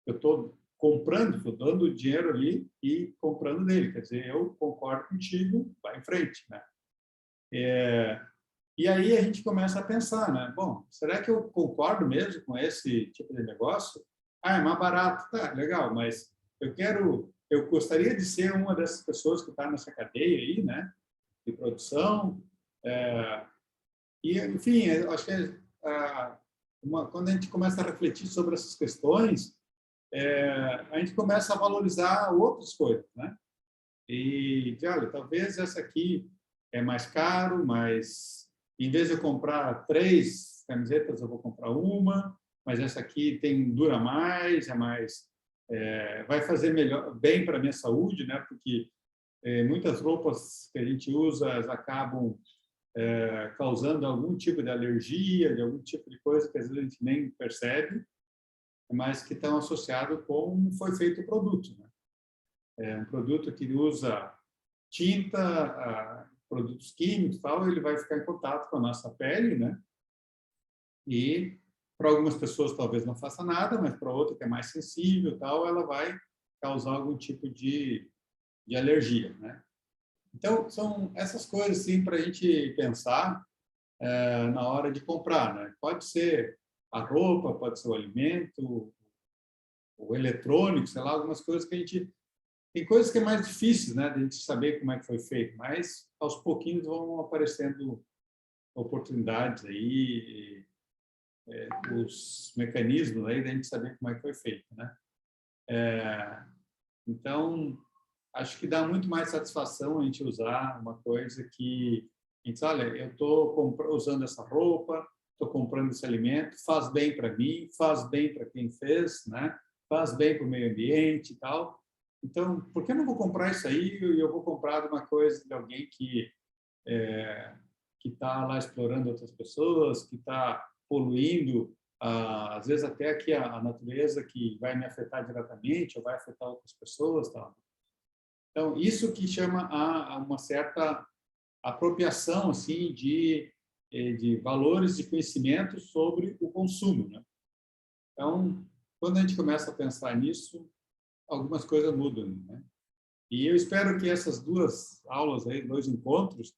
Eu estou comprando, estou dando dinheiro ali e comprando dele. Quer dizer, eu concordo contigo, vai em frente, né? E aí a gente começa a pensar, né? Bom, será que eu concordo mesmo com esse tipo de negócio? Ah, é mais barato, tá, legal, mas eu gostaria de ser uma dessas pessoas que está nessa cadeia aí, né? De produção. E, enfim, eu acho que quando a gente começa a refletir sobre essas questões, a gente começa a valorizar outras coisas, né? E, olha, talvez essa aqui é mais caro, mas em vez de eu comprar 3 camisetas, eu vou comprar uma, mas essa aqui dura mais, vai fazer bem para a minha saúde, né? Porque muitas roupas que a gente usa acabam causando algum tipo de alergia, de algum tipo de coisa que às vezes a gente nem percebe, mas que estão associados com como foi feito o produto, né? Um produto que usa tinta, produtos químicos, tal, ele vai ficar em contato com a nossa pele, né? E para algumas pessoas talvez não faça nada, mas para outra que é mais sensível, tal, ela vai causar algum tipo de alergia, né? Então são essas coisas assim para a gente pensar na hora de comprar, né? Pode ser a roupa, pode ser o alimento, o eletrônico, sei lá, algumas coisas que a gente tem coisas que é mais difíceis, né, de a gente saber como é que foi feito, mas aos pouquinhos vão aparecendo oportunidades aí, os mecanismos aí de a gente saber como é que foi feito, né? Então, acho que dá muito mais satisfação a gente usar uma coisa que a gente diz, olha, eu estou usando essa roupa, estou comprando esse alimento, faz bem para mim, faz bem para quem fez, né? Faz bem para o meio ambiente e tal. Então, por que eu não vou comprar isso aí e eu vou comprar de uma coisa de alguém que está lá explorando outras pessoas, que está poluindo, às vezes até aqui a natureza, que vai me afetar diretamente ou vai afetar outras pessoas, tal. Então, isso que chama a uma certa apropriação assim de valores de conhecimento sobre o consumo, né? Então, quando a gente começa a pensar nisso, algumas coisas mudam, né? E eu espero que essas 2 aulas aí, 2 encontros,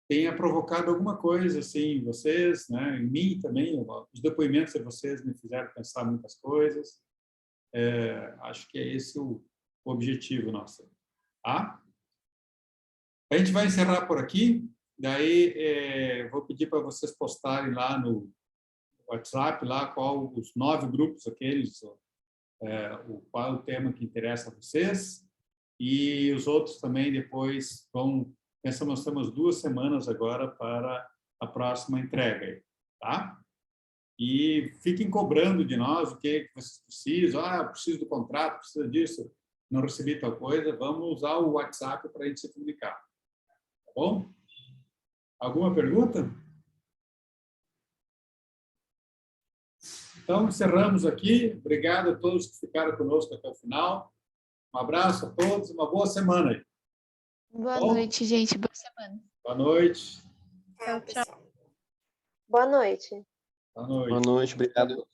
tenha provocado alguma coisa assim em vocês, né? Em mim também, os depoimentos de vocês me fizeram pensar muitas coisas. Acho que é esse o objetivo nosso, tá? A gente vai encerrar por aqui. Daí vou pedir para vocês postarem lá no WhatsApp lá qual os 9 grupos aqueles, qual é o tema que interessa a vocês, e os outros também depois vão. Nós temos 2 semanas agora para a próxima entrega, tá? E fiquem cobrando de nós o que vocês precisam. Ah, preciso do contrato, preciso disso, não recebi tal coisa. Vamos usar o WhatsApp para a gente se comunicar, tá bom? Alguma pergunta? Então, encerramos aqui. Obrigado a todos que ficaram conosco até o final. Um abraço a todos, uma boa semana aí. Boa noite, gente. Boa semana. Boa noite. Tchau, pessoal. Boa noite. Boa noite. Boa noite, obrigado.